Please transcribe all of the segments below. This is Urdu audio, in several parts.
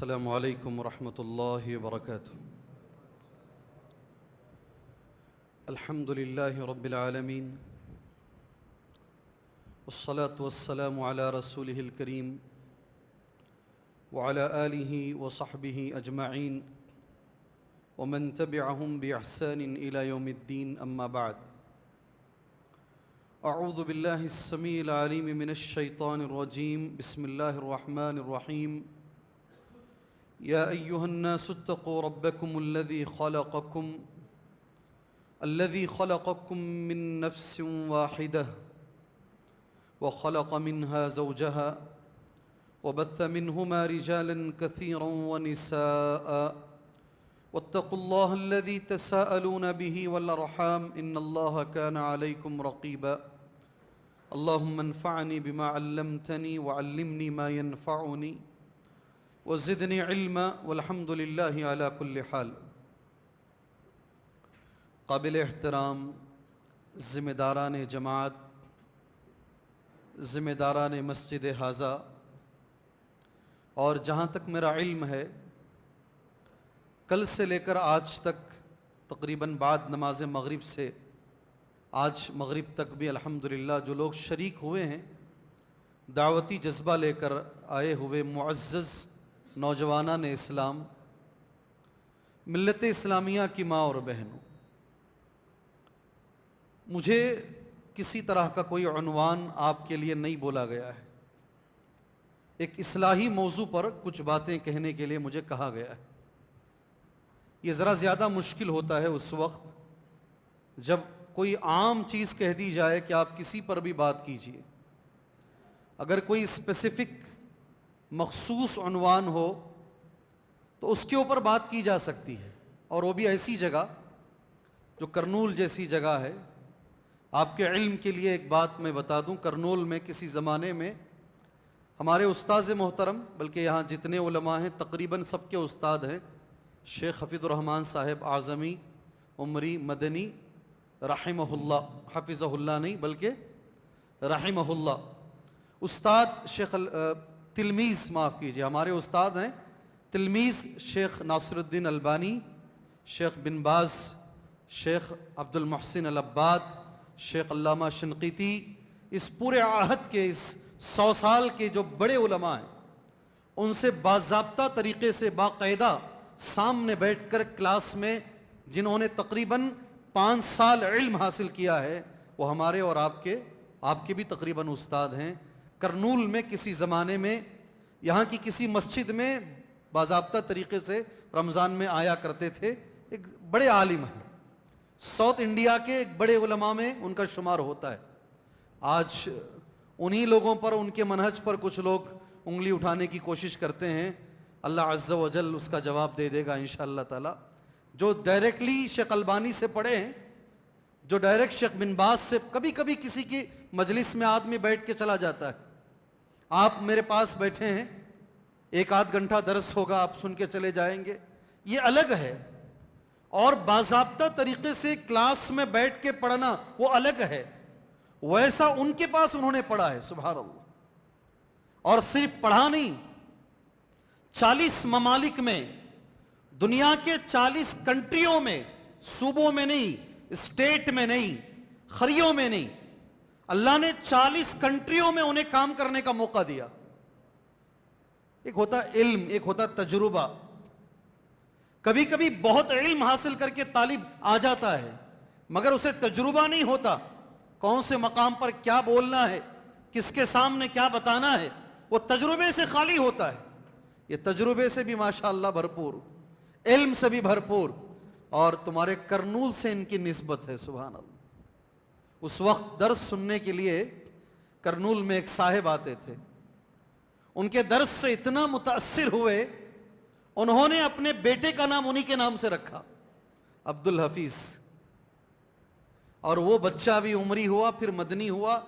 السلام علیکم ورحمۃ اللہ وبرکاتہ۔ الحمد للہ رب العالمین والصلاة والسلام علی رسولہ الکریم وعلی آلہ وصحبہ اجمعین ومن تبعہم بإحسان الی یوم الدین، اما بعد۔ اعوذ باللہ السمیع العلیم من الشیطان الرجیم، بسم اللہ الرحمن الرحیم۔ یا ایہا الناس اتقوا ربکم الذی خلقکم من نفس واحدہ وخلق منها زوجها وبث منهما رجالا كثيرا ونساء واتقوا الله الذي تساءلون به والأرحام إن الله كان عليكم رقيبا اللهم انفعني بما علمتني وعلمني ما ينفعني وزدني علما والحمد لله على كل حال۔ قابل احترام ذمہ داران جماعت، ذمہ داران مسجد حاضہ، اور جہاں تک میرا علم ہے کل سے لے کر آج تک تقریباً بعد نماز مغرب سے آج مغرب تک بھی الحمدللہ جو لوگ شریک ہوئے ہیں، دعوتی جذبہ لے کر آئے ہوئے معزز نوجوانان اسلام، ملت اسلامیہ کی ماں اور بہنوں، مجھے کسی طرح کا کوئی عنوان آپ کے لیے نہیں بولا گیا ہے۔ ایک اصلاحی موضوع پر کچھ باتیں کہنے کے لیے مجھے کہا گیا ہے۔ یہ ذرا زیادہ مشکل ہوتا ہے اس وقت جب کوئی عام چیز کہہ دی جائے کہ آپ کسی پر بھی بات کیجئے۔ اگر کوئی اسپیسیفک مخصوص عنوان ہو تو اس کے اوپر بات کی جا سکتی ہے، اور وہ بھی ایسی جگہ جو کرنول جیسی جگہ ہے۔ آپ کے علم کے لیے ایک بات میں بتا دوں، کرنول میں کسی زمانے میں ہمارے استاذ محترم، بلکہ یہاں جتنے علماء ہیں تقریباً سب کے استاد ہیں، شیخ حفیظ الرحمن صاحب اعظمی عمری مدنی رحمہ اللہ، حفظہ اللہ نہیں بلکہ رحمہ اللہ، استاد شیخ تلمیذ معاف کیجیے، ہمارے استاد ہیں تلمیذ شیخ ناصر الدین البانی، شیخ بن باز، شیخ عبد المحسن العباد، شیخ علامہ شنقیطی، اس پورے عہد کے اس 100 سال کے جو بڑے علماء ہیں، ان سے باضابطہ طریقے سے باقاعدہ سامنے بیٹھ کر کلاس میں جنہوں نے تقریباً 5 سال علم حاصل کیا ہے، وہ ہمارے اور آپ کے بھی تقریباً استاد ہیں۔ کرنول میں کسی زمانے میں یہاں کی کسی مسجد میں باضابطہ طریقے سے رمضان میں آیا کرتے تھے، ایک بڑے عالم ہیں، ساؤتھ انڈیا کے ایک بڑے علماء میں ان کا شمار ہوتا ہے۔ آج انہی لوگوں پر، ان کے منہج پر کچھ لوگ انگلی اٹھانے کی کوشش کرتے ہیں، اللہ عز و جل اس کا جواب دے دے گا انشاءاللہ تعالی۔ جو ڈائریکٹلی شیخ البانی سے پڑھے ہیں، جو ڈائریکٹ شیخ بن باز سے، کبھی کبھی کسی کی مجلس میں آدمی بیٹھ کے چلا جاتا ہے، آپ میرے پاس بیٹھے ہیں، 1-8 گھنٹہ درس ہوگا، آپ سن کے چلے جائیں گے، یہ الگ ہے، اور باضابطہ طریقے سے کلاس میں بیٹھ کے پڑھنا وہ الگ ہے۔ ویسا ان کے پاس انہوں نے پڑھا ہے، سبحان اللہ، اور صرف پڑھا نہیں، 40 ممالک میں، دنیا کے 40 کنٹریوں میں، صوبوں میں نہیں، اسٹیٹ میں نہیں، خریوں میں نہیں، اللہ نے 40 کنٹریوں میں انہیں کام کرنے کا موقع دیا۔ ایک ہوتا علم، ایک ہوتا تجربہ۔ کبھی کبھی بہت علم حاصل کر کے طالب آ جاتا ہے، مگر اسے تجربہ نہیں ہوتا، کون سے مقام پر کیا بولنا ہے، کس کے سامنے کیا بتانا ہے، وہ تجربے سے خالی ہوتا ہے۔ یہ تجربے سے بھی ماشاءاللہ بھرپور، علم سے بھی بھرپور، اور تمہارے کرنول سے ان کی نسبت ہے، سبحان اللہ۔ اس وقت درس سننے کے لیے کرنول میں ایک صاحب آتے تھے، ان کے درس سے اتنا متاثر ہوئے، انہوں نے اپنے بیٹے کا نام انہی کے نام سے رکھا، عبد الحفیظ، اور وہ بچہ بھی عمری ہوا، پھر مدنی ہوا،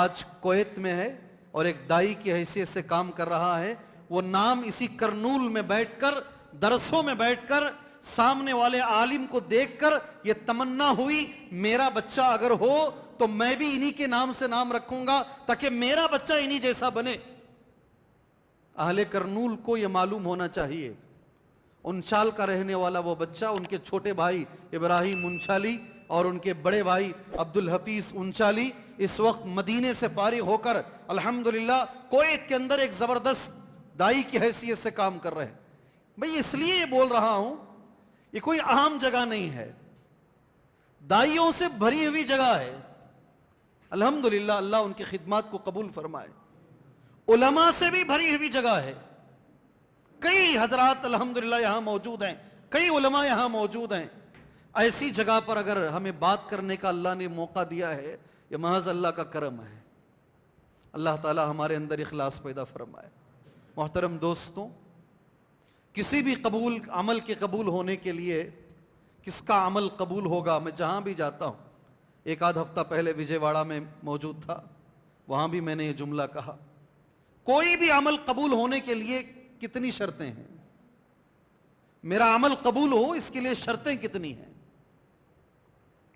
آج کویت میں ہے اور ایک دائی کی حیثیت سے کام کر رہا ہے۔ وہ نام اسی کرنول میں بیٹھ کر، درسوں میں بیٹھ کر، سامنے والے عالم کو دیکھ کر یہ تمنا ہوئی، میرا بچہ اگر ہو تو میں بھی انہی کے نام سے نام رکھوں گا تاکہ میرا بچہ انہی جیسا بنے۔ اہل کرنول کو یہ معلوم ہونا چاہیے، انچال کا رہنے والا وہ بچہ، ان کے چھوٹے بھائی ابراہیم انچالی اور ان کے بڑے بھائی عبد الحفیظ انچالی اس وقت مدینے سے فارغ ہو کر الحمدللہ کویت کے اندر ایک زبردست دائی کی حیثیت سے کام کر رہے ہیں۔ بھئی اس لیے یہ بول رہا ہوں، یہ کوئی عام جگہ نہیں ہے، دائیوں سے بھری ہوئی جگہ ہے۔ الحمدللہ اللہ ان کی خدمات کو قبول فرمائے۔ علماء سے بھی بھری ہوئی جگہ ہے، کئی حضرات الحمدللہ یہاں موجود ہیں، کئی علماء یہاں موجود ہیں۔ ایسی جگہ پر اگر ہمیں بات کرنے کا اللہ نے موقع دیا ہے، یہ محض اللہ کا کرم ہے۔ اللہ تعالی ہمارے اندر اخلاص پیدا فرمائے۔ محترم دوستوں، کسی بھی عمل کے قبول ہونے کے لیے کس کا عمل قبول ہوگا؟ میں جہاں بھی جاتا ہوں، ایک آدھ ہفتہ پہلے وجے واڑہ میں موجود تھا، وہاں بھی میں نے یہ جملہ کہا، کوئی بھی عمل قبول ہونے کے لیے کتنی شرطیں ہیں؟ میرا عمل قبول ہو اس کے لیے شرطیں کتنی ہیں؟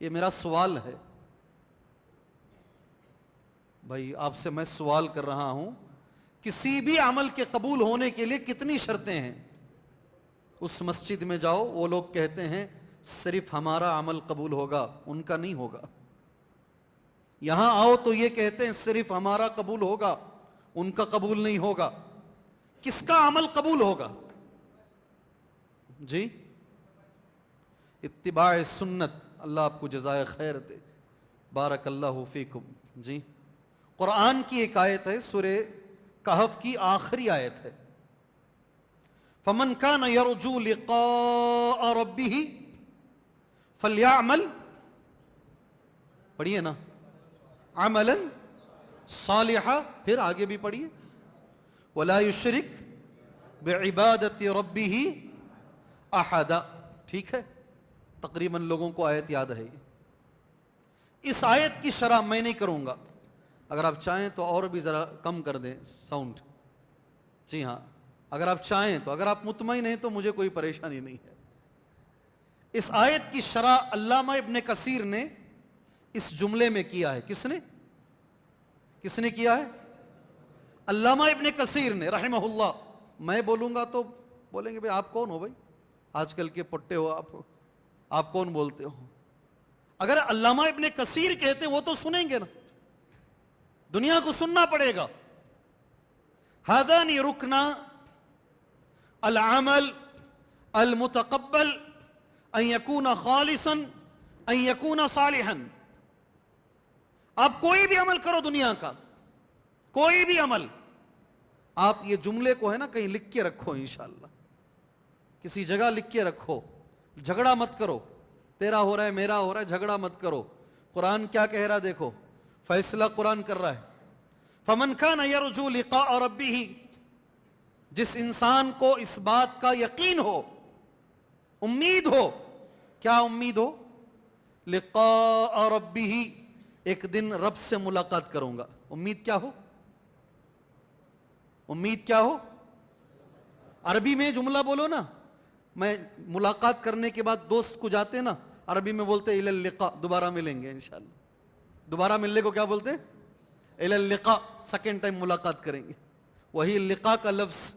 یہ میرا سوال ہے بھائی، آپ سے میں سوال کر رہا ہوں، کسی بھی عمل کے قبول ہونے کے لیے کتنی شرطیں ہیں؟ اس مسجد میں جاؤ، وہ لوگ کہتے ہیں صرف ہمارا عمل قبول ہوگا، ان کا نہیں ہوگا۔ یہاں آؤ تو یہ کہتے ہیں صرف ہمارا قبول ہوگا، ان کا قبول نہیں ہوگا۔ کس کا عمل قبول ہوگا؟ جی اتباع سنت۔ اللہ آپ کو جزائے خیر دے، بارک اللہ فیکم۔ جی قرآن کی ایک آیت ہے، سورہ کہف کی آخری آیت ہے، فَمَنْ كَانَ يَرْجُو لِقَاءَ رَبِّهِ فَلْيَعْمَلْ، پڑھیے نا، عَمَلًا صَالِحًا، پھر آگے بھی پڑھیے، وَلَا يُشْرِكْ بِعِبَادَةِ رَبِّهِ أَحَدًا۔ ٹھیک ہے، تقریباً لوگوں کو آیت یاد ہے۔ اس آیت کی شرح میں نہیں کروں گا، اگر آپ چاہیں تو اور بھی ذرا کم کر دیں ساؤنڈ۔ جی ہاں، اگر آپ چاہیں تو، اگر آپ مطمئن ہیں تو مجھے کوئی پریشانی نہیں ہے۔ اس آیت کی شرح علامہ ابن کثیر نے اس جملے میں کیا ہے۔ کس نے کیا ہے؟ علامہ ابن کثیر نے رحمہ اللہ۔ میں بولوں گا تو بولیں گے بھئی آپ کون ہو؟ بھائی آج کل کے پٹے ہو آپ کون بولتے ہو؟ اگر علامہ ابن کثیر کہتے وہ تو سنیں گے نا، دنیا کو سننا پڑے گا۔ هذان رکنا العمل المتقبل ان يكون خالصا ان يكون صالحا۔ آپ کوئی بھی عمل کرو دنیا کا، کوئی بھی عمل، آپ یہ جملے کو ہے نا کہیں لکھ کے رکھو، انشاءاللہ کسی جگہ لکھ کے رکھو، جھگڑا مت کرو، تیرا ہو رہا ہے میرا ہو رہا ہے، جھگڑا مت کرو۔ قرآن کیا کہہ رہا دیکھو، فیصلہ قرآن کر رہا ہے، فَمَنْ كَانَ يَرْجُو لِقَاءَ رَبِّهِ، جس انسان کو اس بات کا یقین ہو، امید ہو، کیا امید ہو؟ لِقَاءَ رَبِّهِ، ایک دن رب سے ملاقات کروں گا۔ امید کیا ہو؟ امید کیا ہو؟ عربی میں جملہ بولو نا، میں ملاقات کرنے کے بعد دوست کو جاتے نا، عربی میں بولتے اِلَى اللقاء، دوبارہ ملیں گے انشاءاللہ۔ دوبارہ ملنے کو کیا بولتے ہیں؟ اِلَى اللقاء، سیکنڈ ٹائم ملاقات کریں گے۔ وہی لقاء کا لفظ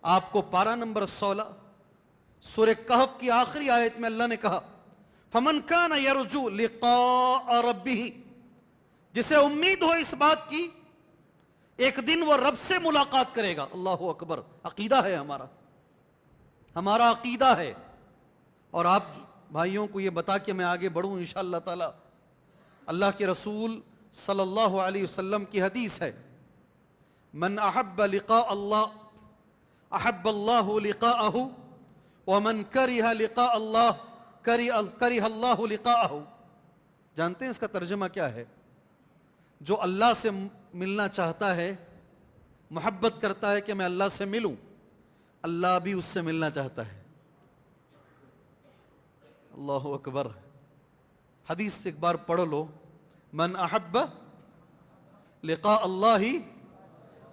آپ کو پارہ نمبر 16 سورہ کہف کی آخری آیت میں اللہ نے کہا، فَمَنْ كَانَ يَرْجُو لِقَاءَ رَبِّهِ، جسے امید ہو اس بات کی ایک دن وہ رب سے ملاقات کرے گا۔ اللہ اکبر، عقیدہ ہے ہمارا عقیدہ ہے۔ اور آپ بھائیوں کو یہ بتا کے میں آگے بڑھوں انشاءاللہ تعالی، اللہ کے رسول صلی اللہ علیہ وسلم کی حدیث ہے، من احب لقاء اللہ احب اللہ لقاءہ ومن کرہ لقاء اللہ کرہ اللہ لقاءہ۔ جانتے ہیں اس کا ترجمہ کیا ہے؟ جو اللہ سے ملنا چاہتا ہے، محبت کرتا ہے کہ میں اللہ سے ملوں، اللہ بھی اس سے ملنا چاہتا ہے۔ اللہ اکبر، حدیث ایک بار پڑھ لو، من احب لقاء اللہ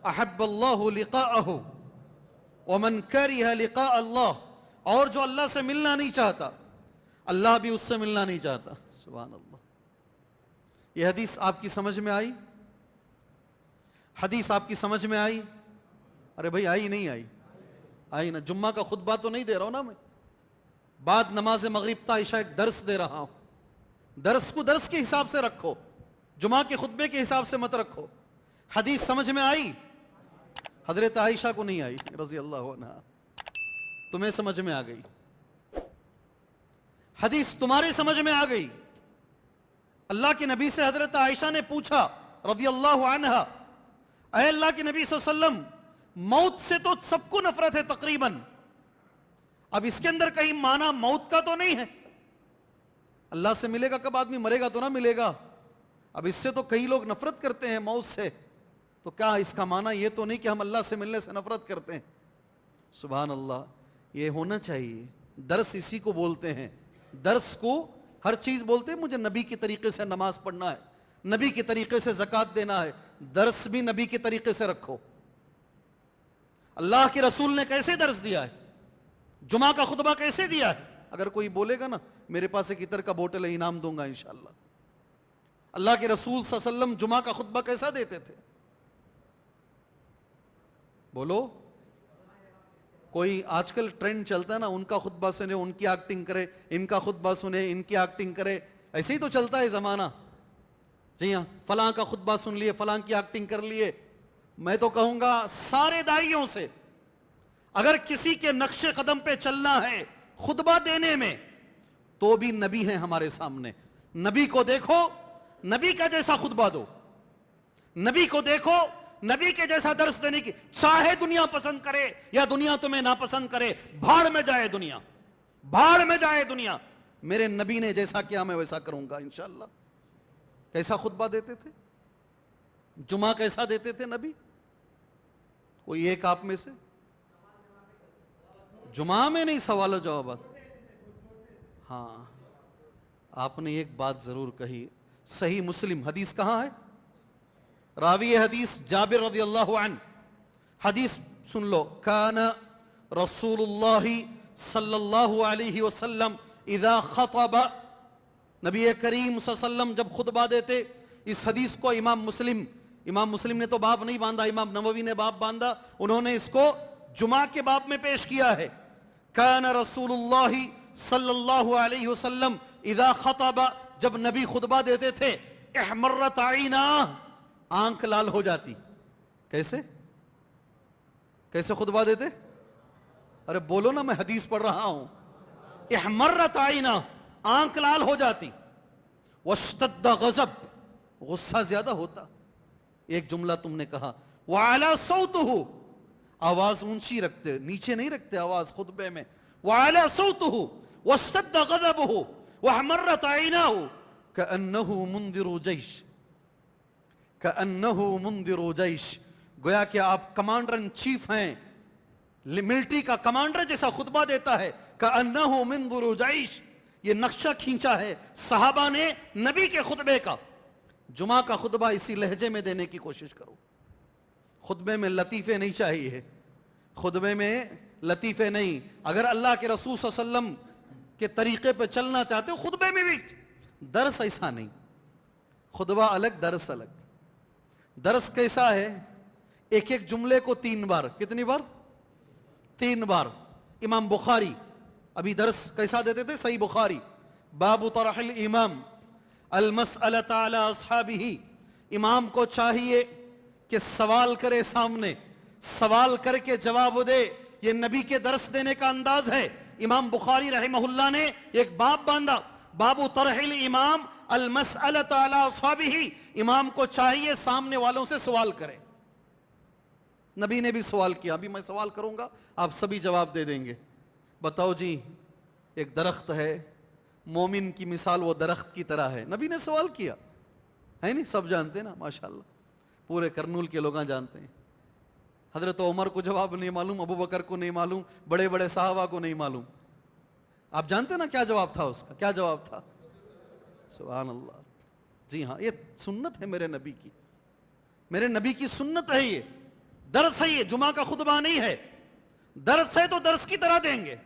احب اللہ لقاءہ ومن کرہ لقاء اللہ، اور جو اللہ سے ملنا نہیں چاہتا، اللہ بھی اس سے ملنا نہیں چاہتا۔ سبحان اللہ۔ یہ حدیث آپ کی سمجھ میں آئی؟ حدیث آپ کی سمجھ میں آئی؟ ارے بھائی آئی نہیں آئی؟ آئی نا. جمعہ کا خطبہ تو نہیں دے رہا ہوں نا میں, بعد نماز مغرب تا عشاء ایک درس دے رہا ہوں. درس کو درس کے حساب سے رکھو, جمعہ کے خطبے کے حساب سے مت رکھو. حدیث سمجھ میں آئی؟ حضرت عائشہ کو نہیں آئی رضی اللہ عنہا, تمہیں سمجھ میں آ گئی. حدیث تمہاری سمجھ میں آ گئی. اللہ کے نبی سے حضرت عائشہ نے پوچھا رضی اللہ عنہا, اے اللہ کے نبی صلی اللہ علیہ وسلم, موت سے تو سب کو نفرت ہے تقریباً, اب اس کے اندر کہیں معنی موت کا تو نہیں ہے؟ اللہ سے ملے گا کب آدمی, مرے گا تو نہ ملے گا. اب اس سے تو کئی لوگ نفرت کرتے ہیں موت سے, تو کیا اس کا معنی یہ تو نہیں کہ ہم اللہ سے ملنے سے نفرت کرتے ہیں؟ سبحان اللہ, یہ ہونا چاہیے. درس اسی کو بولتے ہیں, درس کو ہر چیز بولتے ہیں. مجھے نبی کے طریقے سے نماز پڑھنا ہے, نبی کے طریقے سے زکوٰۃ دینا ہے, درس بھی نبی کے طریقے سے رکھو. اللہ کے رسول نے کیسے درس دیا ہے, جمعہ کا خطبہ کیسے دیا ہے؟ اگر کوئی بولے گا نا میرے پاس ایک عطر کا بوٹل ہے, انعام دوں گا انشاءاللہ. اللہ کے رسول صلی اللہ علیہ وسلم جمعہ کا خطبہ کیسا دیتے تھے؟ بولو. کوئی آج کل ٹرینڈ چلتا ہے نا, ان کا خطبہ سنے ان کی ایکٹنگ کرے, ان کا خطبہ سنے ان کی ایکٹنگ کرے, ایسے ہی تو چلتا ہے زمانہ. جی ہاں, فلاں کا خطبہ سن لیے, فلاں کی ایکٹنگ کر لیے. میں تو کہوں گا سارے داعیوں سے, اگر کسی کے نقش قدم پہ چلنا ہے خطبہ دینے میں, تو بھی نبی ہیں ہمارے سامنے. نبی کو دیکھو, نبی کا جیسا خطبہ دو. نبی کو دیکھو, نبی کے جیسا درس دینے کی, چاہے دنیا پسند کرے یا دنیا تمہیں ناپسند کرے, بھاڑ میں جائے دنیا, بھاڑ میں جائے دنیا. میرے نبی نے جیسا کیا میں ویسا کروں گا انشاءاللہ. کیسا خطبہ دیتے تھے, جمعہ کیسا دیتے تھے نبی؟ کوئی ایک آپ میں سے, جمعہ میں نہیں, سوال و جوابات. ہاں, آپ نے ایک بات ضرور کہی. صحیح مسلم حدیث کہاں ہے؟ راوی حدیث جابر رضی اللہ عنہ. حدیث سن لو. کان رسول اللہ صلی اللہ علیہ وسلم اذا خطب, نبی کریم صلی اللہ علیہ وسلم جب خطبہ دیتے. اس حدیث کو امام مسلم نے تو باب نہیں باندھا, امام نووی نے باب باندھا. انہوں نے اس کو جمعہ کے باب میں پیش کیا ہے. کان رسول اللہ صلی اللہ علیہ وسلم اذا خطب, جب نبی خطبہ دیتے تھے, احمرت عیناہ, آنکھ لال ہو جاتی. کیسے کیسے خطبہ دیتے؟ ارے بولو نا, میں حدیث پڑھ رہا ہوں. احمرت عیناہ, آنکھ لال ہو جاتی. واشتد غضب, غصہ زیادہ ہوتا. ایک جملہ تم نے کہا, وعلی صوتہ, آواز اونچی رکھتے, نیچے نہیں رکھتے آواز خطبے میں. وعلی صوتہ واشتد غضبہ واحمرت عیناہ کأنہ منذر جیش, کأنہ منذر جیش, گویا کہ آپ کمانڈر ان چیف ہیں, ملٹری کا کمانڈر جیسا خطبہ دیتا ہے. کأنہ منذر جیش, یہ نقشہ کھینچا ہے صحابہ نے نبی کے خطبے کا. جمعہ کا خطبہ اسی لہجے میں دینے کی کوشش کرو. خطبے میں لطیفے نہیں چاہیے, خطبے میں لطیفے نہیں. اگر اللہ کے رسول صلی اللہ علیہ وسلم کے طریقے پہ چلنا چاہتے ہو, خطبے میں بھی درس ایسا نہیں. خطبہ الگ, درس الگ. درس کیسا ہے؟ ایک ایک جملے کو 3 بار. کتنی بار؟ 3 بار. امام بخاری ابھی درس کیسا دیتے تھے؟ صحیح بخاری, باب طرح الامام المسألۃ علی اصحابہ. امام کو چاہیے کہ سوال کرے, سامنے سوال کر کے جواب دے. یہ نبی کے درس دینے کا انداز ہے. امام بخاری رحمہ اللہ نے ایک باب باندھا, باب طرح الامام المسألۃ علی اصحابہ. امام کو چاہیے سامنے والوں سے سوال کرے. نبی نے بھی سوال کیا, ابھی میں سوال کروں گا, آپ سبھی جواب دے دیں گے. بتاؤ جی, ایک درخت ہے, مومن کی مثال وہ درخت کی طرح ہے. نبی نے سوال کیا ہے, نہیں سب جانتے نا ماشاءاللہ, پورے کرنول کے لوگ جانتے ہیں. حضرت عمر کو جواب نہیں معلوم, ابو بکر کو نہیں معلوم, بڑے بڑے صحابہ کو نہیں معلوم. آپ جانتے نا کیا جواب تھا اس کا؟ کیا جواب تھا؟ سبحان اللہ. جی ہاں, یہ سنت ہے میرے نبی کی, میرے نبی کی سنت ہے. یہ درس ہے, یہ جمعہ کا خطبہ نہیں ہے. درس ہے تو درس کی طرح دیں گے.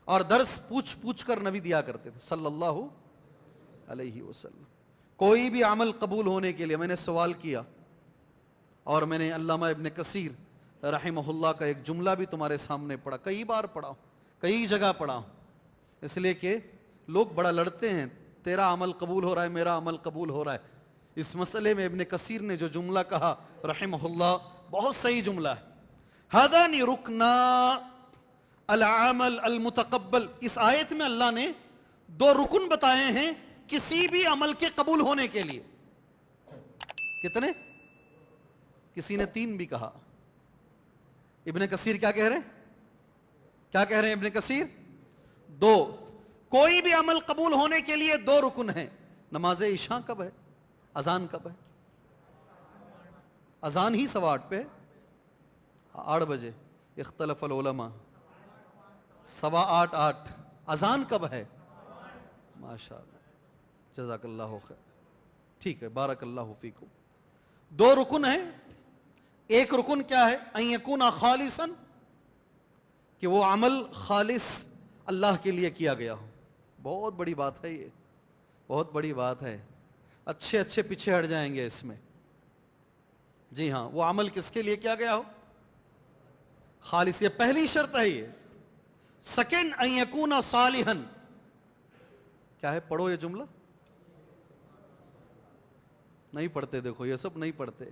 اور درس پوچھ پوچھ کر نبی دیا کرتے تھے صلی اللہ علیہ وسلم. کوئی بھی عمل قبول ہونے کے لیے میں نے سوال کیا, اور میں نے علامہ ابن کثیر رحمہ اللہ کا ایک جملہ بھی تمہارے سامنے پڑھا، کئی بار پڑھا ہوں، کئی جگہ پڑھا ہوں، اس لیے کہ لوگ بڑا لڑتے ہیں، تیرا عمل قبول ہو رہا ہے، میرا عمل قبول ہو رہا ہے۔ اس مسئلے میں ابن کثیر نے جو جملہ کہا رحمہ اللہ، بہت صحیح جملہ ہے۔ ہذان رکنا العمل المتقبل، اس آیت میں اللہ نے دو رکن بتائے ہیں کسی بھی عمل کے قبول ہونے کے لیے۔ کتنے؟ کسی نے 3 بھی کہا۔ ابن کثیر کیا کہہ رہے ہیں؟ کیا کہہ رہے ہیں ابن کثیر؟ 2۔ کوئی بھی عمل قبول ہونے کے لیے 2 رکن ہیں۔ نماز عشاء کب ہے؟ اذان کب ہے؟ اذان ہی 8:15 پہ، 8 بجے، اختلف العلماء، 8:15 8۔ اذان کب ہے؟ ماشاءاللہ، جزاک اللہ خیر، ٹھیک ہے، بارک اللہ فیکم۔ 2 رکن ہیں۔ ایک رکن کیا ہے؟ ان یکون خالصا، کہ وہ عمل خالص اللہ کے لیے کیا گیا ہو۔ بہت بڑی بات ہے، یہ بہت بڑی بات ہے، اچھے پیچھے ہٹ جائیں گے اس میں۔ جی ہاں، وہ عمل کس کے لیے کیا گیا ہو؟ خالص، یہ پہلی شرط ہے یہ۔ سیکنڈ، ان یکون صالحا، کیا ہے؟ پڑھو یہ جملہ، نہیں پڑھتے، دیکھو یہ سب نہیں پڑھتے۔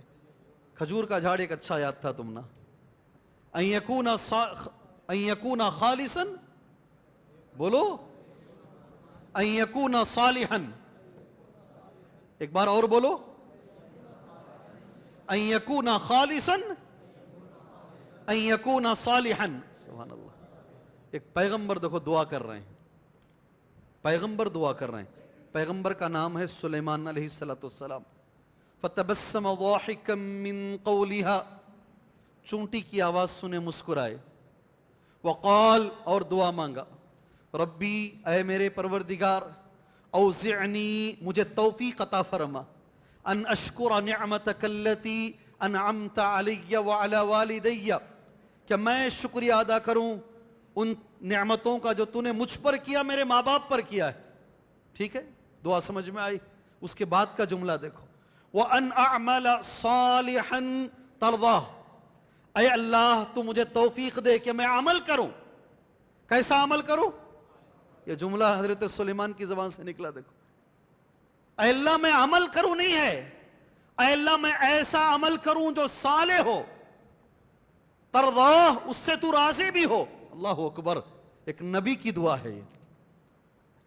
کھجور کا جھاڑ ایک اچھا یاد تھا تم نا۔ ان یکون خالصا، بولو، ان یکون صالحا، ایک بار اور بولو، ان یکون خالصا، ان یکون صالحا۔ سبحان اللہ۔ ایک پیغمبر دیکھو دعا کر رہے ہیں، پیغمبر دعا کر رہے ہیں، پیغمبر کا نام ہے سلیمان علیہ السلام۔ فتبسم ضاحکا من قولها، چونٹی کی آواز سنے مسکرائے، وقال، اور دعا مانگا، ربی، اے میرے پروردگار، اوزعنی، مجھے توفیق عطا فرما، ان اشکر نعمتک التی انعمت علی وعلی والدی، کہ میں شکریہ ادا کروں ان نعمتوں کا جو تو نے مجھ پر کیا، میرے ماں باپ پر کیا ہے۔ ٹھیک ہے، دعا سمجھ میں آئی؟ اس کے بعد کا جملہ دیکھو، وَأَنْ أَعْمَلَ صَالِحًا تَرْضَاهُ، اے اللہ تو مجھے توفیق دے کہ میں عمل کروں۔ کیسا عمل کروں؟ یہ جملہ حضرت سلیمان کی زبان سے نکلا، دیکھو، اے اللہ میں عمل کروں نہیں ہے، اے اللہ میں ایسا عمل کروں جو صالح ہو، ترضاہ، اس سے تو راضی بھی ہو۔ اللہ اکبر، ایک نبی کی دعا ہے یہ۔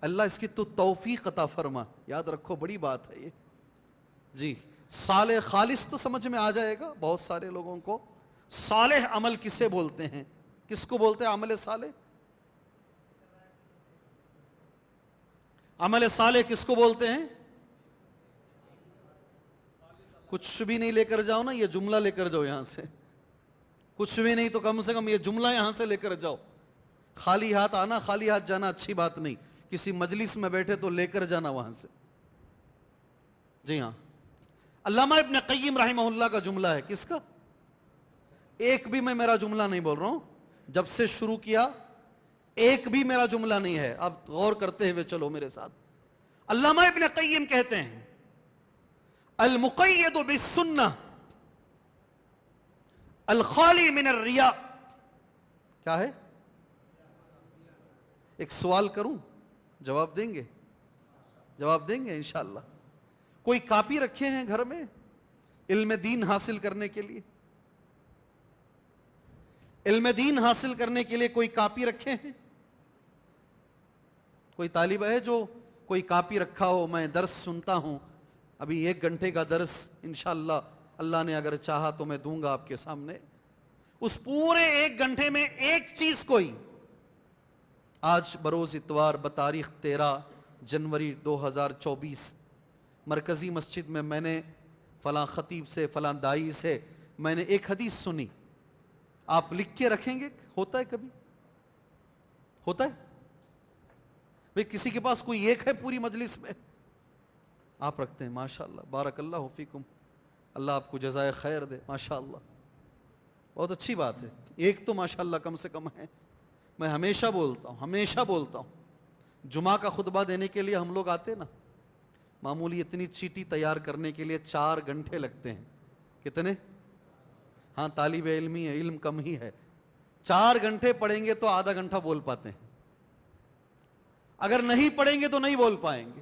اللہ اس کی تو توفیق عطا فرما، یاد رکھو بڑی بات ہے یہ۔ جی، صالح خالص تو سمجھ میں آ جائے گا بہت سارے لوگوں کو۔ صالح عمل کسے بولتے ہیں؟ کس کو بولتے ہیں عمل صالح؟ عمل صالح کس کو بولتے ہیں؟ کچھ بھی نہیں لے کر جاؤ نا، یہ جملہ لے کر جاؤ یہاں سے، کچھ بھی نہیں تو کم سے کم یہ جملہ یہاں سے لے کر جاؤ۔ خالی ہاتھ آنا، خالی ہاتھ جانا اچھی بات نہیں، کسی مجلس میں بیٹھے تو لے کر جانا وہاں سے۔ جی ہاں، علامہ ابن قیم رحمہ اللہ کا جملہ ہے، کس کا؟ ایک بھی میں میرا جملہ نہیں بول رہا ہوں، جب سے شروع کیا ایک بھی میرا جملہ نہیں ہے، آپ غور کرتے ہوئے چلو میرے ساتھ۔ علامہ ابن قیم کہتے ہیں، المقید بالسنہ الخالی من الریاء، کیا ہے؟ ایک سوال کروں، جواب دیں گے؟ جواب دیں گے انشاءاللہ۔ کوئی کاپی رکھے ہیں گھر میں علم دین حاصل کرنے کے لیے؟ علم دین حاصل کرنے کے لیے کوئی کاپی رکھے ہیں؟ کوئی طالب ہے جو کوئی کاپی رکھا ہو؟ میں درس سنتا ہوں، ابھی 1 گھنٹے کا درس انشاءاللہ اللہ نے اگر چاہا تو میں دوں گا آپ کے سامنے۔ اس پورے 1 گھنٹے میں ایک چیز کوئی، آج بروز اتوار بتاریخ 13 جنوری 2024 مرکزی مسجد میں نے فلاں خطیب سے، فلاں دائی سے میں نے ایک حدیث سنی، آپ لکھ کے رکھیں گے؟ ہوتا ہے کبھی؟ ہوتا ہے بھئی کسی کے پاس کوئی ایک ہے پوری مجلس میں؟ آپ رکھتے ہیں، ماشاءاللہ، بارک اللہ فیکم، اللہ آپ کو جزائے خیر دے، ماشاءاللہ، بہت اچھی بات ہے۔ ایک تو ماشاءاللہ کم سے کم ہے۔ میں ہمیشہ بولتا ہوں جمعہ کا خطبہ دینے کے لیے ہم لوگ آتے نا، معمولی اتنی چیٹی تیار کرنے کے لیے 4 گھنٹے لگتے ہیں۔ کتنے؟ ہاں طالب علمی ہے، علم کم ہی ہے، 4 گھنٹے پڑھیں گے تو آدھا گھنٹہ بول پاتے ہیں، اگر نہیں پڑھیں گے تو نہیں بول پائیں گے۔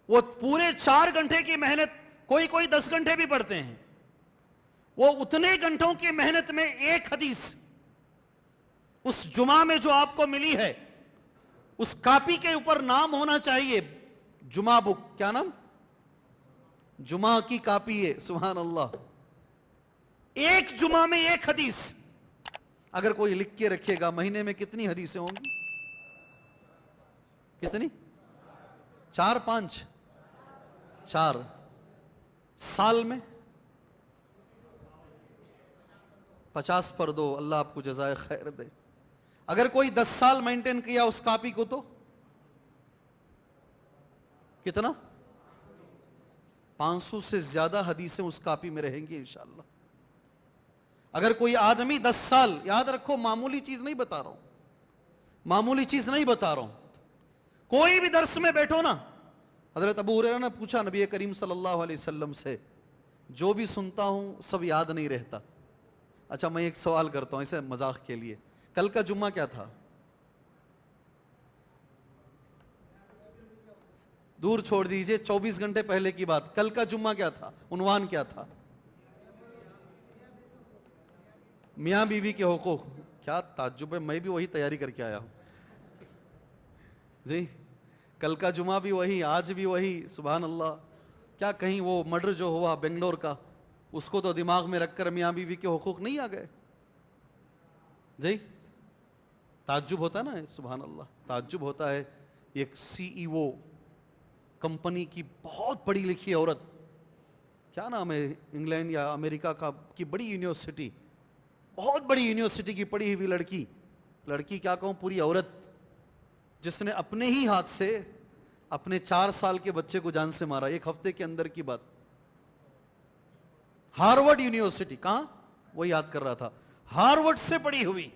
وہ پورے 4 گھنٹے کی محنت، کوئی 10 گھنٹے بھی پڑھتے ہیں، وہ اتنے گھنٹوں کی محنت میں ایک حدیث اس جمعہ میں جو آپ کو ملی ہے، اس کاپی کے اوپر نام ہونا چاہیے، جمعہ بک، کیا نام؟ جمعہ کی کاپی ہے، سبحان اللہ۔ ایک جمعہ میں ایک حدیث اگر کوئی لکھ کے رکھے گا، مہینے میں کتنی حدیثیں ہوں گی؟ کتنی؟ 4 5 4 سال میں 50 پر دو، اللہ آپ کو جزائے خیر دے۔ اگر کوئی 10 سال مینٹین کیا اس کاپی کو تو کتنا؟ 500 سے زیادہ حدیثیں اس کاپی میں رہیں گی انشاءاللہ۔ اگر کوئی آدمی 10 سال، یاد رکھو معمولی چیز نہیں بتا رہا ہوں، معمولی چیز نہیں بتا رہا ہوں، کوئی بھی درس میں بیٹھو نا، حضرت ابو ہریرہ نے پوچھا نبی کریم صلی اللہ علیہ وسلم سے، جو بھی سنتا ہوں سب یاد نہیں رہتا۔ اچھا میں ایک سوال کرتا ہوں اسے مذاق کے لیے، کل کا جمعہ کیا تھا؟ دور چھوڑ دیجئے، 24 گھنٹے پہلے کی بات، کل کا جمعہ کیا تھا؟ عنوان کیا تھا؟ میاں بیوی کے حقوق۔ کیا تعجب ہے، میں بھی وہی تیاری کر کے آیا ہوں جی، کل کا جمعہ بھی وہی، آج بھی وہی، سبحان اللہ۔ کیا کہیں وہ مرڈر جو ہوا بنگلور کا، اس کو تو دماغ میں رکھ کر میاں بیوی کے حقوق نہیں آ گئے جی؟ تعجب ہوتا ہے نا، سبحان اللہ، تعجب ہوتا ہے۔ ایک CEO کمپنی کی بہت پڑھی لکھی عورت، کیا نام ہے، انگلینڈ یا امریکہ کی بڑی یونیورسٹی، بہت بڑی یونیورسٹی کی پڑھی ہوئی لڑکی کیا کہوں، پوری عورت، جس نے اپنے ہی ہاتھ سے اپنے 4 سال کے بچے کو جان سے مارا، 1 ہفتے کے اندر کی بات۔ ہارورڈ یونیورسٹی، کہاں وہ یاد کر رہا تھا، ہارورڈ سے پڑھی ہوئی،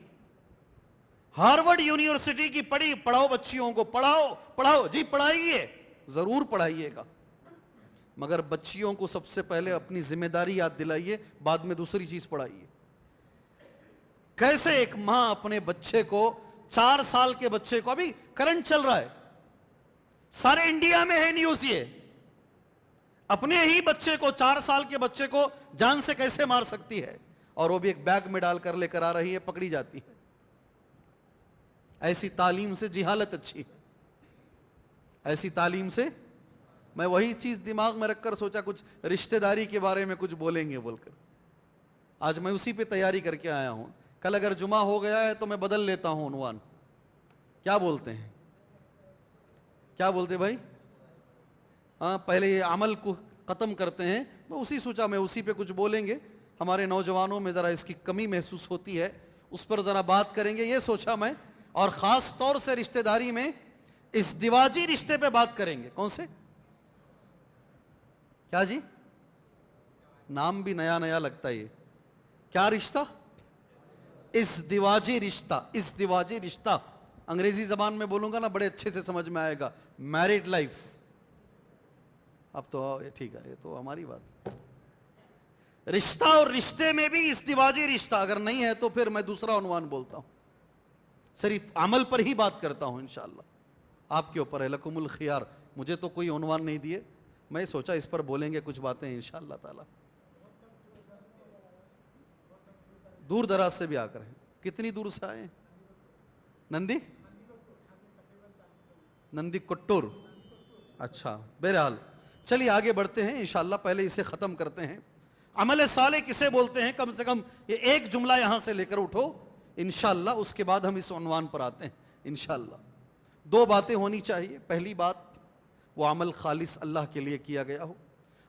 ہارورڈ یونیورسٹی کی پڑھاؤ بچیوں کو، پڑھاؤ جی، پڑھائیے، ضرور پڑھائیے گا، مگر بچیوں کو سب سے پہلے اپنی ذمہ داری یاد دلائیے، بعد میں دوسری چیز پڑھائیے۔ کیسے ایک ماں اپنے بچے کو، 4 سال کے بچے کو، ابھی کرنٹ چل رہا ہے، سارے انڈیا میں ہے نیوز، یہ اپنے ہی بچے کو، 4 سال کے بچے کو جان سے کیسے مار سکتی ہے، اور وہ بھی ایک بیگ میں ڈال کر لے کر آ رہی ہے، پکڑی جاتی ہے۔ ایسی تعلیم سے جہالت اچھی ہے، ایسی تعلیم سے، میں وہی چیز دماغ میں رکھ کر سوچا کچھ رشتہ داری کے بارے میں کچھ بولیں گے بول کر، آج میں اسی پہ تیاری کر کے آیا ہوں۔ کل اگر جمعہ ہو گیا ہے تو میں بدل لیتا ہوں عنوان، کیا بولتے ہیں، کیا بولتے بھائی؟ ہاں، پہلے یہ عمل کو ختم کرتے ہیں، میں اسی سوچا میں اسی پہ کچھ بولیں گے، ہمارے نوجوانوں میں ذرا اس کی کمی محسوس ہوتی ہے، اس پر ذرا بات کریں گے، یہ سوچا میں، اور خاص طور سے رشتہ داری میں ازدواجی رشتے پہ بات کریں گے۔ کون سے؟ کیا جی؟ نام بھی نیا نیا لگتا ہے، یہ کیا رشتہ؟ ازدواجی رشتہ، ازدواجی رشتہ، انگریزی زبان میں بولوں گا نا بڑے اچھے سے سمجھ میں آئے گا، میرڈ لائف۔ اب تو ٹھیک ہے، یہ تو ہماری بات، رشتہ اور رشتے میں بھی ازدواجی رشتہ، اگر نہیں ہے تو پھر میں دوسرا عنوان بولتا ہوں، صرف عمل پر ہی بات کرتا ہوں انشاءاللہ، آپ کے اوپر ہے، لکم الخیار، مجھے تو کوئی عنوان نہیں دیے، میں سوچا اس پر بولیں گے کچھ باتیں انشاءاللہ تعالی۔ دور دراز سے بھی آ کر ہیں، کتنی دور سے آئے ہیں؟ نندی کٹور، اچھا، بہرحال چلیے آگے بڑھتے ہیں انشاءاللہ، پہلے اسے ختم کرتے ہیں۔ عمل صالح کسے بولتے ہیں؟ کم سے کم یہ ایک جملہ یہاں سے لے کر اٹھو انشاءاللہ، اس کے بعد ہم اس عنوان پر آتے ہیں انشاءاللہ۔ 2 باتیں ہونی چاہیے، پہلی بات وہ عمل خالص اللہ کے لیے کیا گیا ہو،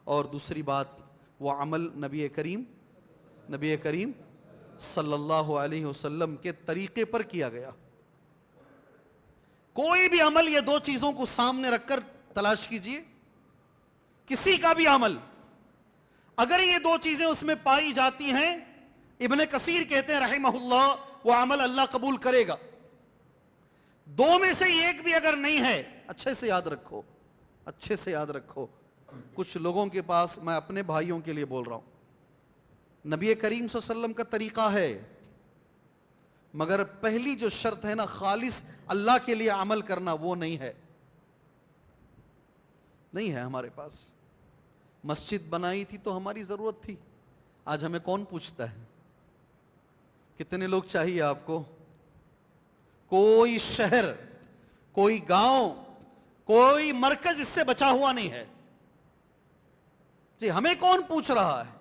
اور دوسری بات وہ عمل نبی کریم صلی اللہ علیہ وسلم کے طریقے پر کیا گیا۔ کوئی بھی عمل یہ 2 چیزوں کو سامنے رکھ کر تلاش کیجئے، کسی کا بھی عمل اگر یہ 2 چیزیں اس میں پائی جاتی ہیں، ابن کثیر کہتے ہیں رحمہ اللہ، وہ عمل اللہ قبول کرے گا۔ 2 میں سے ایک بھی اگر نہیں ہے، اچھے سے یاد رکھو، اچھے سے یاد رکھو، کچھ لوگوں کے پاس، میں اپنے بھائیوں کے لیے بول رہا ہوں، نبی کریم صلی اللہ علیہ وسلم کا طریقہ ہے، مگر پہلی جو شرط ہے نا خالص اللہ کے لیے عمل کرنا، وہ نہیں ہے، نہیں ہے ہمارے پاس۔ مسجد بنائی تھی تو ہماری ضرورت تھی، آج ہمیں کون پوچھتا ہے؟ کتنے لوگ چاہیے آپ کو؟ کوئی شہر، کوئی گاؤں، کوئی مرکز اس سے بچا ہوا نہیں ہے جی۔ ہمیں کون پوچھ رہا ہے؟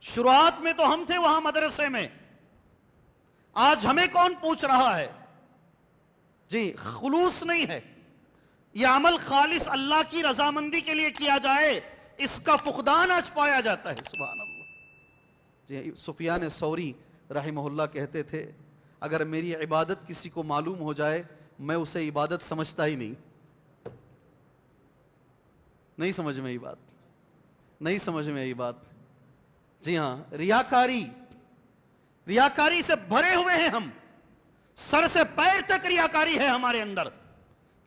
شروعات میں تو ہم تھے وہاں مدرسے میں، آج ہمیں کون پوچھ رہا ہے جی؟ خلوص نہیں ہے، یہ عمل خالص اللہ کی رضامندی کے لیے کیا جائے، اس کا فقدان آج پایا جاتا ہے۔ سبحان اللہ جی۔ سفیان ثوری رحمہ اللہ کہتے تھے اگر میری عبادت کسی کو معلوم ہو جائے میں اسے عبادت سمجھتا ہی نہیں۔ نہیں سمجھ میں یہ بات؟ نہیں سمجھ میں یہ بات؟ جی ہاں، ریاکاری، ریاکاری سے بھرے ہوئے ہیں ہم، سر سے پیر تک ریاکاری ہے ہمارے اندر،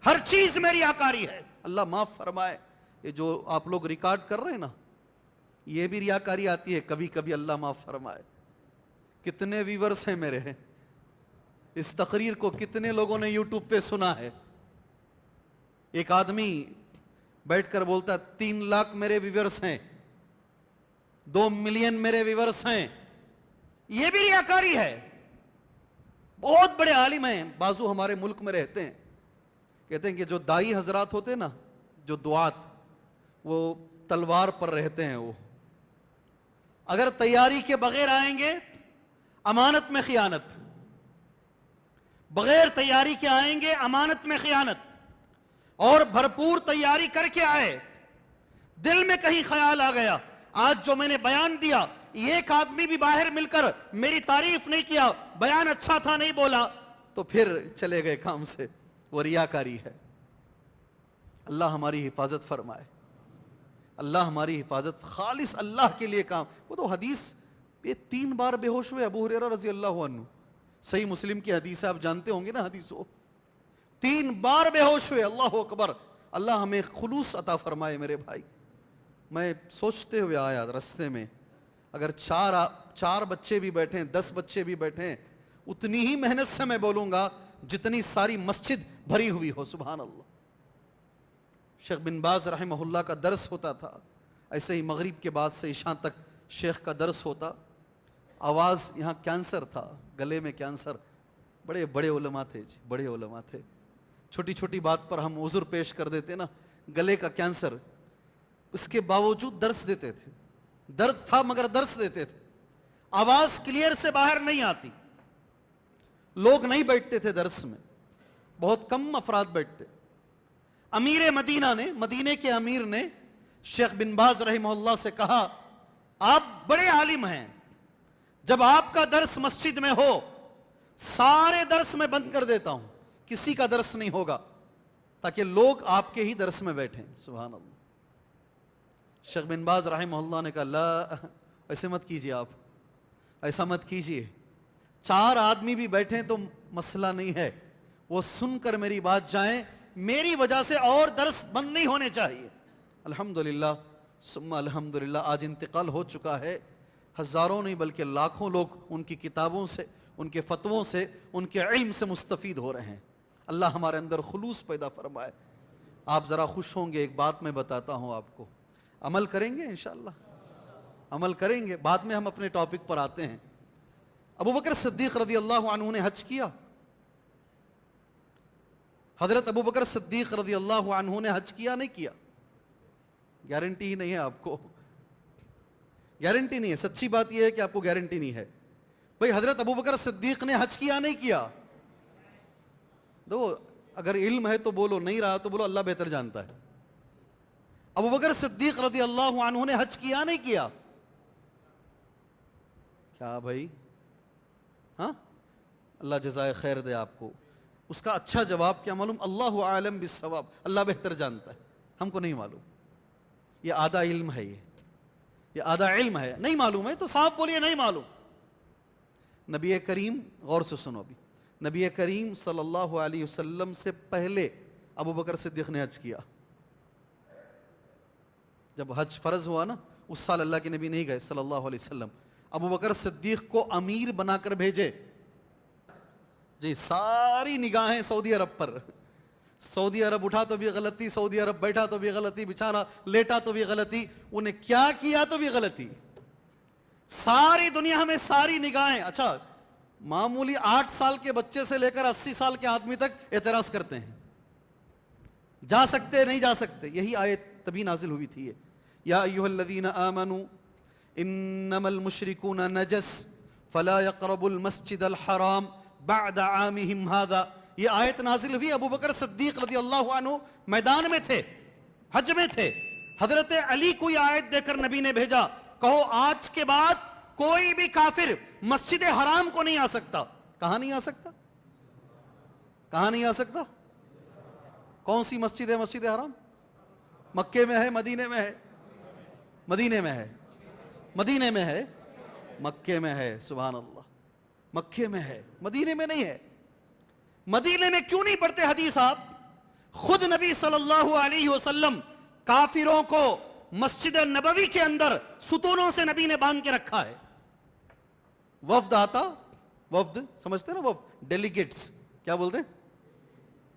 ہر چیز میں ریاکاری ہے۔ اللہ معاف فرمائے، یہ جو آپ لوگ ریکارڈ کر رہے ہیں نا، یہ بھی ریاکاری آتی ہے کبھی کبھی، اللہ معاف فرمائے۔ کتنے ویورز ہیں میرے، اس تقریر کو کتنے لوگوں نے یوٹیوب پہ سنا ہے؟ ایک آدمی بیٹھ کر بولتا 3 لاکھ میرے ویورز ہیں، 2 ملین میرے ویورز ہیں، یہ بھی ریاکاری ہے۔ بہت بڑے عالم ہیں، بعضو ہمارے ملک میں رہتے ہیں، کہتے ہیں کہ جو دائی حضرات ہوتے ہیں نا، جو دعات، وہ تلوار پر رہتے ہیں، وہ اگر تیاری کے بغیر آئیں گے امانت میں خیانت، بغیر تیاری کے آئیں گے امانت میں خیانت، اور بھرپور تیاری کر کے آئے، دل میں کہیں خیال آ گیا آج جو میں نے بیان دیا، ایک آدمی بھی باہر مل کر میری تعریف نہیں کیا، بیان اچھا تھا نہیں بولا، تو پھر چلے گئے کام سے، وہ ریاکاری ہے۔ اللہ ہماری حفاظت فرمائے، اللہ ہماری حفاظت، خالص اللہ کے لیے کام۔ وہ تو حدیث، یہ 3 بار بے ہوش ہوئے ابو ہریرہ رضی اللہ عنہ، صحیح مسلم کی حدیث ہے، آپ جانتے ہوں گے نا حدیث ہو، 3 بار بے ہوش ہوئے، اللہ اکبر۔ اللہ ہمیں خلوص عطا فرمائے میرے بھائی۔ میں سوچتے ہوئے آیا رستے میں، اگر 4 بچے بھی بیٹھیں، 10 بچے بھی بیٹھیں، اتنی ہی محنت سے میں بولوں گا جتنی ساری مسجد بھری ہوئی ہو۔ سبحان اللہ۔ شیخ بن باز رحمہ اللہ کا درس ہوتا تھا، ایسے ہی مغرب کے بعد سے عشاء تک شیخ کا درس ہوتا، آواز، یہاں کینسر تھا، گلے میں کینسر، بڑے بڑے علماء تھے جی، بڑے علماء تھے، چھوٹی چھوٹی بات پر ہم عذر پیش کر دیتے نا، گلے کا کینسر، اس کے باوجود درس دیتے تھے، درد تھا مگر درس دیتے تھے، آواز کلیئر سے باہر نہیں آتی، لوگ نہیں بیٹھتے تھے درس میں، بہت کم افراد بیٹھتے۔ امیر مدینہ نے، مدینے کے امیر نے شیخ بن باز رحمہ اللہ سے کہا آپ بڑے عالم ہیں، جب آپ کا درس مسجد میں ہو سارے درس میں بند کر دیتا ہوں، کسی کا درس نہیں ہوگا تاکہ لوگ آپ کے ہی درس میں بیٹھیں۔ سبحان اللہ۔ شیخ بن باز رحمہ اللہ نے کہا لا، ایسے مت کیجئے، آپ ایسا مت کیجئے، 4 آدمی بھی بیٹھیں تو مسئلہ نہیں ہے، وہ سن کر میری بات جائیں، میری وجہ سے اور درس بند نہیں ہونے چاہیے۔ الحمدللہ ثم الحمدللہ، آج انتقال ہو چکا ہے، ہزاروں نہیں بلکہ لاکھوں لوگ ان کی کتابوں سے، ان کے فتووں سے، ان کے علم سے مستفید ہو رہے ہیں۔ اللہ ہمارے اندر خلوص پیدا فرمائے۔ آپ ذرا خوش ہوں گے، ایک بات میں بتاتا ہوں آپ کو، عمل کریں گے انشاءاللہ، عمل کریں گے، بعد میں ہم اپنے ٹاپک پر آتے ہیں۔ ابو بکر صدیق رضی اللہ عنہ نے حج کیا، حضرت ابو بکر صدیق رضی اللہ عنہ نے حج کیا نہیں کیا؟ گارنٹی ہی نہیں ہے آپ کو، گارنٹی نہیں ہے، سچی بات یہ ہے کہ آپ کو گارنٹی نہیں ہے۔ بھئی حضرت ابو بکر صدیق نے حج کیا نہیں کیا؟ دو، اگر علم ہے تو بولو، نہیں رہا تو بولو اللہ بہتر جانتا ہے۔ ابو بکر صدیق رضی اللہ عنہ نے حج کیا نہیں کیا؟ کیا بھائی؟ ہاں، اللہ جزائے خیر دے آپ کو۔ اس کا اچھا جواب کیا معلوم؟ اللہ عالم بالصواب، اللہ بہتر جانتا ہے، ہم کو نہیں معلوم۔ یہ آدھا علم ہے، یہ آدھا علم ہے، نہیں معلوم ہے تو صاحب بولیے نہیں معلوم۔ نبی کریم، غور سے سنو بھی، نبی کریم صلی اللہ علیہ وسلم سے پہلے ابو بکر صدیق نے حج کیا۔ جب حج فرض ہوا نا، اس سال اللہ کے نبی نہیں گئے صلی اللہ علیہ وسلم. ابو بکر صدیق کو امیر بنا کر بھیجے. جی ساری نگاہیں سعودی عرب پر. سعودی عرب اٹھا تو بھی غلطی, سعودی عرب بیٹھا تو بھی غلطی, بچھانا لیٹا تو بھی غلطی, انہیں کیا کیا تو بھی غلطی. ساری دنیا میں ساری نگاہیں. اچھا معمولی 8 سال کے بچے سے لے کر 80 سال کے آدمی تک اعتراض کرتے ہیں, جا سکتے نہیں جا سکتے. یہی آیت تبھی نازل ہوئی تھی. یا ایھا الذین آمنوا انما المشرکون نجس فلا يقربوا المسجد الحرام بعد عامهم هذا. یہ آیت نازل ہوئی, ابو بکر صدیق رضی اللہ عنہ میدان میں تھے, حج میں تھے. حضرت علی کو یہ آیت دے کر نبی نے بھیجا, کہو آج کے بعد کوئی بھی کافر مسجد حرام کو نہیں آ سکتا. کہاں نہیں آ سکتا؟ کہاں نہیں آ سکتا؟ کون سی مسجد ہے مسجد حرام؟ مکے میں ہے, مدینے میں ہے؟ مدینے میں ہے. مدینے میں ہے, مکے میں ہے. سبحان اللہ, مکے میں ہے, مدینے میں نہیں ہے. مدینے میں کیوں نہیں پڑھتے حدیث آپ؟ خود نبی صلی اللہ علیہ وسلم کافروں کو مسجد نبوی کے اندر ستونوں سے نبی نے باندھ کے رکھا ہے. وفد آتا, وفد سمجھتے نا, وفد ڈیلیگیٹس کیا بولتے؟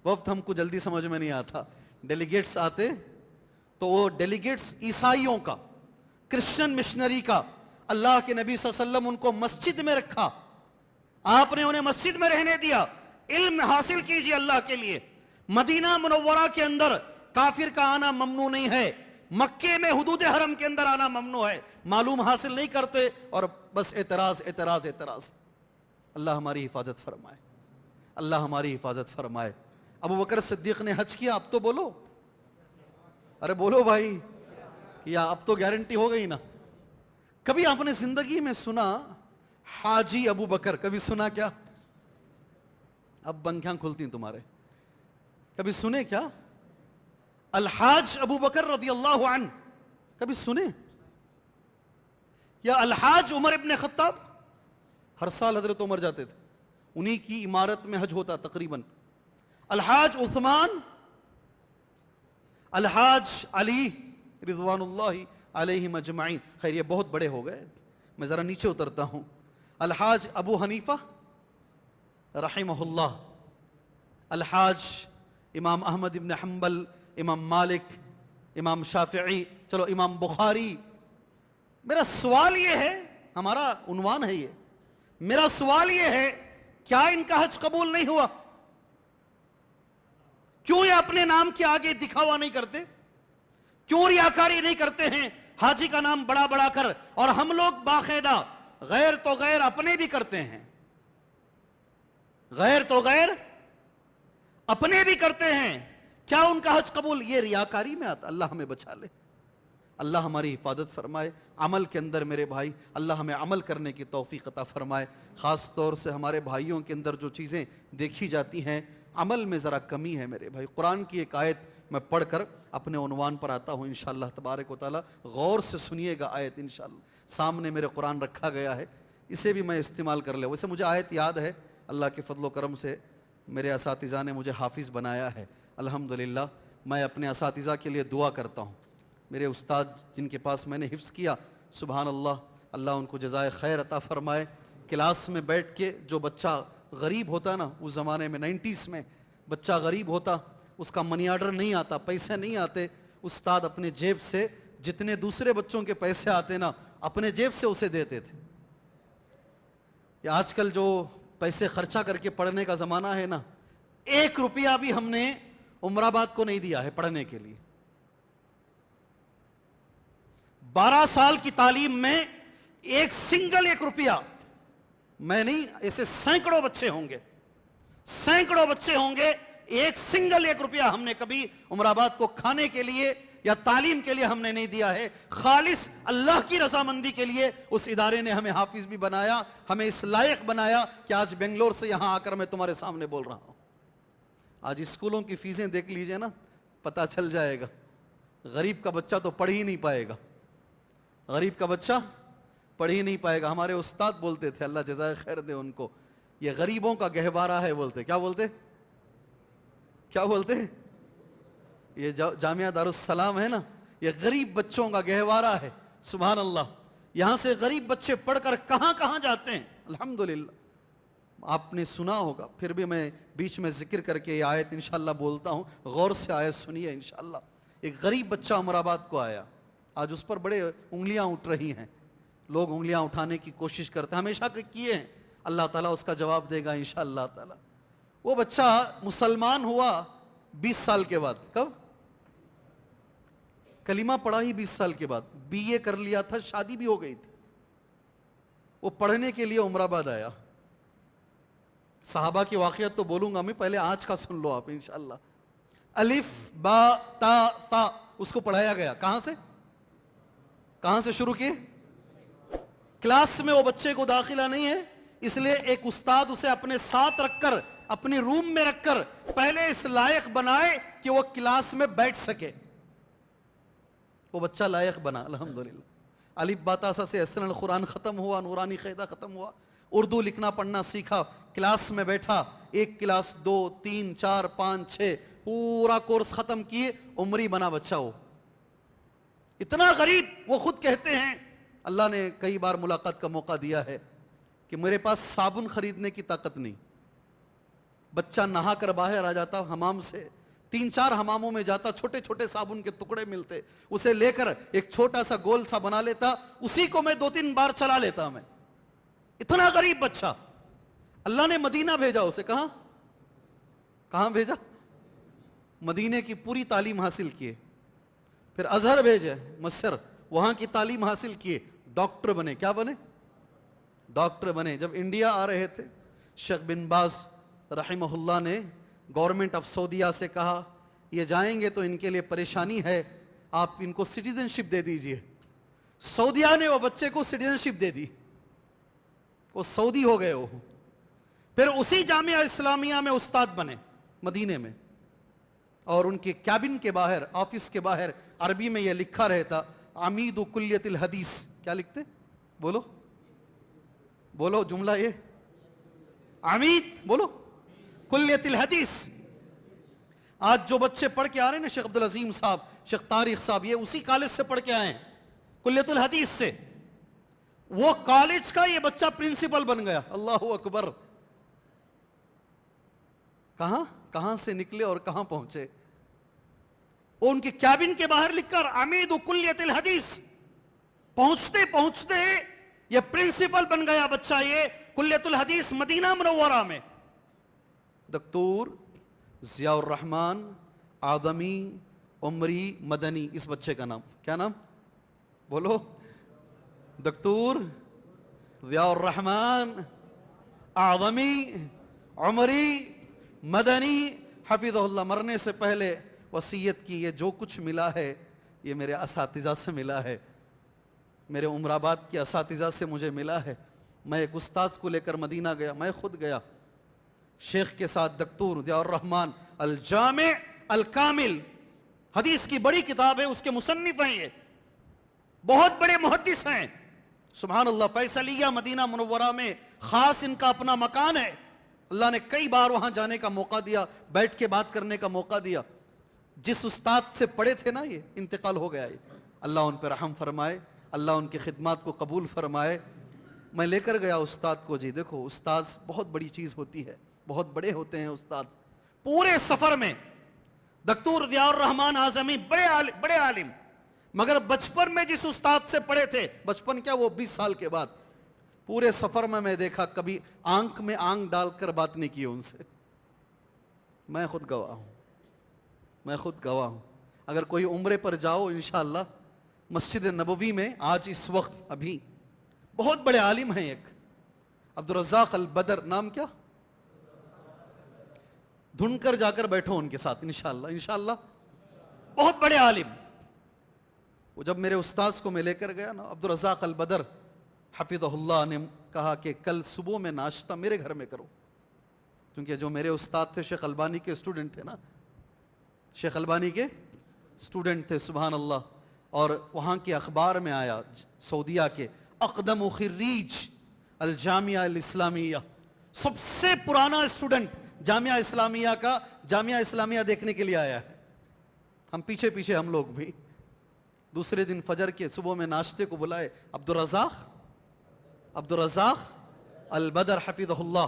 وفد ہم کو جلدی سمجھ میں نہیں آتا. ڈیلیگیٹس آتے تو وہ ڈیلیگیٹس عیسائیوں کا, کرسچن مشنری کا, اللہ کے نبی صلی اللہ علیہ وسلم ان کو مسجد میں رکھا. آپ نے انہیں مسجد میں رہنے دیا, علم حاصل کیجئے اللہ کے لیے. مدینہ منورہ کے اندر کافر کا آنا ممنوع نہیں ہے, مکے میں حدود حرم کے اندر آنا ممنوع ہے. معلوم حاصل نہیں کرتے اور بس اعتراض اعتراض اعتراض. اللہ ہماری حفاظت فرمائے, اللہ ہماری حفاظت فرمائے. ابو بکر صدیق نے حج کیا, اب تو بولو, ارے بولو بھائی, یا اب تو گارنٹی ہو گئی نا. کبھی آپ نے زندگی میں سنا حاجی ابو بکر؟ کبھی سنا کیا؟ اب بنکھیاں کھلتی ہیں تمہارے. کبھی سنے کیا الحاج ابو بکر رضی اللہ عنہ؟ کبھی سنے؟ یا الحاج عمر ابن خطاب؟ ہر سال حضرت عمر جاتے تھے, انہی کی عمارت میں حج ہوتا تقریباً. الحاج عثمان, الحاج علی رضوان اللہ علیہم اجمعین. خیر یہ بہت بڑے ہو گئے, میں ذرا نیچے اترتا ہوں. الحاج ابو حنیفہ رحمہ اللہ, الحاج امام احمد ابن حنبل, امام مالک, امام شافعی, چلو امام بخاری. میرا سوال یہ ہے, ہمارا عنوان ہے یہ, میرا سوال یہ ہے کیا ان کا حج قبول نہیں ہوا؟ کیوں یہ اپنے نام کے آگے دکھاوا نہیں کرتے؟ کیوں ریاکاری نہیں کرتے ہیں حاجی کا نام بڑا بڑا کر؟ اور ہم لوگ باقاعدہ غیر تو غیر اپنے بھی کرتے ہیں, غیر تو غیر اپنے بھی کرتے ہیں. کیا ان کا حج قبول؟ یہ ریاکاری میں آتا. اللہ ہمیں بچا لے, اللہ ہماری حفاظت فرمائے. عمل کے اندر میرے بھائی اللہ ہمیں عمل کرنے کی توفیق عطا فرمائے. خاص طور سے ہمارے بھائیوں کے اندر جو چیزیں دیکھی جاتی ہیں عمل میں ذرا کمی ہے میرے بھائی. قرآن کی ایک آیت میں پڑھ کر اپنے عنوان پر آتا ہوں انشاءاللہ تبارک و تعالی. غور سے سنیے گا آیت انشاءاللہ. سامنے میرے قرآن رکھا گیا ہے, اسے بھی میں استعمال کر لوں. ویسے مجھے آیت یاد ہے, اللہ کے فضل و کرم سے میرے اساتذہ نے مجھے حافظ بنایا ہے الحمدللہ. میں اپنے اساتذہ کے لیے دعا کرتا ہوں. میرے استاد جن کے پاس میں نے حفظ کیا, سبحان اللہ, اللہ ان کو جزائے خیر عطا فرمائے. کلاس میں بیٹھ کے جو بچہ غریب ہوتا نا, اس زمانے میں 90s میں بچہ غریب ہوتا, اس کا منی آرڈر نہیں آتا, پیسے نہیں آتے, استاد اپنے جیب سے جتنے دوسرے بچوں کے پیسے آتے نا اپنے جیب سے اسے دیتے تھے. یہ آج کل جو پیسے خرچہ کر کے پڑھنے کا زمانہ ہے نا, 1 روپیہ بھی ہم نے عمر آباد کو نہیں دیا ہے پڑھنے کے لیے. 12 سال کی تعلیم میں ایک سنگل 1 روپیہ, میں نہیں, ایسے سینکڑوں بچے ہوں گے, سینکڑوں بچے ہوں گے, ایک سنگل 1 روپیہ ہم نے کبھی عمر آباد کو کھانے کے لیے یا تعلیم کے لیے ہم نے نہیں دیا ہے. خالص اللہ کی رضامندی کے لیے اس ادارے نے ہمیں حافظ بھی بنایا, ہمیں اس لائق بنایا کہ آج بنگلور سے یہاں آ کر میں تمہارے سامنے بول رہا ہوں. آج اسکولوں کی فیسیں دیکھ لیجئے نا, پتہ چل جائے گا. غریب کا بچہ تو پڑھ ہی نہیں پائے گا, غریب کا بچہ پڑھ ہی نہیں پائے گا. ہمارے استاد بولتے تھے, اللہ جزائے خیر دے ان کو, یہ غریبوں کا گہوارہ ہے بولتے. کیا بولتے؟ کیا بولتے؟ یہ جامعہ دارالسلام ہے نا, یہ غریب بچوں کا گہوارہ ہے. سبحان اللہ. یہاں سے غریب بچے پڑھ کر کہاں کہاں جاتے ہیں الحمدللہ. آپ نے سنا ہوگا, پھر بھی میں بیچ میں ذکر کر کے یہ آیت انشاءاللہ بولتا ہوں, غور سے آیت سنیے انشاءاللہ. ایک غریب بچہ عمر آباد کو آیا, آج اس پر بڑے انگلیاں اٹھ رہی ہیں, لوگ انگلیاں اٹھانے کی کوشش کرتے ہیں, ہمیشہ کیے ہیں, اللہ تعالیٰ اس کا جواب دے گا انشاءاللہ تعالیٰ. وہ بچہ مسلمان ہوا 20 سال کے بعد. کب؟ کلمہ پڑھا ہی 20 سال کے بعد, BA کر لیا تھا, شادی بھی ہو گئی تھی. وہ پڑھنے کے لیے عمر آباد آیا. صحابہ کی واقعات تو بولوں گا میں, پہلے آج کا سن لو آپ انشاءاللہ. الف با تا سا اس کو پڑھایا گیا. کہاں سے شروع کیے؟ کلاس میں وہ بچے کو داخلہ نہیں ہے, اس لیے ایک استاد اسے اپنے ساتھ رکھ کر, اپنے روم میں رکھ کر پہلے اس لائق بنائے کہ وہ کلاس میں بیٹھ سکے. وہ بچہ لائق بنا الحمدللہ. الف با تا سا سے احسن القرآن ختم ہوا, نورانی قاعدہ ختم ہوا, اردو لکھنا پڑھنا سیکھا, کلاس میں بیٹھا, 1 کلاس 2 3 4 5 6 پورا کورس ختم کیے, عمری بنا بچہ. وہ اتنا غریب, وہ خود کہتے ہیں اللہ نے کئی بار ملاقات کا موقع دیا ہے کہ میرے پاس صابن خریدنے کی طاقت نہیں. بچہ نہا کر باہر آ جاتا حمام سے, 3-4 حماموں میں جاتا, چھوٹے چھوٹے صابن کے ٹکڑے ملتے, اسے لے کر ایک چھوٹا سا گول سا بنا لیتا, اسی کو میں 2-3 بار چلا لیتا. میں اتنا غریب بچہ. اللہ نے مدینہ بھیجا اسے. کہاں بھیجا؟ مدینے کی پوری تعلیم حاصل کیے. پھر ازہر بھیجے, مصر, وہاں کی تعلیم حاصل کیے, ڈاکٹر بنے. کیا بنے؟ ڈاکٹر بنے. جب انڈیا آ رہے تھے, شیخ بن باز رحمہ اللہ نے گورنمنٹ آف سعودیہ سے کہا یہ جائیں گے تو ان کے لیے پریشانی ہے, آپ ان کو سٹیزن شپ دے دیجئے. سعودیہ نے وہ بچے کو سٹیزن شپ دے دی, وہ سعودی ہو گئے. وہ پھر اسی جامعہ اسلامیہ میں استاد بنے مدینے میں, اور ان کے کیبن کے باہر, آفس کے باہر عربی میں یہ لکھا رہتا عمید کلیت الحدیث. کیا لکھتے؟ بولو جملہ یہ, عمید بولو کلیت الحدیث. آج جو بچے پڑھ کے آ رہے ہیں نا, شیخ عبدالعظیم صاحب, شیخ طارق صاحب, یہ اسی کالج سے پڑھ کے آئے ہیں, کلیت الحدیث سے. وہ کالج کا یہ بچہ پرنسپل بن گیا. اللہ اکبر. کہاں سے نکلے اور کہاں پہنچے. وہ ان کے کیبن کے باہر لکھ کر عمید کلیت الحدیث, پہنچتے پہنچتے یہ پرنسپل بن گیا بچہ, یہ کلیت الحدیث مدینہ منورہ میں. دکتور ضیاء الرحمن آدمی عمری مدنی, اس بچے کا نام کیا نام؟ بولو. دکتور ضیاء الرحمن آدمی عمری مدنی حفظہ اللہ. مرنے سے پہلے وصیت کی, یہ جو کچھ ملا ہے یہ میرے اساتذہ سے ملا ہے, میرے عمر آباد کے اساتذہ سے مجھے ملا ہے. میں ایک استاذ کو لے کر مدینہ گیا, میں خود گیا شیخ کے ساتھ. دکتور ضیاء الرحمن الجامع الکامل, حدیث کی بڑی کتاب ہے, اس کے مصنف ہیں, یہ بہت بڑے محدث ہیں. سبحان اللہ. فیصلیہ مدینہ منورہ میں خاص ان کا اپنا مکان ہے. اللہ نے کئی بار وہاں جانے کا موقع دیا, بیٹھ کے بات کرنے کا موقع دیا. جس استاد سے پڑھے تھے نا, یہ انتقال ہو گیا. اللہ ان پہ رحم فرمائے, اللہ ان کی خدمات کو قبول فرمائے. میں لے کر گیا استاد کو. جی دیکھو, استاذ بہت بڑی چیز ہوتی ہے, بہت بڑے ہوتے ہیں استاد. پورے سفر میں دکتور ضیاء الرحمن اعظمی بڑے عالم, مگر بچپن میں جس استاد سے پڑھے تھے, بچپن کیا وہ 20 سال کے بعد, پورے سفر میں دیکھا کبھی آنکھ میں آنکھ ڈال کر بات نہیں کی ان سے. میں خود گواہ ہوں. اگر کوئی عمرے پر جاؤ انشاءاللہ, مسجد نبوی میں آج اس وقت ابھی بہت بڑے عالم ہیں, ایک عبدالرزاق البدر, نام کیا, ڈھونڈ کر جا کر بیٹھو ان کے ساتھ انشاءاللہ. بہت بڑے عالم. وہ جب میرے استاذ کو میں لے کر گیا نا, عبدالرزاق البدر حفظہ اللہ نے کہا کہ کل صبح میں ناشتہ میرے گھر میں کرو, کیونکہ جو میرے استاد تھے شیخ البانی کے اسٹوڈنٹ تھے نا, شیخ البانی کے اسٹوڈنٹ تھے. سبحان اللہ. اور وہاں کے اخبار میں آیا سعودیہ کے اقدم خریج الجامعہ الاسلامیہ, سب سے پرانا اسٹوڈنٹ جامعہ اسلامیہ کا, جامعہ اسلامیہ دیکھنے کے لیے آیا ہے. ہم پیچھے ہم لوگ بھی دوسرے دن فجر کے صبح میں ناشتے کو بلائے، عبدالرزاق البدر حفظہ اللہ۔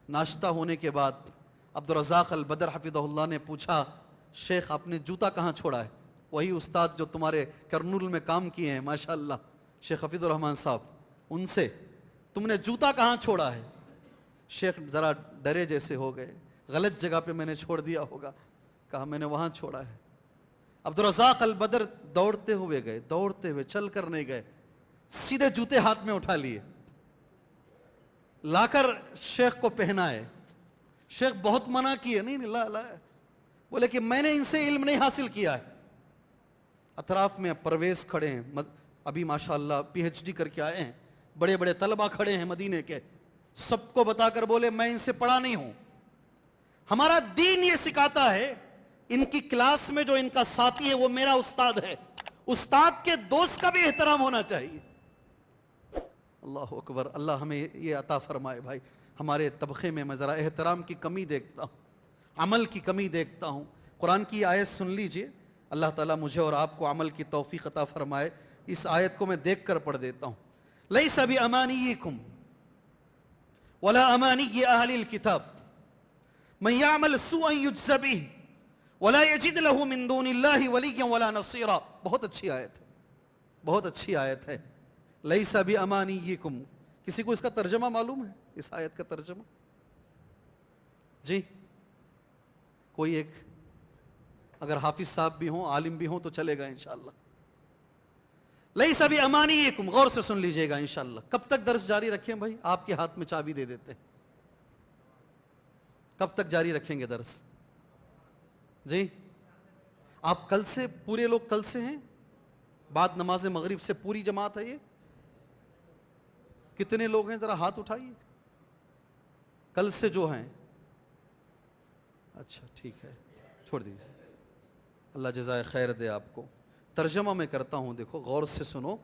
ناشتہ ہونے کے بعد عبدالرزاق البدر حفظہ اللہ نے پوچھا، شیخ آپ نے جوتا کہاں چھوڑا ہے؟ وہی استاد جو تمہارے کرنول میں کام کیے ہیں ماشاءاللہ، شیخ حفیظ الرحمن صاحب، ان سے تم نے جوتا کہاں چھوڑا ہے؟ شیخ ذرا ڈرے جیسے ہو گئے، غلط جگہ پہ میں نے چھوڑ دیا ہوگا، کہا میں نے وہاں چھوڑا ہے۔ عبدالرزاق البدر دوڑتے ہوئے گئے، دوڑتے ہوئے، چل کر نہیں گئے، سیدھے جوتے ہاتھ میں اٹھا لیے، لا کر شیخ کو پہنائے۔ شیخ بہت منع کیے، نہیں لا لا، بولے کہ میں نے ان سے علم نہیں حاصل کیا ہے۔ اطراف میں پرویز کھڑے ہیں، ابھی ماشاءاللہ پی ایچ ڈی کر کے آئے ہیں، بڑے بڑے طلبہ کھڑے ہیں مدینے کے، سب کو بتا کر بولے میں ان سے پڑھا نہیں ہوں، ہمارا دین یہ سکھاتا ہے ان کی کلاس میں جو ان کا ساتھی ہے وہ میرا استاد ہے، استاد کے دوست کا بھی احترام ہونا چاہیے۔ اللہ اکبر، اللہ ہمیں یہ عطا فرمائے۔ بھائی ہمارے طبقے میں ذرا احترام کی کمی دیکھتا ہوں، عمل کی کمی دیکھتا ہوں۔ قرآن کی آیت سن لیجئے، اللہ تعالیٰ مجھے اور آپ کو عمل کی توفیق عطا فرمائے۔ اس آیت کو میں دیکھ کر پڑھ دیتا ہوں۔ لیس بامانیکم ولا امانی اہل الکتاب من یعمل سوءا یجز بہ ولا یجد له من دون اللہ ولیا ولا نصیرا۔ بہت اچھی آیت ہے، بہت اچھی آیت ہے۔ لیس بامانیکم، کسی کو اس کا ترجمہ معلوم ہے؟ اس آیت کا ترجمہ جی کوئی ایک، اگر حافظ صاحب بھی ہوں، عالم بھی ہوں تو چلے گا انشاءاللہ۔ لیس بامانیکم، غور سے سن لیجئے گا انشاءاللہ۔ کب تک درس جاری رکھیں بھائی؟ آپ کے ہاتھ میں چابی دے دیتے ہیں، کب تک جاری رکھیں گے درس؟ جی آپ کل سے، پورے لوگ کل سے ہیں؟ بعد نماز مغرب سے پوری جماعت ہے یہ؟ کتنے لوگ ہیں ذرا ہاتھ اٹھائیے کل سے جو ہیں؟ اچھا ٹھیک ہے، چھوڑ دیجیے، اللہ جزائے خیر دے آپ کو۔ ترجمہ میں کرتا ہوں، دیکھو غور سے سنو۔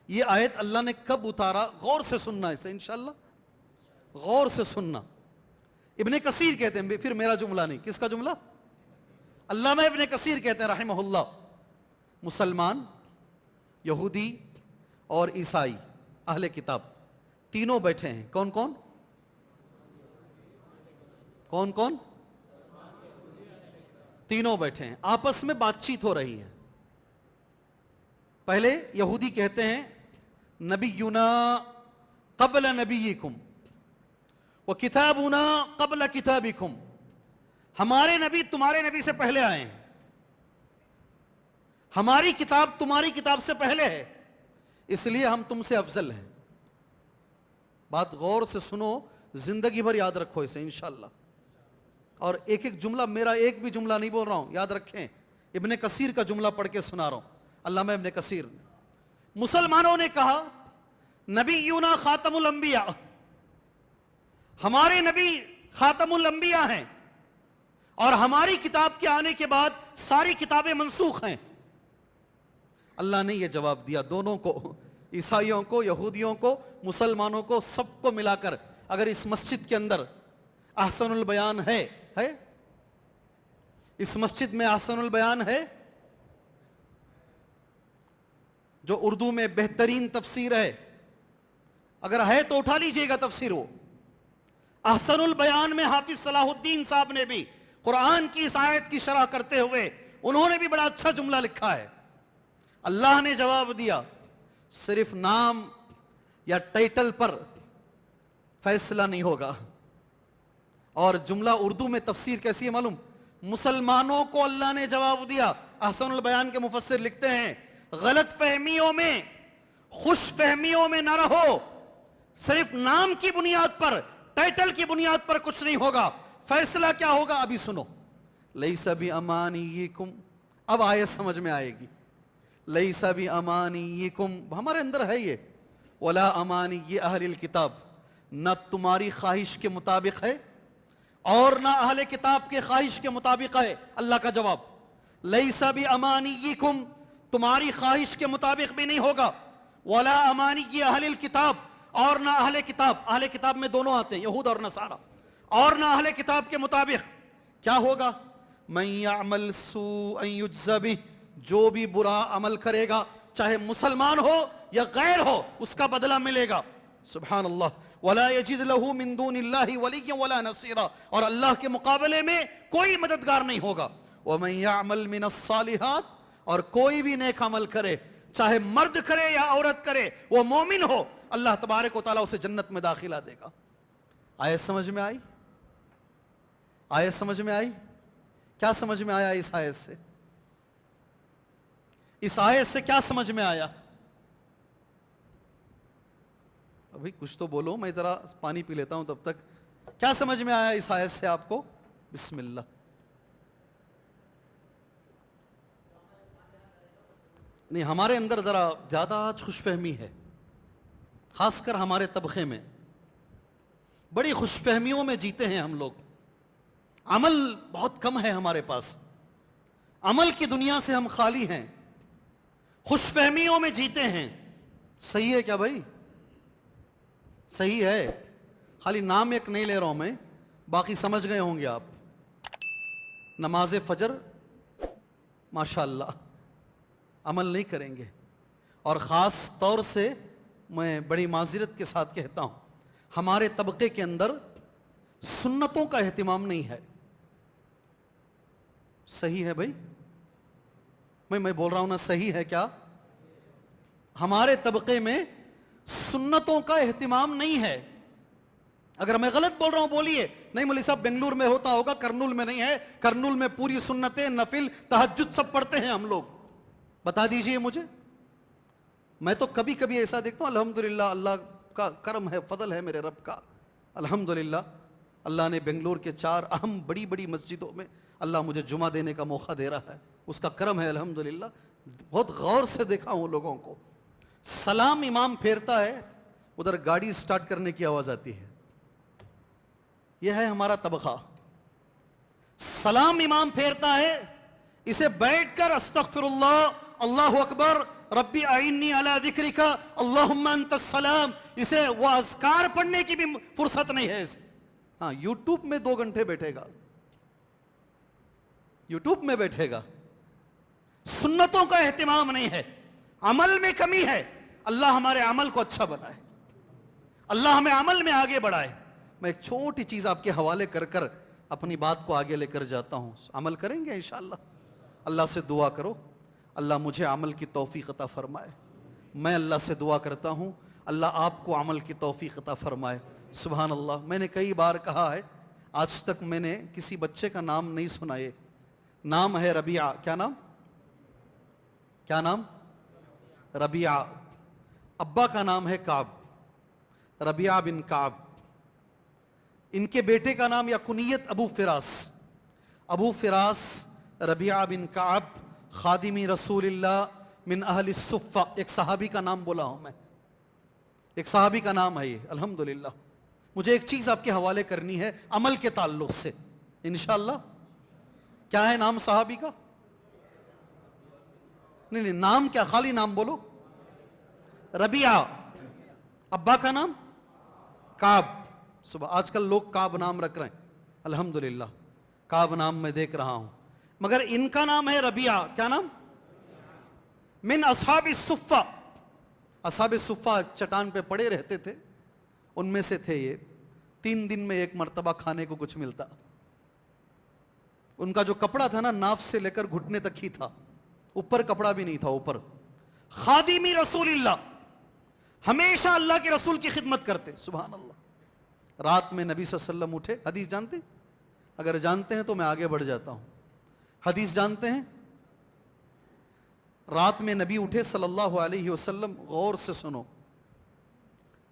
یہ آیت اللہ نے کب اتارا؟ غور سے سننا اسے انشاءاللہ، غور سے سننا۔ ابن کثیر کہتے ہیں، پھر میرا جملہ نہیں، کس کا جملہ؟ علامہ ابن کثیر کہتے ہیں رحمہ اللہ، مسلمان، یہودی اور عیسائی اہل کتاب تینوں بیٹھے ہیں۔ کون کون؟ کون کون؟ تینوں بیٹھے ہیں، آپس میں بات چیت ہو رہی ہے۔ پہلے یہودی کہتے ہیں نبینا قبل نبیکم وکتابنا قبل کتابکم، ہمارے نبی تمہارے نبی سے پہلے آئے ہیں، ہماری کتاب تمہاری کتاب سے پہلے ہے، اس لیے ہم تم سے افضل ہیں۔ بات غور سے سنو، زندگی بھر یاد رکھو اسے انشاءاللہ۔ اور ایک ایک جملہ، میرا ایک بھی جملہ نہیں بول رہا ہوں، یاد رکھیں، ابن کثیر کا جملہ پڑھ کے سنا رہا ہوں، علامہ ابن کثیر۔ مسلمانوں نے کہا نبینا خاتم الانبیاء، ہمارے نبی خاتم الانبیاء ہیں، اور ہماری کتاب کے آنے کے بعد ساری کتابیں منسوخ ہیں۔ اللہ نے یہ جواب دیا دونوں کو، عیسائیوں کو، یہودیوں کو، مسلمانوں کو، سب کو ملا کر۔ اگر اس مسجد کے اندر احسن البیان ہے اس مسجد میں احسن البیان ہے جو اردو میں بہترین تفسیر ہے، اگر ہے تو اٹھا لیجئے گا تفسیر وہ۔ احسن البیان میں حافظ صلاح الدین صاحب نے بھی قرآن کی اس آیت کی شرح کرتے ہوئے انہوں نے بھی بڑا اچھا جملہ لکھا ہے۔ اللہ نے جواب دیا، صرف نام یا ٹائٹل پر فیصلہ نہیں ہوگا۔ اور جملہ اردو میں تفسیر کیسی ہے معلوم؟ مسلمانوں کو اللہ نے جواب دیا۔ احسن البیان کے مفسر لکھتے ہیں، غلط فہمیوں میں، خوش فہمیوں میں نہ رہو، صرف نام کی بنیاد پر، ٹائٹل کی بنیاد پر کچھ نہیں ہوگا۔ فیصلہ کیا ہوگا ابھی سنو۔ لیس بامانیکم، اب آیت سمجھ میں آئے گی۔ لیس بامانیکم، ہمارے اندر ہے یہ، ولا امانی اہل الکتاب، نہ تمہاری خواہش کے مطابق ہے اور نہ اہل کتاب کے خواہش کے مطابق ہے۔ اللہ کا جواب، لیس بامانیکم، تمہاری خواہش کے مطابق بھی نہیں ہوگا، ولا امانی اہل الکتاب، اور نہ اہل کتاب، اہل کتاب میں دونوں آتے ہیں، یہود اور نصارہ، اور نہ اہل کتاب کے مطابق کیا ہوگا؟ من یعمل سوءا یجز بہ، جو بھی برا عمل کرے گا چاہے مسلمان ہو یا غیر ہو اس کا بدلہ ملے گا. سبحان اللہ. وَلَا يَجِدْ لَهُ مِن دُونِ اللَّهِ وَلِيًّا وَلَا نَصِيرًا, اور اللہ کے مقابلے میں کوئی مددگار نہیں ہوگا. وَمَن يَعْمَلْ مِنَ الصَّالِحَاتِ, اور کوئی بھی نیک عمل کرے چاہے مرد کرے یا عورت کرے وہ مومن ہو, اللہ تبارک و تعالیٰ اسے جنت میں داخلہ دے گا. آیت سمجھ میں آئی؟ آیت سمجھ میں آئی؟ کیا سمجھ میں آیا اس آیت سے؟ اس آیت سے کیا سمجھ میں آیا؟ ابھی کچھ تو بولو, میں ذرا پانی پی لیتا ہوں تب تک. کیا سمجھ میں آیا اس آیت سے آپ کو؟ بسم اللہ. نہیں, ہمارے اندر ذرا زیادہ آج خوش فہمی ہے, خاص کر ہمارے طبقے میں بڑی خوش فہمیوں میں جیتے ہیں ہم لوگ. عمل بہت کم ہے ہمارے پاس, عمل کی دنیا سے ہم خالی ہیں, خوش فہمیوں میں جیتے ہیں. صحیح ہے کیا بھائی؟ صحیح ہے. خالی نام ایک نہیں لے رہا ہوں میں, باقی سمجھ گئے ہوں گے آپ. نماز فجر ماشاءاللہ عمل نہیں کریں گے, اور خاص طور سے میں بڑی معذرت کے ساتھ کہتا ہوں ہمارے طبقے کے اندر سنتوں کا اہتمام نہیں ہے. صحیح ہے بھائی؟ میں بول رہا ہوں نا, صحیح ہے کیا؟ ہمارے طبقے میں سنتوں کا اہتمام نہیں ہے. اگر میں غلط بول رہا ہوں بولیے. نہیں مولوی صاحب, بنگلور میں ہوتا ہوگا, کرنول میں نہیں ہے. کرنول میں پوری سنتیں, نفل, تہجد سب پڑھتے ہیں ہم لوگ. بتا دیجئے مجھے. میں تو کبھی کبھی ایسا دیکھتا ہوں, الحمدللہ اللہ کا کرم ہے, فضل ہے میرے رب کا, الحمدللہ اللہ نے بنگلور کے 4 اہم بڑی بڑی مسجدوں میں اللہ مجھے جمعہ دینے کا موقع دے رہا ہے, اس کا کرم ہے الحمدللہ. بہت غور سے دیکھا ہوں لوگوں کو. سلام امام پھیرتا ہے, ادھر گاڑی سٹارٹ کرنے کی آواز آتی ہے. یہ ہے ہمارا طبقہ. سلام امام پھیرتا ہے, اسے بیٹھ کر استغفر اللہ, اللہ اکبر, ربی اعنی علی ذکرک, اللہم انت السلام, اسے وہ اذکار پڑھنے کی بھی فرصت نہیں ہے اسے. ہاں, یوٹیوب میں 2 گھنٹے بیٹھے گا, یوٹیوب میں بیٹھے گا. سنتوں کا اہتمام نہیں ہے, عمل میں کمی ہے. اللہ ہمارے عمل کو اچھا بنائے, اللہ ہمیں عمل میں آگے بڑھائے. میں ایک چھوٹی چیز آپ کے حوالے کر کر اپنی بات کو آگے لے کر جاتا ہوں. عمل کریں گے انشاءاللہ. اللہ سے دعا کرو اللہ مجھے عمل کی توفیق عطا فرمائے. میں اللہ سے دعا کرتا ہوں اللہ آپ کو عمل کی توفیق عطا فرمائے. سبحان اللہ. میں نے کئی بار کہا ہے, آج تک میں نے کسی بچے کا نام نہیں سنا. یہ نام ہے ربیعہ. کیا نام؟ کیا نام؟ ربیعہ. ابا کا نام ہے کعب, ربیعہ بن کعب. ان کے بیٹے کا نام یا کنیت ابو فراس. ابو فراس ربیعہ بن کعب خادمی رسول اللہ من اہل الصفہ. ایک صحابی کا نام بولا ہوں میں, ایک صحابی کا نام ہے یہ الحمدللہ. مجھے ایک چیز آپ کے حوالے کرنی ہے عمل کے تعلق سے انشاءاللہ. کیا ہے نام صحابی کا؟ نہیں نام کیا, خالی نام بولو. ربیعہ. ابا کا نام کعب. صبح آج کل لوگ کعب نام رکھ رہے ہیں الحمدللہ, کعب نام میں دیکھ رہا ہوں, مگر ان کا نام ہے ربیعہ. کیا نام؟ من اصحاب الصفہ. اصحاب الصفہ چٹان پہ پڑے رہتے تھے, ان میں سے تھے یہ. 3 دن میں ایک مرتبہ کھانے کو کچھ ملتا. ان کا جو کپڑا تھا نا, ناف سے لے کر گھٹنے تک ہی تھا, اوپر کپڑا بھی نہیں تھا اوپر. خادمی رسول اللہ, ہمیشہ اللہ کے رسول کی خدمت کرتے. سبحان اللہ. رات میں نبی صلی اللہ علیہ وسلم اٹھے. حدیث جانتے ہیں؟ اگر جانتے ہیں تو میں آگے بڑھ جاتا ہوں. حدیث جانتے ہیں؟ رات میں نبی اٹھے صلی اللہ علیہ وسلم. غور سے سنو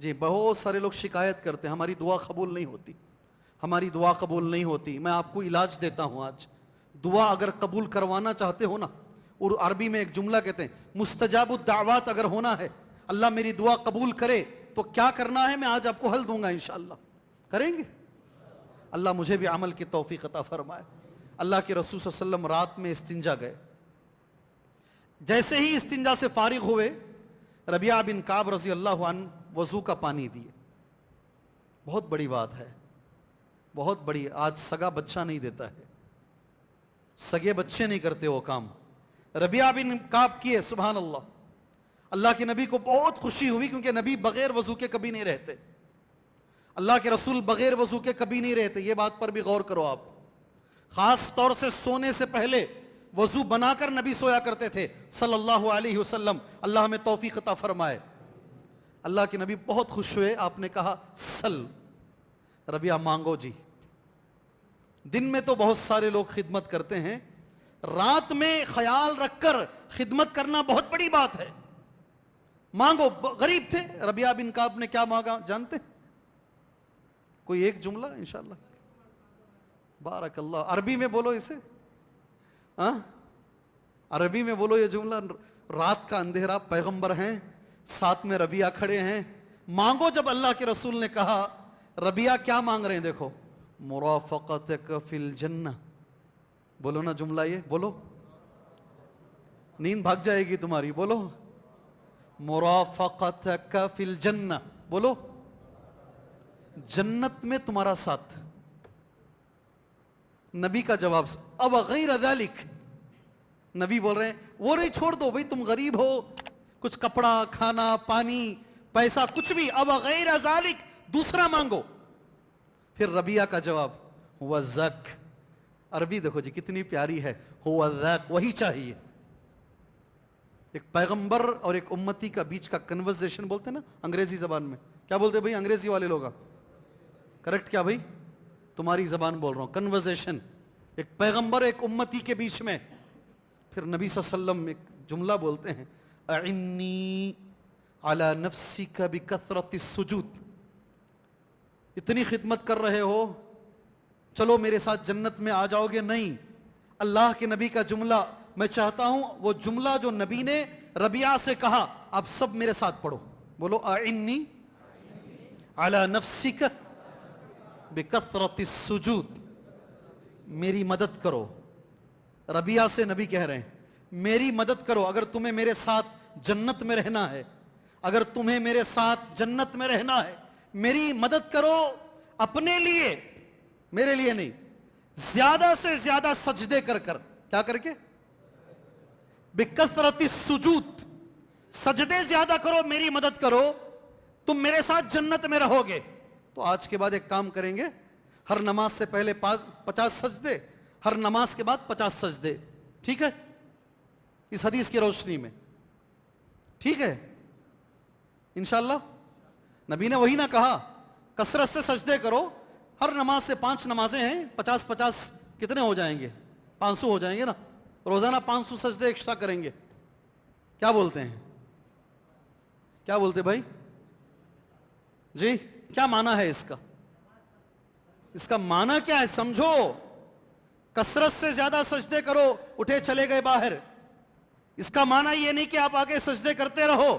جی. بہت سارے لوگ شکایت کرتے ہیں ہماری دعا قبول نہیں ہوتی, ہماری دعا قبول نہیں ہوتی. میں آپ کو علاج دیتا ہوں آج. دعا اگر قبول کروانا چاہتے ہو نا, اور عربی میں ایک جملہ کہتے ہیں مستجاب الدعوات اگر ہونا ہے, اللہ میری دعا قبول کرے تو کیا کرنا ہے, میں آج آپ کو حل دوں گا انشاءاللہ. کریں گے؟ اللہ مجھے بھی عمل کی توفیق عطا فرمائے. اللہ کے رسول صلی اللہ علیہ وسلم رات میں استنجا گئے. جیسے ہی استنجا سے فارغ ہوئے, ربیعہ بن کعب رضی اللہ عنہ وضو کا پانی دیے. بہت بڑی بات ہے, بہت بڑی. آج سگا بچہ نہیں دیتا ہے, سگے بچے نہیں کرتے وہ کام. ربیعہ بن کعب کیے، سبحان اللہ. اللہ کے نبی کو بہت خوشی ہوئی کیونکہ نبی بغیر وضو کے کبھی نہیں رہتے. اللہ کے رسول بغیر وضو کے کبھی نہیں رہتے. یہ بات پر بھی غور کرو آپ. خاص طور سے سونے سے پہلے وضو بنا کر نبی سویا کرتے تھے صلی اللہ علیہ وسلم. اللہ ہمیں توفیق عطا فرمائے. اللہ کے نبی بہت خوش ہوئے. آپ نے کہا سل، ربیعہ مانگو جی. دن میں تو بہت سارے لوگ خدمت کرتے ہیں، رات میں خیال رکھ کر خدمت کرنا بہت بڑی بات ہے. مانگو. غریب تھے. ربیعہ بن کعب نے کیا مانگا جانتے؟ کوئی ایک جملہ انشاءاللہ. بارک اللہ. عربی میں بولو اسے. عربی میں بولو یہ جملہ. رات کا اندھیرا، پیغمبر ہیں، ساتھ میں ربیعہ کھڑے ہیں. مانگو. جب اللہ کے رسول نے کہا ربیعہ کیا مانگ رہے ہیں دیکھو، مرافقتک فی الجنہ. بولو نا جملہ یہ بولو، نیند بھاگ جائے گی تمہاری. بولو مرافقتک فی الجنہ. بولو جنت میں تمہارا ساتھ. نبی کا جواب اب غیر ذالک. نبی بول رہے ہیں وہ نہیں، چھوڑ دو بھئی، تم غریب ہو، کچھ کپڑا، کھانا، پانی، پیسہ کچھ بھی. اب غیر ذالک، دوسرا مانگو. پھر ربیعہ کا جواب ہوا ذاک. عربی دیکھو جی کتنی پیاری ہے. ہوا ذاک، وہی چاہیے. ایک پیغمبر اور ایک امتی کا بیچ کا کنورزیشن بولتے ہیں نا انگریزی زبان میں. کیا بولتے بھئی انگریزی والے لوگ؟ کریکٹ کیا بھئی؟ تمہاری زبان بول رہا ہوں. کنورزیشن ایک پیغمبر ایک امتی کے بیچ میں. پھر نبی صلی اللہ علیہ وسلم ایک جملہ بولتے ہیں، اعنی علی نفسک بکثرت السجود. اتنی خدمت کر رہے ہو، چلو میرے ساتھ جنت میں آ جاؤ گے؟ نہیں. اللہ کے نبی کا جملہ میں چاہتا ہوں وہ جملہ جو نبی نے ربیعہ سے کہا آپ سب میرے ساتھ پڑھو. بولو اعنی علی نفسک بکثرت السجود. میری مدد کرو. ربیعہ سے نبی کہہ رہے ہیں میری مدد کرو. اگر تمہیں میرے ساتھ جنت میں رہنا ہے، اگر تمہیں میرے ساتھ جنت میں رہنا ہے، میری مدد کرو. اپنے لیے، میرے لیے نہیں. زیادہ سے زیادہ سجدے کر کر. کیا کر کے؟ بکثرت السجود. سجدے زیادہ کرو، میری مدد کرو، تم میرے ساتھ جنت میں رہو گے. تو آج کے بعد ایک کام کریں گے، ہر نماز سے پہلے 50 سجدے، ہر نماز کے بعد 50 سجدے. ٹھیک ہے؟ اس حدیث کی روشنی میں ٹھیک ہے انشاءاللہ. نبی نے وہی نہ کہا کثرت سے سجدے کرو. ہر نماز سے 5 نمازیں ہیں، 50 کتنے ہو جائیں گے؟ 500 ہو جائیں گے نا. روزانہ 500 سجدے ایکسٹرا کریں گے. کیا بولتے ہیں؟ کیا بولتے بھائی جی؟ کیا معنی ہے اس کا؟ اس کا معنی کیا ہے سمجھو. کثرت سے زیادہ سجدے کرو، اٹھے چلے گئے باہر. اس کا معنی یہ نہیں کہ آپ آگے سجدے کرتے رہو.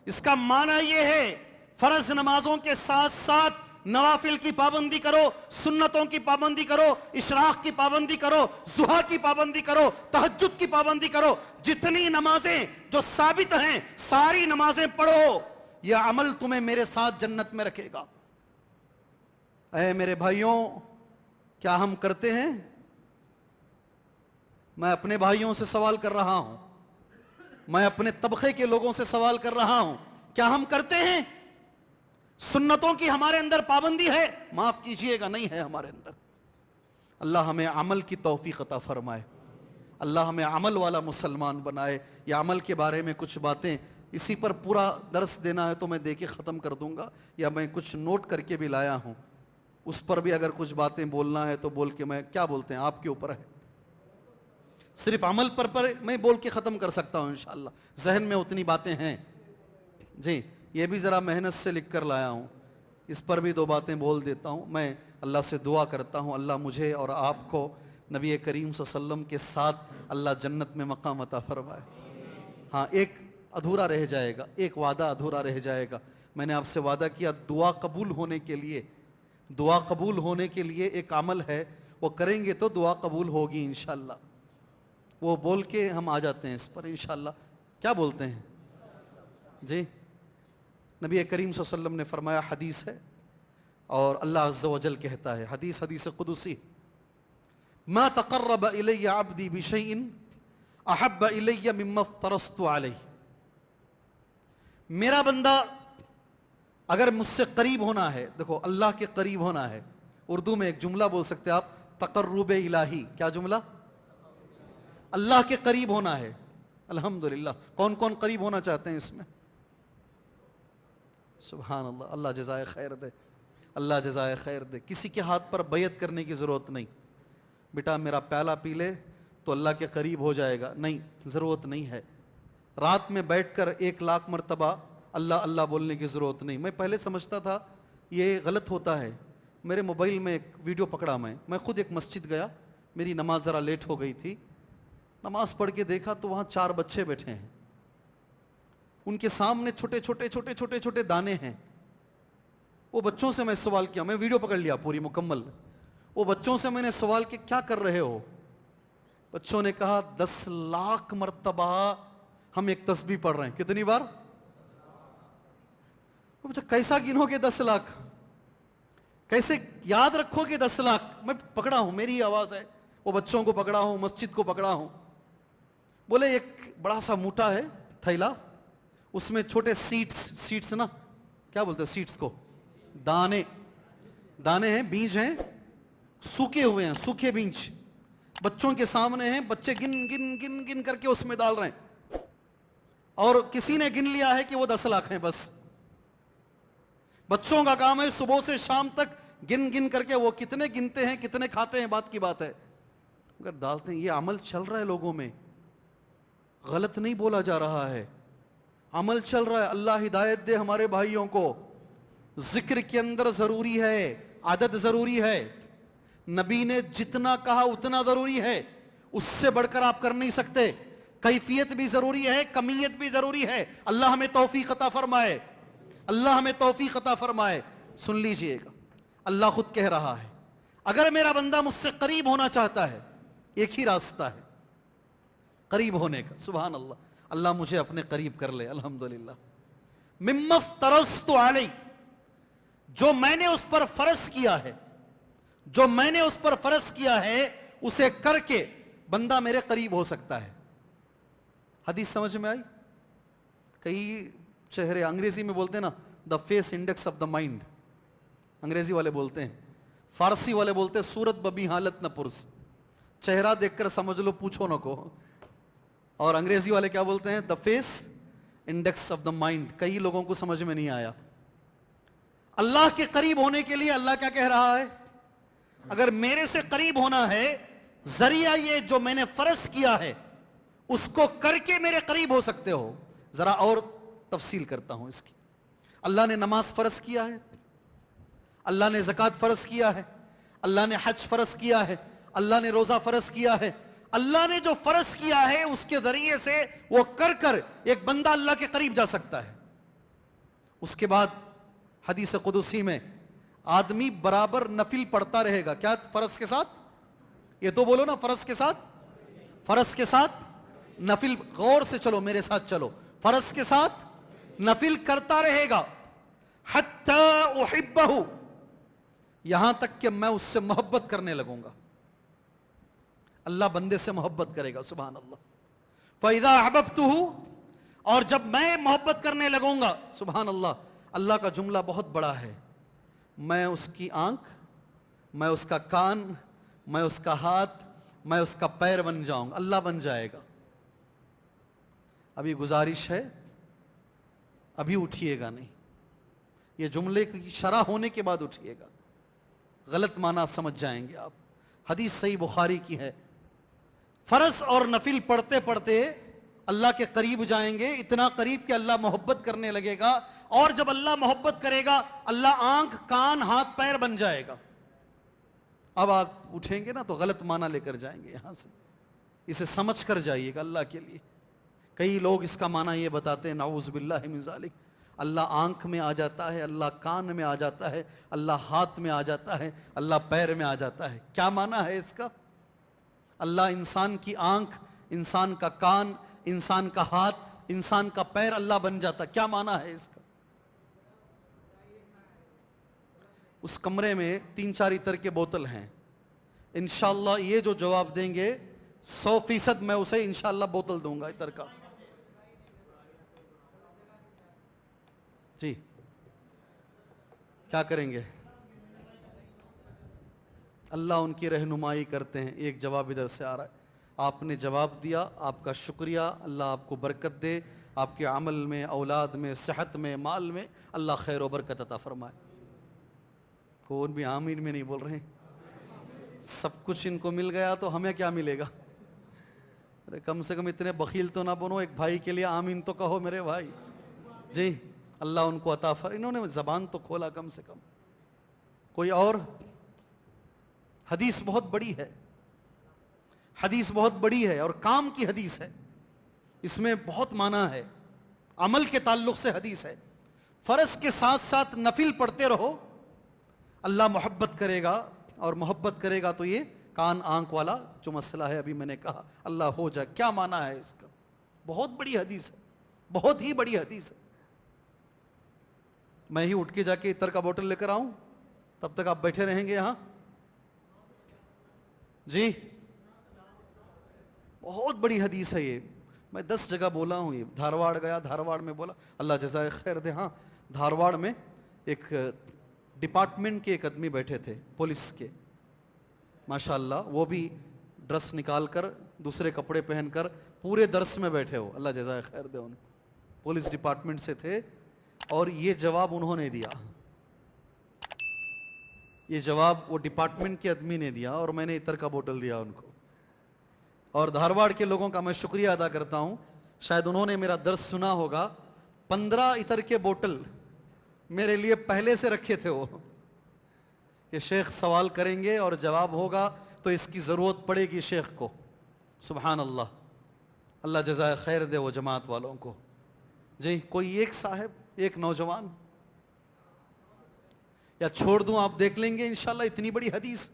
اس کا معنی یہ ہے فرض نمازوں کے ساتھ ساتھ نوافل کی پابندی کرو، سنتوں کی پابندی کرو، اشراق کی پابندی کرو، ضحیٰ کی پابندی کرو، تہجد کی پابندی کرو. جتنی نمازیں جو ثابت ہیں ساری نمازیں پڑھو. یہ عمل تمہیں میرے ساتھ جنت میں رکھے گا. اے میرے بھائیوں، کیا ہم کرتے ہیں؟ میں اپنے بھائیوں سے سوال کر رہا ہوں، میں اپنے طبقے کے لوگوں سے سوال کر رہا ہوں، کیا ہم کرتے ہیں؟ سنتوں کی ہمارے اندر پابندی ہے؟ معاف کیجئے گا، نہیں ہے ہمارے اندر. اللہ ہمیں عمل کی توفیق عطا فرمائے. اللہ ہمیں عمل والا مسلمان بنائے. یہ عمل کے بارے میں کچھ باتیں، اسی پر پورا درس دینا ہے تو میں دے کے ختم کر دوں گا، یا میں کچھ نوٹ کر کے بھی لایا ہوں، اس پر بھی اگر کچھ باتیں بولنا ہے تو بول کے، میں کیا بولتے ہیں آپ کے اوپر ہے. صرف عمل پر میں بول کے ختم کر سکتا ہوں انشاءاللہ. ذہن میں اتنی باتیں ہیں جی. یہ بھی ذرا محنت سے لکھ کر لایا ہوں، اس پر بھی 2 باتیں بول دیتا ہوں. میں اللہ سے دعا کرتا ہوں اللہ مجھے اور آپ کو نبی کریم صلی اللہ علیہ وسلم کے ساتھ اللہ جنت میں مقام عطا فرمائے. ہاں ایک ادھورا رہ جائے گا، ایک وعدہ ادھورا رہ جائے گا. میں نے آپ سے وعدہ کیا دعا قبول ہونے کے لیے، دعا قبول ہونے کے لیے ایک عمل ہے، وہ کریں گے تو دعا قبول ہوگی انشاءاللہ. وہ بول کے ہم آ جاتے ہیں اس پر انشاءاللہ. کیا بولتے ہیں جی؟ نبی کریم صلی اللہ علیہ وسلم نے فرمایا، حدیث ہے اور اللہ عز و جل کہتا ہے، حدیث قدسی، ما تقرب الی عبدی بشیء احب الی مما افترضت علیہ. میرا بندہ اگر مجھ سے قریب ہونا ہے، دیکھو اللہ کے قریب ہونا ہے، اردو میں ایک جملہ بول سکتے ہیں آپ، تقرب الہی. کیا جملہ؟ اللہ کے قریب ہونا ہے. الحمدللہ. کون کون قریب ہونا چاہتے ہیں اس میں؟ سبحان اللہ. اللہ جزائے خیر دے، اللہ جزائے خیر دے. کسی کے ہاتھ پر بیعت کرنے کی ضرورت نہیں. بیٹا میرا پیالہ پی لے تو اللہ کے قریب ہو جائے گا، نہیں، ضرورت نہیں ہے. رات میں بیٹھ کر 1,00,000 مرتبہ اللہ اللہ بولنے کی ضرورت نہیں. میں پہلے سمجھتا تھا یہ غلط ہوتا ہے. میرے موبائل میں ایک ویڈیو پکڑا، میں خود ایک مسجد گیا، میری نماز ذرا لیٹ ہو گئی تھی. نماز پڑھ کے دیکھا تو وہاں 4 بچے بیٹھے ہیں، ان کے سامنے چھوٹے چھوٹے چھوٹے چھوٹے چھوٹے دانے ہیں. وہ بچوں سے میں سوال کیا، میں ویڈیو پکڑ لیا پوری مکمل. وہ بچوں سے میں نے سوال کیا کیا کر رہے ہو؟ بچوں نے کہا 10,00,000 مرتبہ ہم ایک تسبیح پڑھ رہے ہیں. کتنی بار؟ کیسا گنو گے 10,00,000؟ کیسے یاد رکھو گے 10,00,000؟ میں پکڑا ہوں، میری آواز ہے. وہ بچوں کو پکڑا ہوں، مسجد کو پکڑا ہوں. بولے ایک بڑا سا موٹا ہے تھیلا، اس میں چھوٹے سیڈس نا، کیا بولتے ہیں سیڈس کو؟ دانے ہیں، بیج ہیں، سوکھے ہوئے ہیں، سوکھے بیج بچوں کے سامنے ہیں. بچے گن گن گن گن کر کے اس میں ڈال رہے ہیں، اور کسی نے گن لیا ہے کہ وہ 10,00,000 ہیں. بس بچوں کا کام ہے صبح سے شام تک گن گن کر کے، وہ کتنے گنتے ہیں کتنے کھاتے ہیں بات کی بات ہے، اگر ڈالتے ہیں. یہ عمل چل رہا ہے لوگوں میں، غلط نہیں بولا جا رہا ہے، عمل چل رہا ہے. اللہ ہدایت دے ہمارے بھائیوں کو. ذکر کے اندر ضروری ہے، عدد ضروری ہے. نبی نے جتنا کہا اتنا ضروری ہے، اس سے بڑھ کر آپ کر نہیں سکتے. کیفیت بھی ضروری ہے، کمیت بھی ضروری ہے. اللہ ہمیں توفیق عطا فرمائے، اللہ ہمیں توفیق عطا فرمائے. سن لیجئے گا، اللہ خود کہہ رہا ہے اگر میرا بندہ مجھ سے قریب ہونا چاہتا ہے، ایک ہی راستہ ہے قریب ہونے کا. سبحان اللہ. اللہ مجھے اپنے قریب کر لے. الحمدللہ. مما افترضت علیہ، جو میں نے اس پر فرض کیا ہے، جو میں نے اس پر فرض کیا ہے اسے کر کے بندہ میرے قریب ہو سکتا ہے. حدیث سمجھ میں آئی؟ کئی چہرے، انگریزی میں بولتے ہیں نا the face index of the mind, Angrezi والے بولتے ہیں. فارسی والے بولتے ہیں صورت ببی حالت نہ پرس، چہرہ دیکھ کر سمجھ لو پوچھو نہ کو. اور انگریزی والے کیا بولتے ہیں؟ The face index of the mind. کئی لوگوں کو سمجھ میں نہیں آیا. اللہ کے قریب ہونے کے لیے اللہ کیا کہہ رہا ہے؟ اگر میرے سے قریب ہونا ہے، ذریعہ یہ جو میں نے فرض کیا ہے اس کو کر کے میرے قریب ہو سکتے ہو. ذرا اور تفصیل کرتا ہوں اس کی. اللہ نے نماز فرض کیا ہے، اللہ نے زکوٰۃ فرض کیا ہے، اللہ نے حج فرض کیا ہے، اللہ نے روزہ فرض کیا ہے. اللہ نے جو فرض کیا ہے اس کے ذریعے سے وہ کر کر ایک بندہ اللہ کے قریب جا سکتا ہے. اس کے بعد حدیث قدسی میں آدمی برابر نفل پڑھتا رہے گا. کیا؟ فرض کے ساتھ. یہ تو بولو نا، فرض کے ساتھ، فرض کے ساتھ نفل. غور سے چلو، میرے ساتھ چلو. فرض کے ساتھ نفل کرتا رہے گا حتی احبہ، یہاں تک کہ میں اس سے محبت کرنے لگوں گا. اللہ بندے سے محبت کرے گا. سبحان اللہ. فَإِذَا أَحْبَبْتُهُ، اور جب میں محبت کرنے لگوں گا. سبحان اللہ. اللہ کا جملہ بہت بڑا ہے. میں اس کی آنکھ، میں اس کا کان، میں اس کا ہاتھ، میں اس کا پیر بن جاؤں گا. اللہ بن جائے گا. ابھی گزارش ہے، ابھی اٹھیے گا نہیں. یہ جملے کی شرح ہونے کے بعد اٹھیے گا، غلط معنی سمجھ جائیں گے آپ. حدیث صحیح بخاری کی ہے. فرض اور نفل پڑھتے پڑھتے اللہ کے قریب جائیں گے، اتنا قریب کہ اللہ محبت کرنے لگے گا. اور جب اللہ محبت کرے گا اللہ آنکھ، کان، ہاتھ، پیر بن جائے گا. اب آپ اٹھیں گے نا تو غلط معنی لے کر جائیں گے یہاں سے. اسے سمجھ کر جائیے گا اللہ کے لیے. کئی لوگ اس کا معنی یہ بتاتے ہیں نعوذ باللہ من ذالک، اللہ آنکھ میں آ جاتا ہے، اللہ کان میں آ جاتا ہے، اللہ ہاتھ میں آ جاتا ہے، اللہ پیر میں آ جاتا ہے. کیا معنی ہے اس کا؟ اللہ انسان کی آنکھ، انسان کا کان، انسان کا ہاتھ، انسان کا پیر اللہ بن جاتا. کیا معنی ہے اس کا؟ اس کمرے میں 3-4 عطر کے بوتل ہیں. انشاءاللہ یہ جو جواب دیں گے 100% میں اسے انشاءاللہ بوتل دوں گا اتر کا. جی کیا کریں گے؟ اللہ ان کی رہنمائی کرتے ہیں. ایک جواب ادھر سے آ رہا ہے. آپ نے جواب دیا, آپ کا شکریہ. اللہ آپ کو برکت دے, آپ کے عمل میں, اولاد میں, صحت میں, مال میں اللہ خیر و برکت عطا فرمائے. کون بھی آمین میں نہیں بول رہے ہیں؟ سب کچھ ان کو مل گیا تو ہمیں کیا ملے گا؟ ارے کم سے کم اتنے بخیل تو نہ بنو, ایک بھائی کے لیے آمین تو کہو میرے بھائی. جی اللہ ان کو عطا فرمائے. انہوں نے زبان تو کھولا کم سے کم. کوئی اور؟ حدیث بہت بڑی ہے, حدیث بہت بڑی ہے اور کام کی حدیث ہے. اس میں بہت معنی ہے, عمل کے تعلق سے حدیث ہے. فرض کے ساتھ ساتھ نفل پڑھتے رہو, اللہ محبت کرے گا, اور محبت کرے گا تو یہ کان آنکھ والا جو مسئلہ ہے ابھی میں نے کہا اللہ ہو جائے. کیا معنی ہے اس کا؟ بہت بڑی حدیث ہے, بہت ہی بڑی حدیث ہے. میں ہی اٹھ کے جا کے عطر کا بوتل لے کر آؤں؟ تب تک آپ بیٹھے رہیں گے یہاں؟ جی بہت بڑی حدیث ہے یہ. میں 10 جگہ بولا ہوں. یہ دھارواڑ گیا, دھارواڑ میں بولا, اللہ جزائے خیر دے. ہاں دھارواڑ میں ایک ڈپارٹمنٹ کے ایک آدمی بیٹھے تھے پولیس کے, ماشاءاللہ وہ بھی ڈریس نکال کر دوسرے کپڑے پہن کر پورے درس میں بیٹھے ہو, اللہ جزائے خیر دے. ان پولیس ڈپارٹمنٹ سے تھے اور یہ جواب انہوں نے دیا. یہ جواب وہ ڈپارٹمنٹ کے آدمی نے دیا اور میں نے عطر کا بوتل دیا ان کو. اور دھارواڑ کے لوگوں کا میں شکریہ ادا کرتا ہوں, شاید انہوں نے میرا درس سنا ہوگا. 15 عطر کے بوتل میرے لیے پہلے سے رکھے تھے وہ, کہ شیخ سوال کریں گے اور جواب ہوگا تو اس کی ضرورت پڑے گی شیخ کو. سبحان اللہ, اللہ جزائے خیر دے وہ جماعت والوں کو. جی کوئی ایک صاحب, ایک نوجوان, یا چھوڑ دوں؟ آپ دیکھ لیں گے انشاءاللہ. اتنی بڑی حدیث,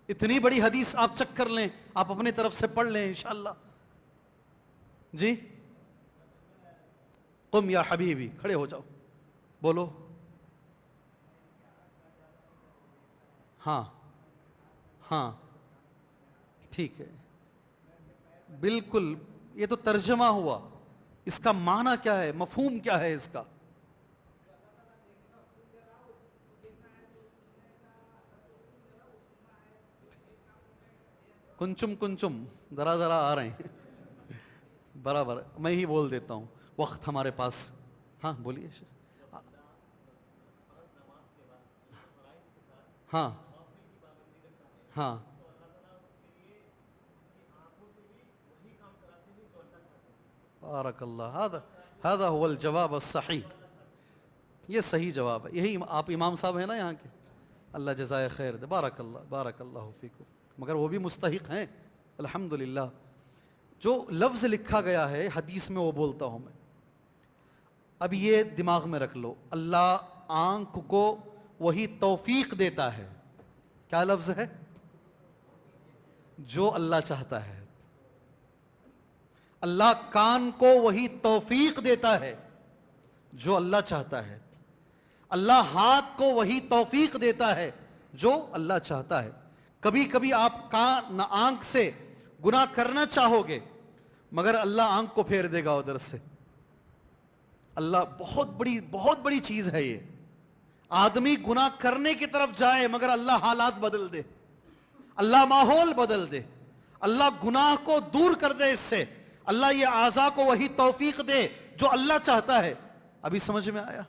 اتنی بڑی حدیث آپ چیک کر لیں, آپ اپنے طرف سے پڑھ لیں انشاءاللہ. جی قم یا حبیبی, کھڑے ہو جاؤ, بولو. ہاں ہاں ٹھیک ہے, بالکل. یہ تو ترجمہ ہوا, اس کا معنی کیا ہے, مفہوم کیا ہے اس کا؟ کنچم کنچم ذرا ذرا آ رہے ہیں برابر. میں ہی بول دیتا ہوں, وقت ہمارے پاس. ہاں بولیے. ہاں ہاں بارک اللہ. هذا هو الجواب الصحیح. یہ صحیح جواب ہے. یہی آپ امام صاحب ہیں نا یہاں کے, اللہ جزائے خیر دے. بارک اللہ, بارک اللہ فیکم. مگر وہ بھی مستحق ہیں الحمدللہ. جو لفظ لکھا گیا ہے حدیث میں وہ بولتا ہوں میں. اب یہ دماغ میں رکھ لو, اللہ آنکھ کو وہی توفیق دیتا ہے. کیا لفظ ہے؟ جو اللہ چاہتا ہے. اللہ کان کو وہی توفیق دیتا ہے جو اللہ چاہتا ہے. اللہ ہاتھ کو وہی توفیق دیتا ہے جو اللہ چاہتا ہے. کبھی کبھی آپ آنکھ سے گناہ کرنا چاہو گے مگر اللہ آنکھ کو پھیر دے گا ادھر سے. اللہ بہت بڑی چیز ہے یہ. آدمی گناہ کرنے کی طرف جائے مگر اللہ حالات بدل دے, اللہ ماحول بدل دے, اللہ گناہ کو دور کر دے اس سے. اللہ یہ اعضاء کو وہی توفیق دے جو اللہ چاہتا ہے. ابھی سمجھ میں آیا؟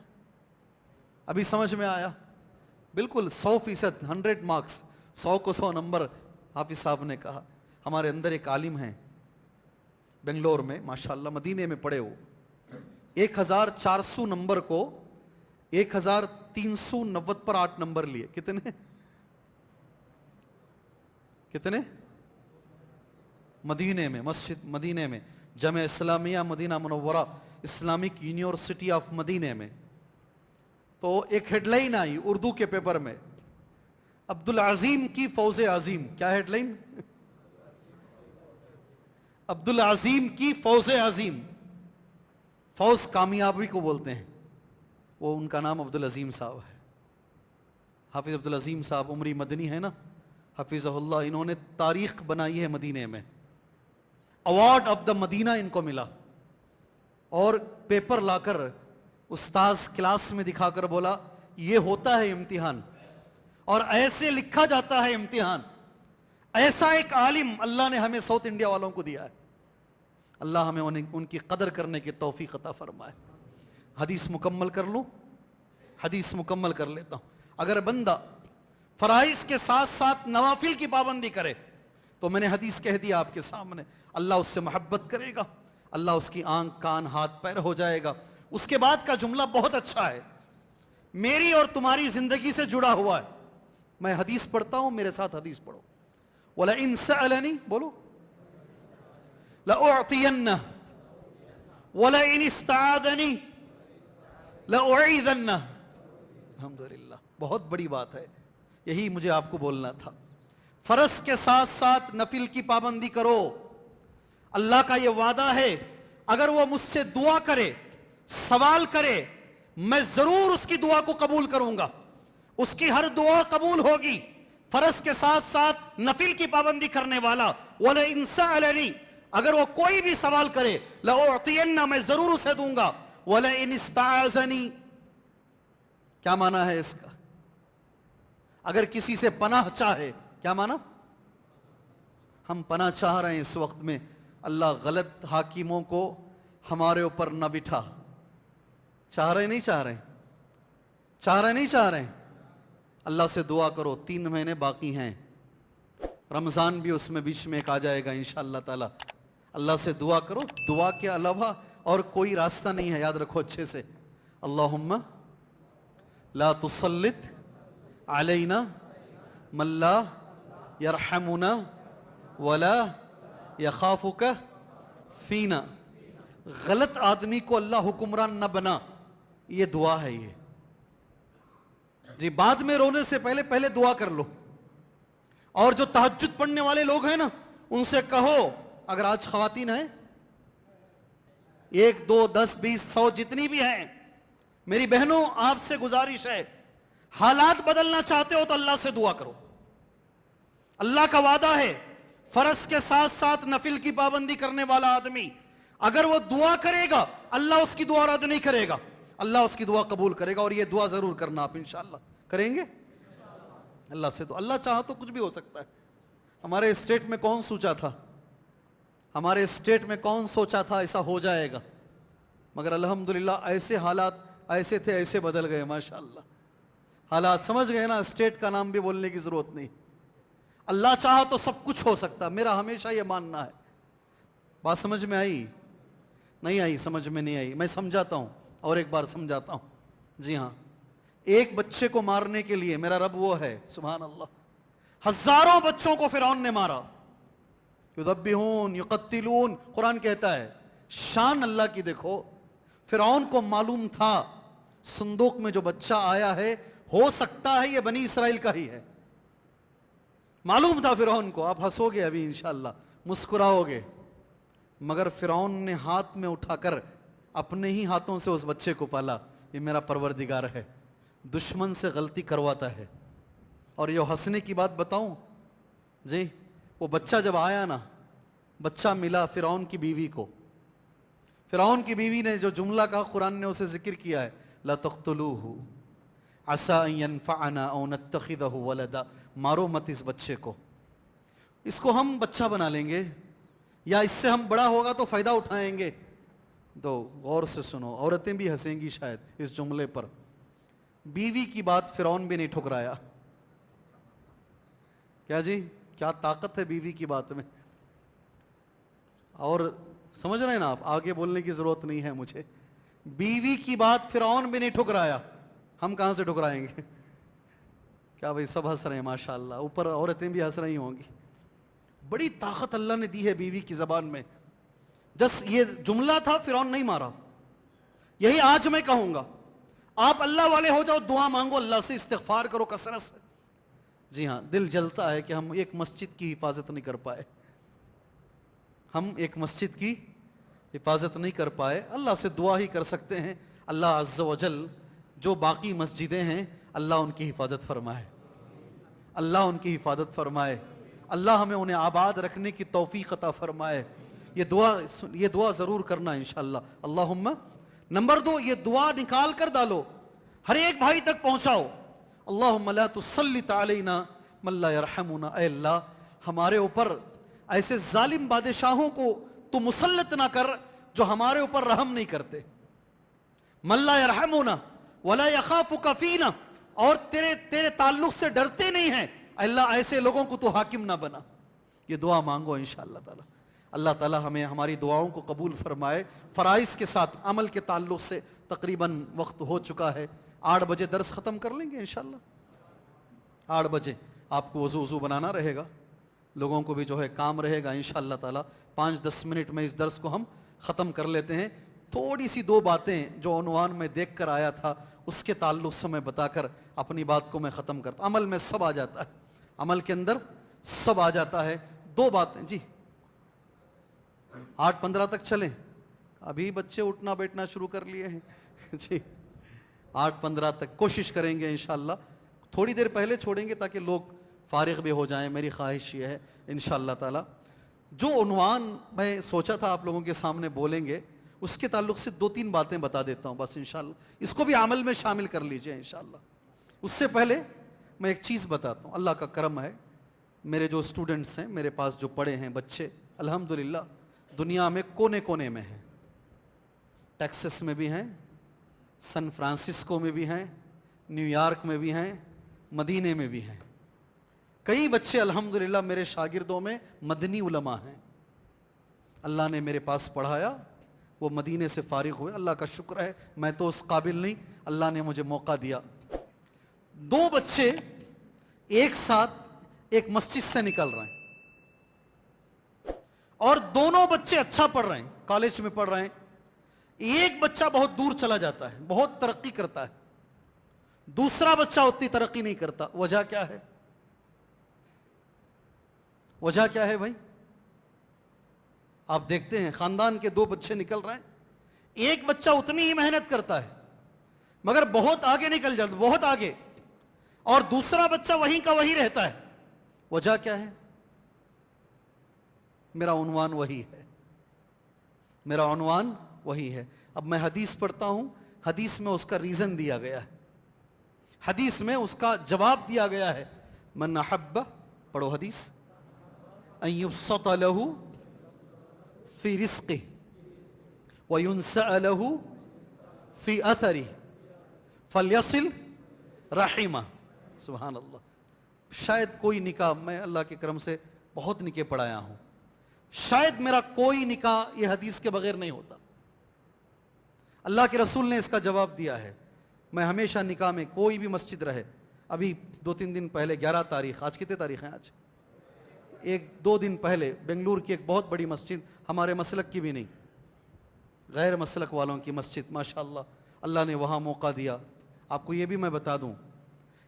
ابھی سمجھ میں آیا؟ بالکل 100%, 100 مارکس, 100 کو 100 نمبر. حافظ صاحب نے کہا, ہمارے اندر ایک عالم ہیں بنگلور میں ماشاءاللہ, مدینے میں پڑھے ہو, 1400 نمبر کو 1390 پر 8 نمبر لیے. کتنے مدینے میں, مسجد مدینے میں, جامعہ اسلامیہ مدینہ منورہ, اسلامک یونیورسٹی آف مدینے میں. تو ایک ہیڈ لائن آئی اردو کے پیپر میں, عبدالعظیم کی فوز عظیم. کیا ہیڈ لائن؟ عبدالعظیم کی فوز عظیم. فوز کامیابی کو بولتے ہیں, وہ ان کا نام عبدالعظیم صاحب ہے. حافظ عبدالعظیم صاحب عمری مدنی ہے نا, حفیظہ اللہ، انہوں نے تاریخ بنائی ہے مدینے میں، ایوارڈ آف دا مدینہ ان کو ملا، اور پیپر لا کر استاذ کلاس میں دکھا کر بولا یہ ہوتا ہے امتحان، اور ایسے لکھا جاتا ہے امتحان۔ ایسا ایک عالم اللہ نے ہمیں ساؤتھ انڈیا والوں کو دیا ہے، اللہ ہمیں ان کی قدر کرنے کی توفیق عطا فرمائے۔ حدیث مکمل کر لوں، حدیث مکمل کر لیتا ہوں۔ اگر بندہ فرائض کے ساتھ ساتھ نوافل کی پابندی کرے تو میں نے حدیث کہہ دیا آپ کے سامنے، اللہ اس سے محبت کرے گا، اللہ اس کی آنکھ کان ہاتھ پیر ہو جائے گا۔ اس کے بعد کا جملہ بہت اچھا ہے، میری اور تمہاری زندگی سے جڑا ہوا ہے۔ میں حدیث پڑھتا ہوں، میرے ساتھ حدیث پڑھو۔ وَلَئِن سَأَلَنِي، بولو، لَأُعْطِيَنَّهُ وَلَئِنِ اسْتَعَاذَنِي لَأُعِيذَنَّهُ۔ الحمدللہ، بہت بڑی بات ہے، یہی مجھے آپ کو بولنا تھا۔ فرض کے ساتھ ساتھ نفل کی پابندی کرو۔ اللہ کا یہ وعدہ ہے، اگر وہ مجھ سے دعا کرے، سوال کرے، میں ضرور اس کی دعا کو قبول کروں گا، اس کی ہر دعا قبول ہوگی۔ فرض کے ساتھ ساتھ نفل کی پابندی کرنے والا، وَلَئِن سَأَلَنِي، اگر وہ کوئی بھی سوال کرے، لَأُعْطِيَنَّ، میں ضرور اسے دوں گا، وَلَئِنِ اسْتَعَاذَنِي، کیا معنی ہے اس کا؟ اگر کسی سے پناہ چاہے، کیا معنی؟ ہم پناہ چاہ رہے ہیں اس وقت میں، اللہ غلط حاکموں کو ہمارے اوپر نہ بٹھا۔ چاہ رہے نہیں چاہ رہے؟ چاہ رہے نہیں چاہ رہے؟ اللہ سے دعا کرو، 3 مہینے باقی ہیں، رمضان بھی اس میں بیچ میں ایک آ جائے گا انشاءاللہ تعالی۔ اللہ سے دعا کرو، دعا کے علاوہ اور کوئی راستہ نہیں ہے، یاد رکھو اچھے سے۔ اللہم لا تسلط علینا من لا یرحمنا ولا یخافک فینا۔ غلط آدمی کو اللہ حکمران نہ بنا، یہ دعا ہے۔ یہ جی، بعد میں رونے سے پہلے دعا کر لو۔ اور جو تہجد پڑھنے والے لوگ ہیں نا، ان سے کہو، اگر آج خواتین ہیں 1 2 10 20 100 جتنی بھی ہیں، میری بہنوں آپ سے گزارش ہے، حالات بدلنا چاہتے ہو تو اللہ سے دعا کرو۔ اللہ کا وعدہ ہے، فرض کے ساتھ ساتھ نفل کی پابندی کرنے والا آدمی اگر وہ دعا کرے گا، اللہ اس کی دعا رد نہیں کرے گا، اللہ اس کی دعا قبول کرے گا۔ اور یہ دعا ضرور کرنا آپ انشاءاللہ کریں گے اللہ سے۔ تو اللہ چاہا تو کچھ بھی ہو سکتا ہے۔ ہمارے اسٹیٹ میں کون سوچا تھا، ہمارے اسٹیٹ میں کون سوچا تھا ایسا ہو جائے گا؟ مگر الحمدللہ ایسے حالات ایسے تھے، ایسے بدل گئے ماشاءاللہ۔ حالات سمجھ گئے نا، اسٹیٹ کا نام بھی بولنے کی ضرورت نہیں۔ اللہ چاہا تو سب کچھ ہو سکتا، میرا ہمیشہ یہ ماننا ہے۔ بات سمجھ میں آئی؟ نہیں آئی؟ سمجھ میں نہیں آئی؟ میں سمجھاتا ہوں، اور ایک بار سمجھاتا ہوں۔ جی ہاں، ایک بچے کو مارنے کے لیے میرا رب وہ ہے، سبحان اللہ، ہزاروں بچوں کو فرعون نے مارا۔ یذبحون یقتلون، قرآن کہتا ہے۔ شان اللہ کی دیکھو، فرعون کو معلوم تھا صندوق میں جو بچہ آیا ہے ہو سکتا ہے یہ بنی اسرائیل کا ہی ہے، معلوم تھا فرعون کو۔ آپ ہنسو گے ابھی انشاءاللہ، مسکراؤ گے، مگر فرعون نے ہاتھ میں اٹھا کر اپنے ہی ہاتھوں سے اس بچے کو پالا۔ یہ میرا پروردگار ہے، دشمن سے غلطی کرواتا ہے۔ اور یہ ہنسنے کی بات بتاؤں جی، وہ بچہ جب آیا نا، بچہ ملا فرعون کی بیوی کو، فرعون کی بیوی نے جو جملہ کہا قرآن نے اسے ذکر کیا ہے، لا تقتلوہ عسى ان ينفعنا او نتخذه ولدا، مارو مت اس بچے کو، اس کو ہم بچہ بنا لیں گے، یا اس سے ہم بڑا ہوگا تو فائدہ اٹھائیں گے۔ تو غور سے سنو، عورتیں بھی ہنسیں گی شاید اس جملے پر۔ بیوی کی بات فرعون بھی نہیں ٹھکرایا۔ کیا جی، کیا طاقت ہے بیوی کی بات میں؟ اور سمجھ رہے ہیں نا آپ، آگے بولنے کی ضرورت نہیں ہے مجھے۔ بیوی کی بات فرعون بھی نہیں ٹھکرایا، ہم کہاں سے ٹھکرائیں گے؟ کیا بھائی سب ہنس رہے ہیں ماشاءاللہ، اوپر عورتیں بھی ہنس رہی ہوں گی۔ بڑی طاقت اللہ نے دی ہے بیوی کی زبان میں۔ جس یہ جملہ تھا، فرعون نہیں مارا۔ یہی آج میں کہوں گا، آپ اللہ والے ہو جاؤ، دعا مانگو اللہ سے، استغفار کرو کثرت سے۔ جی ہاں، دل جلتا ہے کہ ہم ایک مسجد کی حفاظت نہیں کر پائے، ہم ایک مسجد کی حفاظت نہیں کر پائے۔ اللہ سے دعا ہی کر سکتے ہیں، اللہ عز و جل جو باقی مسجدیں ہیں اللہ ان کی حفاظت فرمائے، اللہ ان کی حفاظت فرمائے، اللہ ہمیں انہیں آباد رکھنے کی توفیق عطا فرمائے۔ یہ دعا ضرور کرنا انشاءاللہ۔ اللہم نمبر 2، یہ دعا نکال کر ڈالو، ہر ایک بھائی تک پہنچاؤ۔ اللہم لا تسلط علینا من لا یرحمنا، اے اللہ ہمارے اوپر ایسے ظالم بادشاہوں کو تو مسلط نہ کر جو ہمارے اوپر رحم نہیں کرتے، من لا یرحمنا ولا یخافک فینا، اور تیرے تعلق سے ڈرتے نہیں ہیں، اللہ ایسے لوگوں کو تو حاکم نہ بنا۔ یہ دعا مانگو انشاءاللہ تعالی۔ اللہ تعالی ہمیں ہماری دعاؤں کو قبول فرمائے۔ فرائض کے ساتھ عمل کے تعلق سے تقریباً وقت ہو چکا ہے، 8 بجے درس ختم کر لیں گے انشاءاللہ۔ 8 بجے آپ کو وضو بنانا رہے گا، لوگوں کو بھی جو ہے کام رہے گا انشاءاللہ تعالی۔ 5-10 منٹ میں اس درس کو ہم ختم کر لیتے ہیں۔ تھوڑی سی 2 باتیں جو عنوان میں دیکھ کر آیا تھا اس کے تعلق سے میں بتا کر اپنی بات کو میں ختم کرتا۔ عمل میں سب آ جاتا ہے، عمل کے اندر سب آ جاتا ہے۔ 2 باتیں جی، 8:15 تک چلیں، ابھی بچے اٹھنا بیٹھنا شروع کر لیے ہیں جی۔ 8:15 تک کوشش کریں گے انشاءاللہ، تھوڑی دیر پہلے چھوڑیں گے تاکہ لوگ فارغ بھی ہو جائیں۔ میری خواہش یہ ہے انشاءاللہ تعالی۔ جو عنوان میں سوچا تھا آپ لوگوں کے سامنے بولیں گے اس کے تعلق سے 2-3 باتیں بتا دیتا ہوں بس انشاءاللہ، اس کو بھی عمل میں شامل کر لیجئے انشاءاللہ۔ اس سے پہلے میں ایک چیز بتاتا ہوں، اللہ کا کرم ہے، میرے جو اسٹوڈنٹس ہیں میرے پاس جو پڑھے ہیں بچے، الحمدللہ دنیا میں کونے کونے میں ہیں، ٹیکسس میں بھی ہیں، سن فرانسسکو میں بھی ہیں، نیو یارک میں بھی ہیں، مدینے میں بھی ہیں۔ کئی بچے الحمدللہ میرے شاگردوں میں مدنی علماء ہیں، اللہ نے میرے پاس پڑھایا، وہ مدینے سے فارغ ہوئے، اللہ کا شکر ہے، میں تو اس قابل نہیں، اللہ نے مجھے موقع دیا۔ 2 بچے ایک ساتھ ایک مسجد سے نکل رہے ہیں اور دونوں بچے اچھا پڑھ رہے ہیں، کالج میں پڑھ رہے ہیں۔ ایک بچہ بہت دور چلا جاتا ہے، بہت ترقی کرتا ہے، دوسرا بچہ اتنی ترقی نہیں کرتا۔ وجہ کیا ہے؟ وجہ کیا ہے بھائی؟ آپ دیکھتے ہیں خاندان کے 2 بچے نکل رہے ہیں، ایک بچہ اتنی ہی محنت کرتا ہے مگر بہت آگے نکل جاتا، بہت آگے، اور دوسرا بچہ وہیں کا وہیں رہتا ہے۔ وجہ کیا ہے؟ میرا عنوان وہی ہے، میرا عنوان وہی ہے۔ اب میں حدیث پڑھتا ہوں، حدیث میں اس کا ریزن دیا گیا ہے، حدیث میں اس کا جواب دیا گیا ہے۔ من احب، پڑھو حدیث، ان یبسط لہ فی رزقہ وینسأ لہ فی اثرہ فلیصل رحمہ۔ سبحان اللہ۔ شاید کوئی نکاح، میں اللہ کے کرم سے بہت نکاح پڑھایا ہوں، شاید میرا کوئی نکاح یہ حدیث کے بغیر نہیں ہوتا۔ اللہ کے رسول نے اس کا جواب دیا ہے۔ میں ہمیشہ نکاح میں کوئی بھی مسجد رہے، ابھی 2-3 دن پہلے 11 تاریخ، آج کتنے تاریخ ہیں؟ آج 1-2 دن پہلے بنگلور کی ایک بہت بڑی مسجد، ہمارے مسلک کی بھی نہیں، غیر مسلک والوں کی مسجد، ماشاءاللہ اللہ نے وہاں موقع دیا۔ آپ کو یہ بھی میں بتا دوں،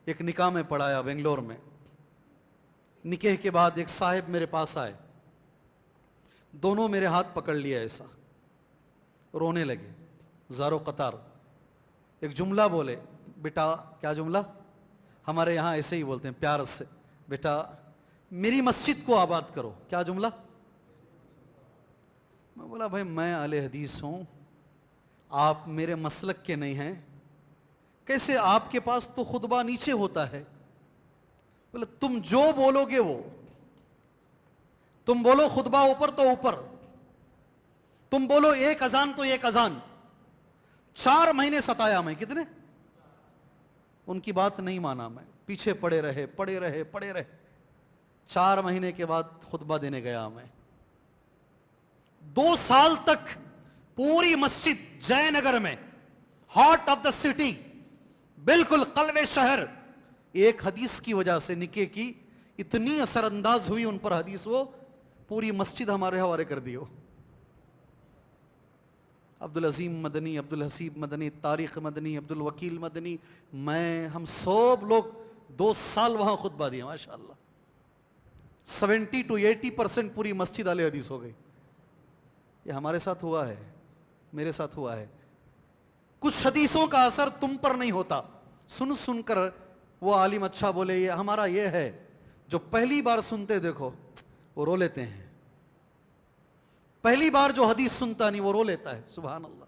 ایک نکاح میں پڑھایا بنگلور میں، نکاح کے بعد ایک صاحب میرے پاس آئے، دونوں میرے ہاتھ پکڑ لیا ایسا، رونے لگے زارو قطار، ایک جملہ بولے، بیٹا، کیا جملہ؟ ہمارے یہاں ایسے ہی بولتے ہیں پیار سے، بیٹا میری مسجد کو آباد کرو۔ کیا جملہ؟ میں بولا بھائی میں اہل حدیث ہوں، آپ میرے مسلک کے نہیں ہیں، کیسے آپ کے پاس تو خطبہ نیچے ہوتا ہے؟ بولا تم جو بولو گے وہ، تم بولو خطبہ اوپر تو اوپر، تم بولو ایک اذان تو ایک اذان۔ 4 مہینے ستایا میں، کتنے؟ ان کی بات نہیں مانا میں، پیچھے پڑے رہے 4 مہینے کے بعد خطبہ دینے گیا میں۔ 2 سال تک پوری مسجد جے نگر میں، ہارٹ آف دا سٹی، بالکل قلب شہر، ایک حدیث کی وجہ سے نکاح کی اتنی اثر انداز ہوئی ان پر حدیث، وہ پوری مسجد ہمارے حوالے کر دی ہو۔ عبدالعظیم مدنی، عبدالحسیب مدنی، طارق مدنی، عبدالوکیل مدنی، میں، ہم سب لوگ 2 سال وہاں خطبہ دیا ماشاءاللہ۔ 70 to 80% پوری مسجد اہل حدیث ہو گئی۔ یہ ہمارے ساتھ ہوا ہے، میرے ساتھ ہوا ہے۔ کچھ حدیثوں کا اثر تم پر نہیں ہوتا، سن کر وہ عالم اچھا بولے یہ ہمارا یہ ہے، جو پہلی بار سنتے دیکھو وہ رو لیتے ہیں، پہلی بار جو حدیث سنتا نہیں وہ رو لیتا ہے، سبحان اللہ،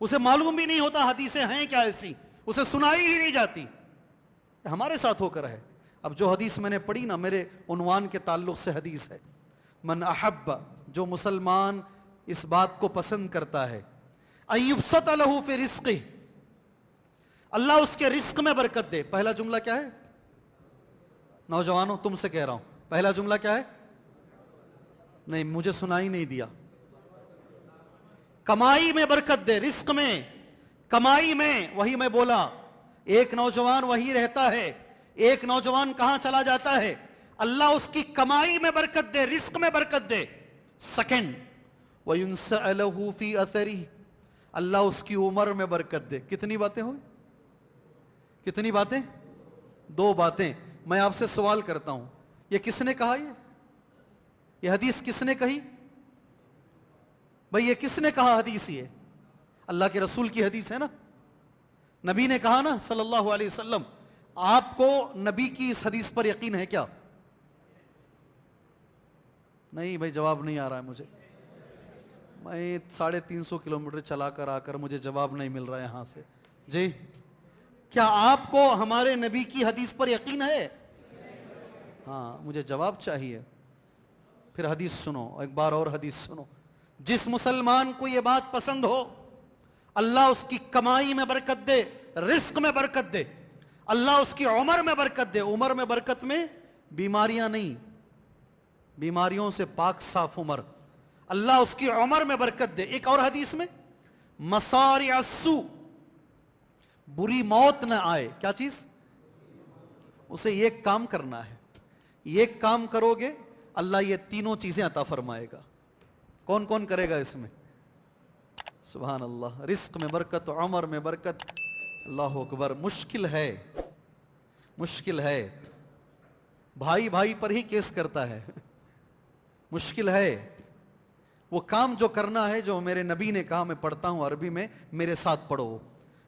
اسے معلوم بھی نہیں ہوتا حدیثیں ہیں کیا ایسی، اسے سنائی ہی نہیں جاتی، ہمارے ساتھ ہو کر ہے۔ اب جو حدیث میں نے پڑھی نا، میرے عنوان کے تعلق سے حدیث ہے، من احب، جو مسلمان اس بات کو پسند کرتا ہے، ان یبسط لہ فی رزقہ، اللہ اس کے رزق میں برکت دے۔ پہلا جملہ کیا ہے نوجوانوں، تم سے کہہ رہا ہوں، پہلا جملہ کیا ہے؟ نہیں مجھے سنائی نہیں دیا۔ کمائی میں برکت دے، رزق میں، کمائی میں، وہی میں بولا، ایک نوجوان وہی رہتا ہے، ایک نوجوان کہاں چلا جاتا ہے؟ اللہ اس کی کمائی میں برکت دے، رزق میں برکت دے۔ سیکنڈ، وَيُنْسَأَ لَهُ فِي أَثَرِهِ، اللہ اس کی عمر میں برکت دے۔ کتنی باتیں ہوئی؟ کتنی باتیں؟ دو باتیں۔ میں آپ سے سوال کرتا ہوں، یہ کس نے کہا؟ یہ حدیث کس نے کہی بھئی؟ یہ کس نے کہا حدیث؟ یہ اللہ کے رسول کی حدیث ہے نا، نبی نے کہا نا صلی اللہ علیہ وسلم۔ آپ کو نبی کی اس حدیث پر یقین ہے کیا؟ نہیں بھائی، جواب نہیں آ رہا ہے مجھے، میں 350 کلومیٹر چلا کر آ کر مجھے جواب نہیں مل رہا ہے یہاں سے۔ جی کیا آپ کو ہمارے نبی کی حدیث پر یقین ہے؟ ہاں مجھے جواب چاہیے۔ پھر حدیث سنو، ایک بار اور حدیث سنو۔ جس مسلمان کو یہ بات پسند ہو اللہ اس کی کمائی میں برکت دے، رزق میں برکت دے، اللہ اس کی عمر میں برکت دے۔ عمر میں برکت میں بیماریاں نہیں، بیماریوں سے پاک صاف عمر، اللہ اس کی عمر میں برکت دے۔ ایک اور حدیث میں مصارع السوء، بری موت نہ آئے۔ کیا چیز؟ اسے یہ کام کرنا ہے، یہ کام کرو گے اللہ یہ تینوں چیزیں عطا فرمائے گا۔ کون کون کرے گا اس میں؟ سبحان اللہ، رزق میں برکت، عمر میں برکت، اللہ اکبر۔ مشکل ہے، مشکل ہے، بھائی بھائی پر ہی کیس کرتا ہے، مشکل ہے۔ وہ کام جو کرنا ہے، جو میرے نبی نے کہا، میں پڑھتا ہوں عربی میں، میرے ساتھ پڑھو،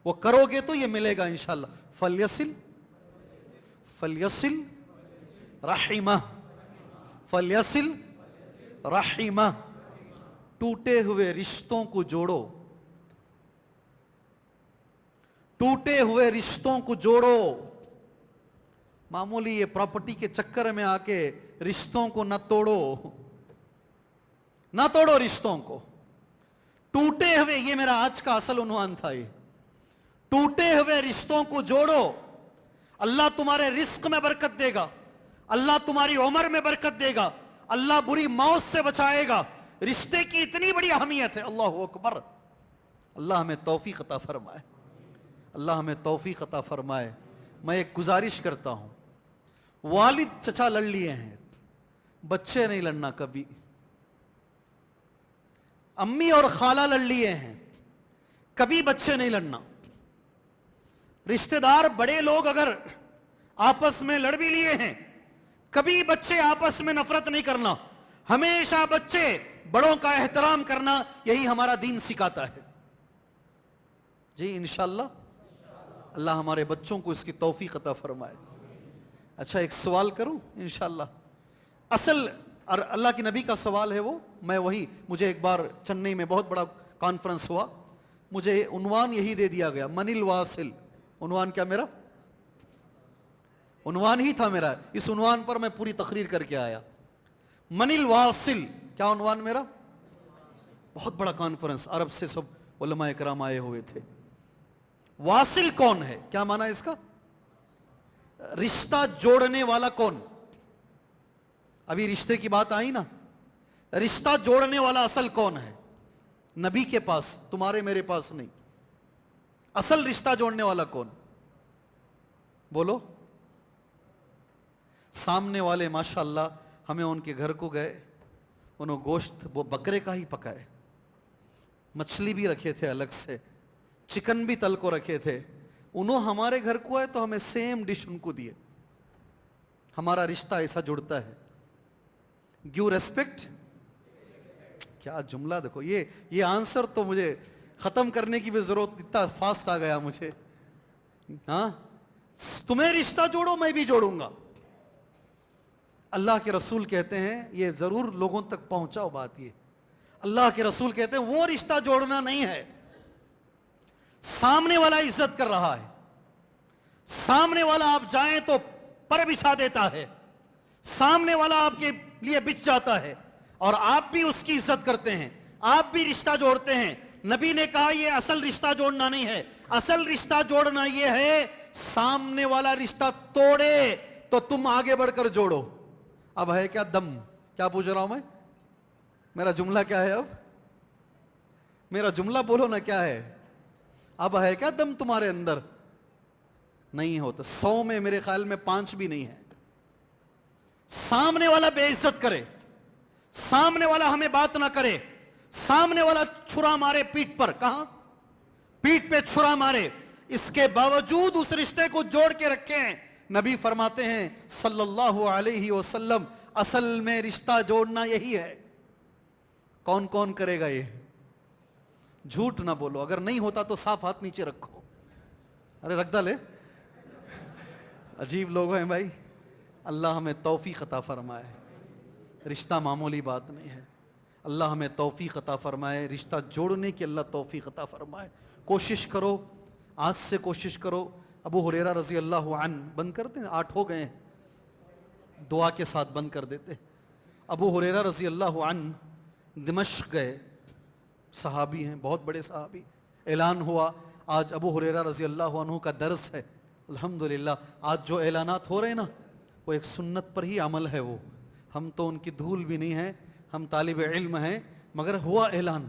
وہ کرو گے تو یہ ملے گا انشاءاللہ۔ فلیصل فلیصل رحمہ، فلیصل رحمہ، ٹوٹے ہوئے رشتوں کو جوڑو، ٹوٹے ہوئے رشتوں کو جوڑو۔ معمولی یہ پراپرٹی کے چکر میں آ کے رشتوں کو نہ توڑو، نہ توڑو رشتوں کو، ٹوٹے ہوئے، یہ میرا آج کا اصل عنوان تھا، یہ ٹوٹے ہوئے رشتوں کو جوڑو، اللہ تمہارے رزق میں برکت دے گا، اللہ تمہاری عمر میں برکت دے گا، اللہ بری موت سے بچائے گا۔ رشتے کی اتنی بڑی اہمیت ہے، اللہ اکبر۔ اللہ ہمیں توفیق عطا فرمائے، اللہ ہمیں توفیق عطا فرمائے۔ میں ایک گزارش کرتا ہوں، والد چچا لڑ لیے ہیں، بچے نہیں لڑنا کبھی۔ امی اور خالہ لڑ لیے ہیں، کبھی بچے نہیں لڑنا۔ رشتہ دار بڑے لوگ اگر آپس میں لڑ بھی لیے ہیں، کبھی بچے آپس میں نفرت نہیں کرنا، ہمیشہ بچے بڑوں کا احترام کرنا، یہی ہمارا دین سکھاتا ہے۔ جی انشاءاللہ اللہ ہمارے بچوں کو اس کی توفیق عطا فرمائے۔ اچھا ایک سوال کروں انشاءاللہ، اصل اللہ کے نبی کا سوال ہے وہ، میں وہی، مجھے ایک بار چنئی میں بہت بڑا کانفرنس ہوا، مجھے عنوان یہی دے دیا گیا، من الواصل۔ عنوان کیا میرا؟ عنوان ہی تھا میرا، اس عنوان پر میں پوری تقریر کر کے آیا، من الواصل۔ کیا عنوان میرا؟ بہت بڑا کانفرنس، عرب سے سب علماء کرام آئے ہوئے تھے۔ واصل کون ہے؟ کیا معنی اس کا؟ رشتہ جوڑنے والا کون؟ ابھی رشتے کی بات آئی نا، رشتہ جوڑنے والا اصل کون ہے؟ نبی کے پاس، تمہارے میرے پاس نہیں۔ اصل رشتہ جوڑنے والا کون؟ بولو۔ سامنے والے ماشاءاللہ، ہمیں ان کے گھر کو گئے، انہوں گوشت وہ بکرے کا ہی پکائے، مچھلی بھی رکھے تھے الگ سے، چکن بھی تل کو رکھے تھے، انہوں ہمارے گھر کو آئے تو ہمیں سیم ڈش ان کو دیے۔ ہمارا رشتہ ایسا جڑتا ہے، گیو ریسپیکٹ۔ کیا جملہ دیکھو، یہ آنسر تو مجھے ختم کرنے کی بھی ضرورت، اتنا فاسٹ آ گیا مجھے۔ ہاں تمہیں رشتہ جوڑو میں بھی جوڑوں گا. اللہ کے رسول کہتے ہیں, یہ ضرور لوگوں تک پہنچاؤ بات, یہ اللہ کے رسول کہتے ہیں وہ رشتہ جوڑنا نہیں ہے. سامنے والا عزت کر رہا ہے, سامنے والا آپ جائیں تو پر بچھا دیتا ہے, سامنے والا آپ کے لیے بچ جاتا ہے, اور آپ بھی اس کی عزت کرتے ہیں, آپ بھی رشتہ جوڑتے ہیں. نبی نے کہا یہ اصل رشتہ جوڑنا نہیں ہے. اصل رشتہ جوڑنا یہ ہے سامنے والا رشتہ توڑے تو تم آگے بڑھ کر جوڑو. اب ہے کیا دم؟ کیا پوچھ رہا ہوں میں؟ میرا جملہ کیا ہے؟ اب میرا جملہ بولو نا, کیا ہے؟ اب ہے کیا دم تمہارے اندر؟ نہیں ہوتا. 100 میں میرے خیال میں 5 بھی نہیں ہے. سامنے والا بے عزت کرے, سامنے والا ہمیں بات نہ کرے, سامنے والا چھرا مارے پیٹ پر, کہاں؟ پیٹ پہ چھرا مارے, اس کے باوجود اس رشتے کو جوڑ کے رکھیں. نبی فرماتے ہیں صلی اللہ علیہ وسلم, اصل میں رشتہ جوڑنا یہی ہے. کون کون کرے گا یہ؟ جھوٹ نہ بولو, اگر نہیں ہوتا تو صاف ہاتھ نیچے رکھو. ارے رکھ ڈالے, عجیب لوگ ہیں بھائی. اللہ ہمیں توفیق عطا فرمائے. رشتہ معمولی بات نہیں ہے. اللہ ہمیں توفیق عطا فرمائے, رشتہ جوڑنے کی اللہ توفیق عطا فرمائے. کوشش کرو, آج سے کوشش کرو. ابو ہریرہ رضی اللہ عنہ, بند کرتے ہیں, 8 ہو گئے ہیں, دعا کے ساتھ بند کر دیتے. ابو ہریرہ رضی اللہ عنہ دمشق گئے, صحابی ہیں, بہت بڑے صحابی. اعلان ہوا آج ابو ہریرہ رضی اللہ عنہ کا درس ہے. الحمدللہ آج جو اعلانات ہو رہے ہیں نا, وہ ایک سنت پر ہی عمل ہے. وہ ہم تو ان کی دھول بھی نہیں ہیں, ہم طالب علم ہیں, مگر ہوا اعلان.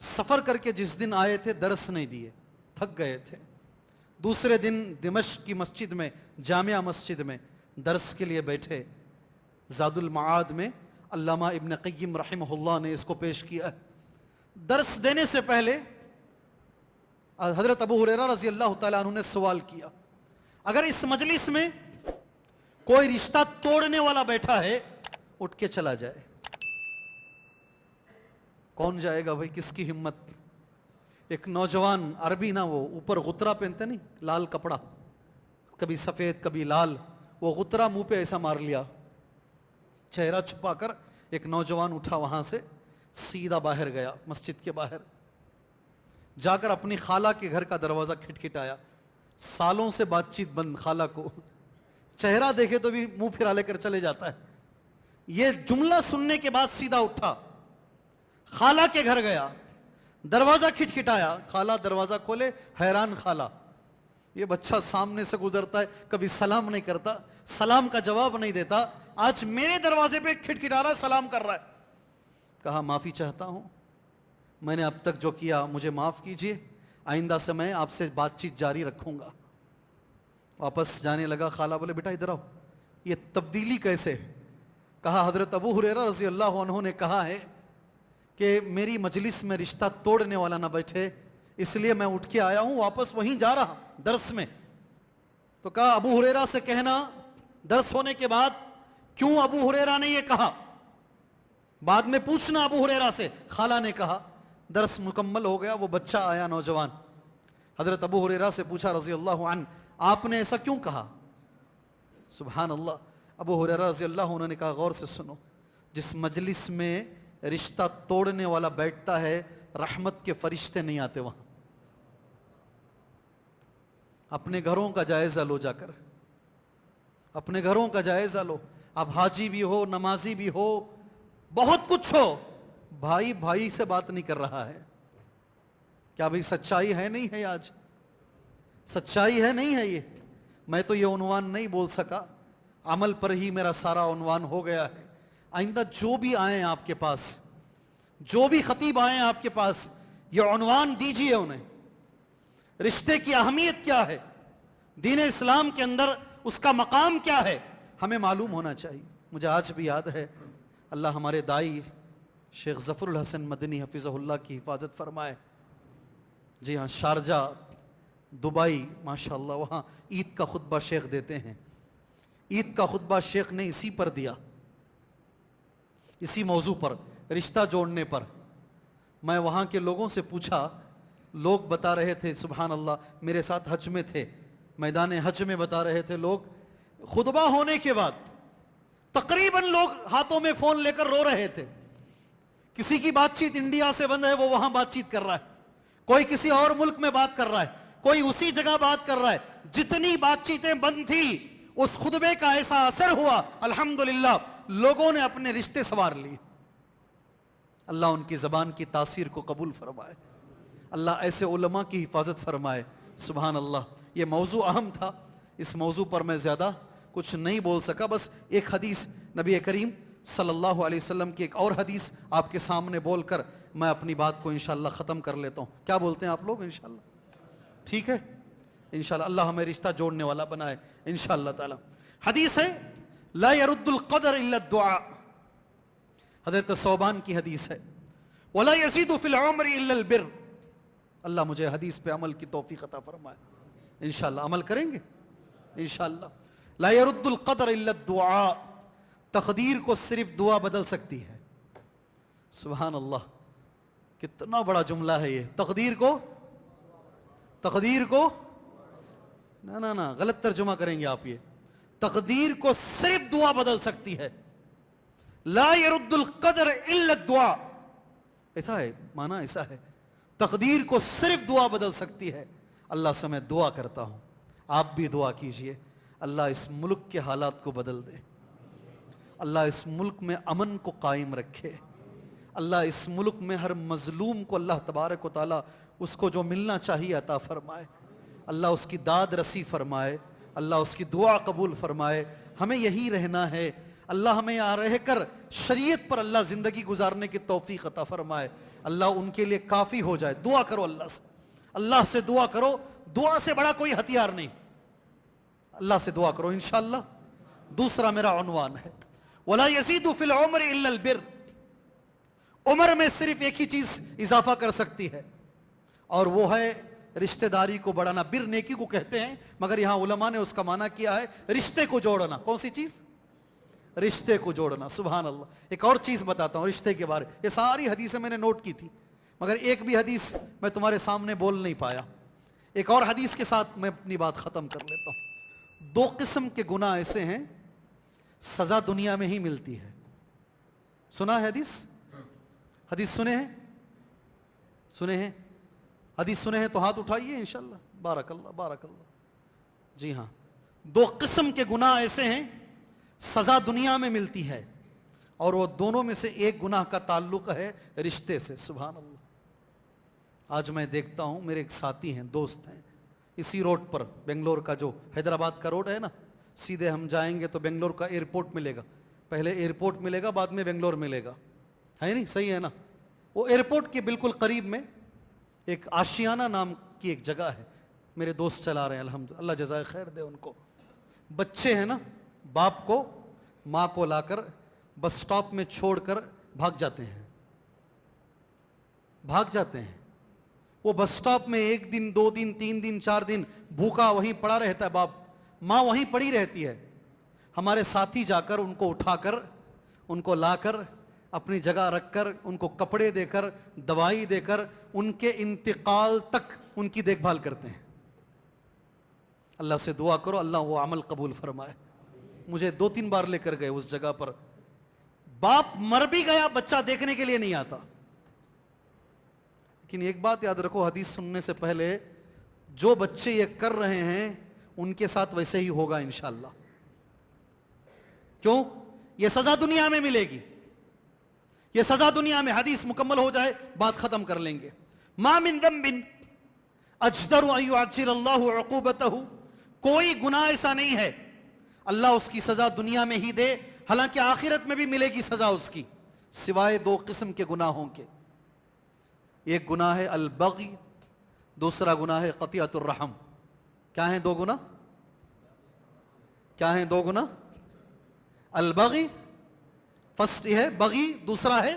سفر کر کے جس دن آئے تھے درس نہیں دیے, تھک گئے تھے. دوسرے دن دمشق کی مسجد میں, جامعہ مسجد میں درس کے لیے بیٹھے. زاد المعاد میں علامہ ابن قیم رحمہ اللہ نے اس کو پیش کیا. درس دینے سے پہلے حضرت ابو ہریرہ رضی اللہ تعالیٰ عنہ نے سوال کیا, اگر اس مجلس میں کوئی رشتہ توڑنے والا بیٹھا ہے, اٹھ کے چلا جائے. کون جائے گا بھائی؟ کس کی ہمت؟ ایک نوجوان عربی نا, وہ اوپر غترہ پہنتے نہیں, لال کپڑا, کبھی سفید کبھی لال, وہ غترہ منہ پہ ایسا مار لیا, چہرہ چھپا کر. ایک نوجوان اٹھا وہاں سے, سیدھا باہر گیا, مسجد کے باہر جا کر اپنی خالہ کے گھر کا دروازہ کھٹکھٹایا. سالوں سے بات چیت بند, خالہ کو چہرہ دیکھے تو بھی منہ پھرا لے کر چلے جاتا ہے. یہ جملہ سننے کے بعد سیدھا اٹھا, خالہ کے گھر گیا, دروازہ کھٹکھٹایا. خالہ دروازہ کھولے, حیران خالہ, یہ بچہ سامنے سے گزرتا ہے, کبھی سلام نہیں کرتا, سلام کا جواب نہیں دیتا, آج میرے دروازے پہ کھٹکھٹا رہا ہے, سلام کر رہا ہے. کہا معافی چاہتا ہوں, میں نے اب تک جو کیا مجھے معاف کیجئے, آئندہ سے میں آپ سے بات چیت جاری رکھوں گا. واپس جانے لگا. خالہ بولے بیٹا ادھر آؤ, یہ تبدیلی کیسے؟ کہا حضرت ابو ہریرہ رضی اللہ عنہ نے کہا ہے کہ میری مجلس میں رشتہ توڑنے والا نہ بیٹھے, اس لیے میں اٹھ کے آیا ہوں, واپس وہیں جا رہا درس میں. تو کہا ابو ہریرہ سے کہنا درس ہونے کے بعد کیوں ابو ہریرہ نے یہ کہا, بعد میں پوچھنا ابو ہریرہ سے. خالہ نے کہا. درس مکمل ہو گیا, وہ بچہ آیا نوجوان, حضرت ابو ہریرہ سے پوچھا رضی اللہ عنہ, آپ نے ایسا کیوں کہا؟ سبحان اللہ. ابو ہریرہ رضی اللہ عنہ نے کہا غور سے سنو, جس مجلس میں رشتہ توڑنے والا بیٹھتا ہے, رحمت کے فرشتے نہیں آتے وہاں. اپنے گھروں کا جائزہ لو, جا کر اپنے گھروں کا جائزہ لو. آپ حاجی بھی ہو, نمازی بھی ہو, بہت کچھ ہو, بھائی بھائی سے بات نہیں کر رہا ہے. کیا بھائی سچائی ہے نہیں ہے؟ آج سچائی ہے نہیں ہے؟ یہ میں تو یہ عنوان نہیں بول سکا, عمل پر ہی میرا سارا عنوان ہو گیا ہے. آئندہ جو بھی آئیں آپ کے پاس, جو بھی خطیب آئیں آپ کے پاس, یہ عنوان دیجئے انہیں. رشتے کی اہمیت کیا ہے, دین اسلام کے اندر اس کا مقام کیا ہے, ہمیں معلوم ہونا چاہیے. مجھے آج بھی یاد ہے, اللہ ہمارے دائی شیخ ظفر الحسن مدنی حفظہ اللہ کی حفاظت فرمائے. جی ہاں, شارجہ, دبئی, ماشاءاللہ, وہاں عید کا خطبہ شیخ دیتے ہیں. عید کا خطبہ شیخ نے اسی پر دیا, اسی موضوع پر, رشتہ جوڑنے پر. میں وہاں کے لوگوں سے پوچھا, لوگ بتا رہے تھے سبحان اللہ, میرے ساتھ حج میں تھے, میدان حج میں بتا رہے تھے لوگ خطبہ ہونے کے بعد تقریباً لوگ ہاتھوں میں فون لے کر رو رہے تھے. کسی کی بات چیت انڈیا سے بند ہے، وہ وہاں بات چیت کر رہا ہے، کوئی کسی اور ملک میں بات کر رہا ہے، کوئی اسی جگہ بات کر رہا ہے. جتنی بات چیتیں بند تھی اس خطبے کا ایسا اثر ہوا الحمدللہ لوگوں نے اپنے رشتے سنوار لیے. اللہ ان کی زبان کی تاثیر کو قبول فرمائے، اللہ ایسے علماء کی حفاظت فرمائے. سبحان اللہ. یہ موضوع اہم تھا، اس موضوع پر میں زیادہ کچھ نہیں بول سکا. بس ایک حدیث نبی کریم صلی اللہ علیہ وسلم کی ایک اور حدیث آپ کے سامنے بول کر میں اپنی بات کو انشاءاللہ ختم کر لیتا ہوں. کیا بولتے ہیں آپ لوگ؟ انشاءاللہ ٹھیک ہے؟ انشاءاللہ اللہ ہمیں رشتہ جوڑنے والا بنائے انشاءاللہ تعالی. حدیث ہے لا يرد القدر الا الدعاء. حضرت ثوبان کی حدیث ہے ولا يزيد في العمر الا البر. اللہ مجھے حدیث پہ عمل کی توفیق عطا فرمائے. انشاءاللہ عمل کریں گے انشاءاللہ. لا يرد القدر الا الدعاء. تقدیر کو صرف دعا بدل سکتی ہے. سبحان اللہ، کتنا بڑا جملہ ہے یہ. تقدیر کو نہ غلط ترجمہ کریں گے آپ. یہ تقدیر کو صرف دعا بدل سکتی ہے. لا يرد القدر الا الدعاء. ایسا ہے معنی، ایسا ہے تقدیر کو صرف دعا بدل سکتی ہے. اللہ سے میں دعا کرتا ہوں، آپ بھی دعا کیجئے اللہ اس ملک کے حالات کو بدل دے، اللہ اس ملک میں امن کو قائم رکھے، اللہ اس ملک میں ہر مظلوم کو اللہ تبارک و تعالیٰ اس کو جو ملنا چاہیے عطا فرمائے، اللہ اس کی داد رسی فرمائے، اللہ اس کی دعا قبول فرمائے. ہمیں یہی رہنا ہے. اللہ ہمیں یہاں رہ کر شریعت پر اللہ زندگی گزارنے کی توفیق عطا فرمائے. اللہ ان کے لیے کافی ہو جائے. دعا کرو اللہ سے دعا کرو. دعا سے بڑا کوئی ہتھیار نہیں. اللہ سے دعا کرو انشاءاللہ. دوسرا میرا عنوان ہے وَلَا يَزِيدُ فِي الْعُمْرِ إِلَّا الْبِرِّ. عمر میں صرف ایک ہی چیز اضافہ کر سکتی ہے اور وہ ہے رشتہ داری کو بڑھانا. بر نیکی کو کہتے ہیں مگر یہاں علماء نے اس کا معنی کیا ہے رشتے کو جوڑنا. کون سی چیز؟ رشتے کو جوڑنا. سبحان اللہ. ایک اور چیز بتاتا ہوں رشتے کے بارے. یہ ساری حدیثیں میں نے نوٹ کی تھی مگر ایک بھی حدیث میں تمہارے سامنے بول نہیں پایا. ایک اور حدیث کے ساتھ میں اپنی بات ختم کر لیتا ہوں. 2 قسم کے گناہ ایسے ہیں سزا دنیا میں ہی ملتی ہے. سنا ہے حدیث سنے ہیں حدیث سنے ہیں تو ہاتھ اٹھائیے انشاءاللہ. بارک اللہ. جی ہاں، 2 قسم کے گناہ ایسے ہیں سزا دنیا میں ملتی ہے اور وہ دونوں میں سے ایک گناہ کا تعلق ہے رشتے سے. سبحان اللہ. آج میں دیکھتا ہوں میرے ایک ساتھی ہیں، دوست ہیں، اسی روڈ پر بنگلور کا جو حیدرآباد کا روڈ ہے نا، سیدھے ہم جائیں گے تو بنگلور کا ایئرپورٹ ملے گا. پہلے ایئرپورٹ ملے گا بعد میں بنگلور ملے گا، ہے نہیں؟ صحیح ہے نا؟ وہ ایئرپورٹ کے بالکل قریب میں ایک آشیانہ نام کی ایک جگہ ہے. میرے دوست چلا رہے ہیں الحمدللہ، اللہ جزائے خیر دے ان کو. بچے ہیں نا، باپ کو ماں کو لا کر بس سٹاپ میں چھوڑ کر بھاگ جاتے ہیں. وہ بس سٹاپ میں 1 دن 2 دن 3 دن 4 دن بھوکا وہیں پڑا رہتا ہے باپ، ماں وہیں پڑی رہتی ہے. ہمارے ساتھی جا کر ان کو اٹھا کر ان کو لا کر اپنی جگہ رکھ کر ان کو کپڑے دے کر دوائی دے کر ان کے انتقال تک ان کی دیکھ بھال کرتے ہیں. اللہ سے دعا کرو اللہ وہ عمل قبول فرمائے. مجھے 2-3 بار لے کر گئے اس جگہ پر. باپ مر بھی گیا، بچہ دیکھنے کے لیے نہیں آتا. لیکن ایک بات یاد رکھو، حدیث سننے سے پہلے جو بچے یہ کر رہے ہیں ان کے ساتھ ویسے ہی ہوگا انشاءاللہ. کیوں؟ یہ سزا دنیا میں ملے گی. یہ سزا دنیا میں. حدیث مکمل ہو جائے بات ختم کر لیں گے. ما من ذنب اجدر ان یعجل اللہ عقوبتہ. کوئی گناہ ایسا نہیں ہے اللہ اس کی سزا دنیا میں ہی دے، حالانکہ آخرت میں بھی ملے گی سزا اس کی، سوائے 2 قسم کے گناہوں کے. ایک گناہ ہے البغی، دوسرا گناہ ہے قطیعۃ الرحم. کیا ہیں 2 گناہ؟ البغی فرسٹ ہے بغی، دوسرا ہے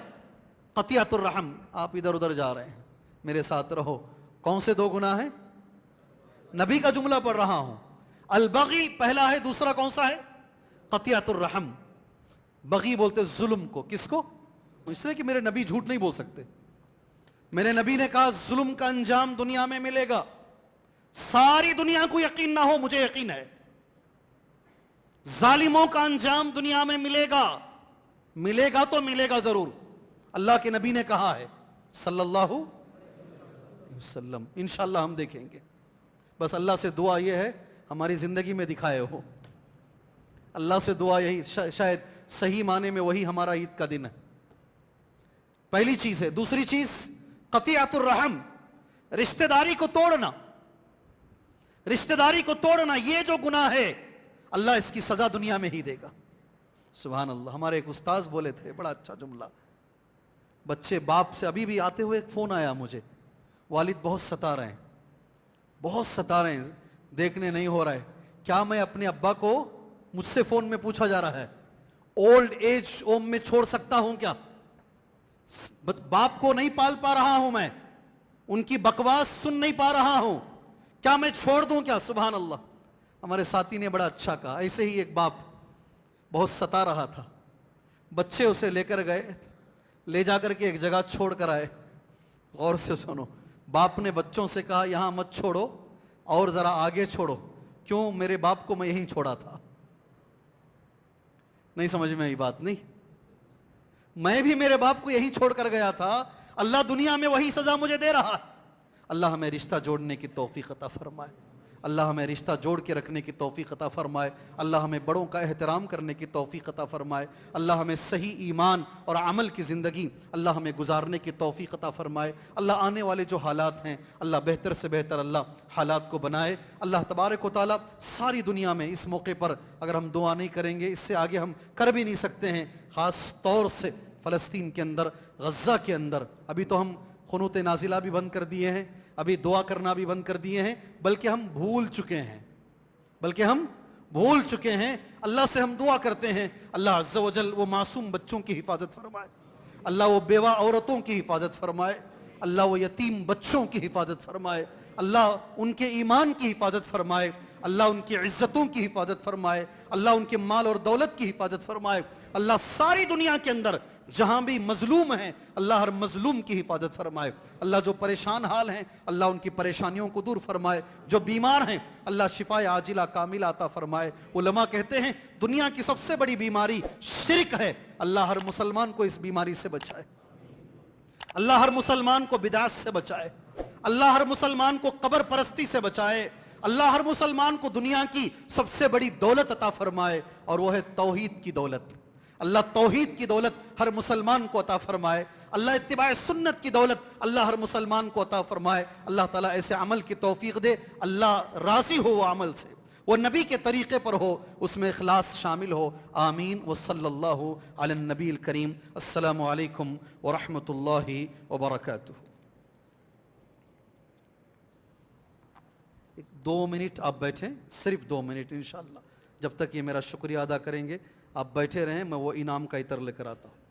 قطیعۃ الرحم. آپ ادھر ادھر جا رہے ہیں، میرے ساتھ رہو. کون سے 2 گناہ ہیں؟ نبی کا جملہ پڑھ رہا ہوں. البغی پہلا ہے، دوسرا کون سا ہے؟ قطیعۃ الرحم. بغی بولتے ظلم کو. کس کو؟ اس لیے کہ میرے نبی جھوٹ نہیں بول سکتے. میرے نبی نے کہا ظلم کا انجام دنیا میں ملے گا. ساری دنیا کو یقین نہ ہو، مجھے یقین ہے ظالموں کا انجام دنیا میں ملے گا، ملے گا تو ملے گا ضرور۔ اللہ کے نبی نے کہا ہے صلی اللہ علیہ وسلم، انشاءاللہ ہم دیکھیں گے۔ بس اللہ سے دعا یہ ہے ہماری زندگی میں دکھائے ہو، اللہ سے دعا یہی، شاید صحیح معنی میں وہی ہمارا عید کا دن ہے۔ پہلی چیز ہے۔ دوسری چیز قطیعۃ الرحم، رشتہ داری کو توڑنا، رشتہ داری کو توڑنا، یہ جو گناہ ہے اللہ اس کی سزا دنیا میں ہی دے گا۔ سبحان اللہ۔ ہمارے ایک استاذ بولے تھے بڑا اچھا جملہ، بچے باپ سے، ابھی بھی آتے ہوئے ایک فون آیا مجھے، والد بہت ستا رہے ہیں، بہت ستا رہے ہیں، دیکھنے نہیں ہو رہا ہے، کیا میں اپنے ابا کو، مجھ سے فون میں پوچھا جا رہا ہے، اولڈ ایج ہوم میں چھوڑ سکتا ہوں کیا؟ باپ کو نہیں پال پا رہا ہوں میں، ان کی بکواس سن نہیں پا رہا ہوں، کیا میں چھوڑ دوں کیا؟ سبحان اللہ۔ ہمارے ساتھی نے بڑا اچھا کہا، ایسے ہی ایک باپ بہت ستا رہا تھا، بچے اسے لے کر گئے، لے جا کر کے ایک جگہ چھوڑ کر آئے۔ غور سے سنو، باپ نے بچوں سے کہا یہاں مت چھوڑو اور ذرا آگے چھوڑو، کیوں؟ میرے باپ کو میں یہیں چھوڑا تھا۔ نہیں سمجھ میں آئی بات؟ نہیں، میں بھی میرے باپ کو یہیں چھوڑ کر گیا تھا، اللہ دنیا میں وہی سزا مجھے دے رہا ہے۔ اللہ ہمیں رشتہ جوڑنے کی توفیق عطا فرمائے، اللہ ہمیں رشتہ جوڑ کے رکھنے کی توفیق عطا فرمائے، اللہ ہمیں بڑوں کا احترام کرنے کی توفیق عطا فرمائے، اللہ ہمیں صحیح ایمان اور عمل کی زندگی اللہ ہمیں گزارنے کی توفیق عطا فرمائے، اللہ آنے والے جو حالات ہیں اللہ بہتر سے بہتر اللہ حالات کو بنائے۔ اللہ تبارک و تعالیٰ ساری دنیا میں اس موقع پر اگر ہم دعا نہیں کریں گے، اس سے آگے ہم کر بھی نہیں سکتے ہیں، خاص طور سے فلسطین کے اندر، غزہ کے اندر۔ ابھی تو ہم قنوت نازلہ بھی بند کر دیے ہیں، ابھی دعا کرنا بھی بند کر دیے ہیں، بلکہ ہم بھول چکے ہیں، اللہ سے ہم دعا کرتے ہیں اللہ عز و جل وہ معصوم بچوں کی حفاظت فرمائے، اللہ وہ بیوہ عورتوں کی حفاظت فرمائے، اللہ وہ یتیم بچوں کی حفاظت فرمائے، اللہ ان کے ایمان کی حفاظت فرمائے، اللہ ان کی عزتوں کی حفاظت فرمائے، اللہ ان کے مال اور دولت کی حفاظت فرمائے، اللہ ساری دنیا کے اندر جہاں بھی مظلوم ہیں اللہ ہر مظلوم کی حفاظت فرمائے، اللہ جو پریشان حال ہیں اللہ ان کی پریشانیوں کو دور فرمائے، جو بیمار ہیں اللہ شفاء عاجلہ کاملہ عطا فرمائے۔ علماء کہتے ہیں دنیا کی سب سے بڑی بیماری شرک ہے، اللہ ہر مسلمان کو اس بیماری سے بچائے، اللہ ہر مسلمان کو بدعت سے بچائے، اللہ ہر مسلمان کو قبر پرستی سے بچائے، اللہ ہر مسلمان کو دنیا کی سب سے بڑی دولت عطا فرمائے اور وہ ہے توحید کی دولت۔ اللہ توحید کی دولت ہر مسلمان کو عطا فرمائے، اللہ اتباع سنت کی دولت اللہ ہر مسلمان کو عطا فرمائے، اللہ تعالیٰ ایسے عمل کی توفیق دے، اللہ راضی ہو وہ عمل سے، وہ نبی کے طریقے پر ہو، اس میں اخلاص شامل ہو۔ آمین وصلی اللہ علی النبی الکریم۔ السلام علیکم ورحمۃ اللہ وبرکاتہ۔ 2 منٹ آپ بیٹھیں، صرف 2 منٹ انشاءاللہ، جب تک یہ میرا شکریہ ادا کریں گے آپ بیٹھے رہیں، میں وہ انعام کا عطر لے کر آتا ہوں۔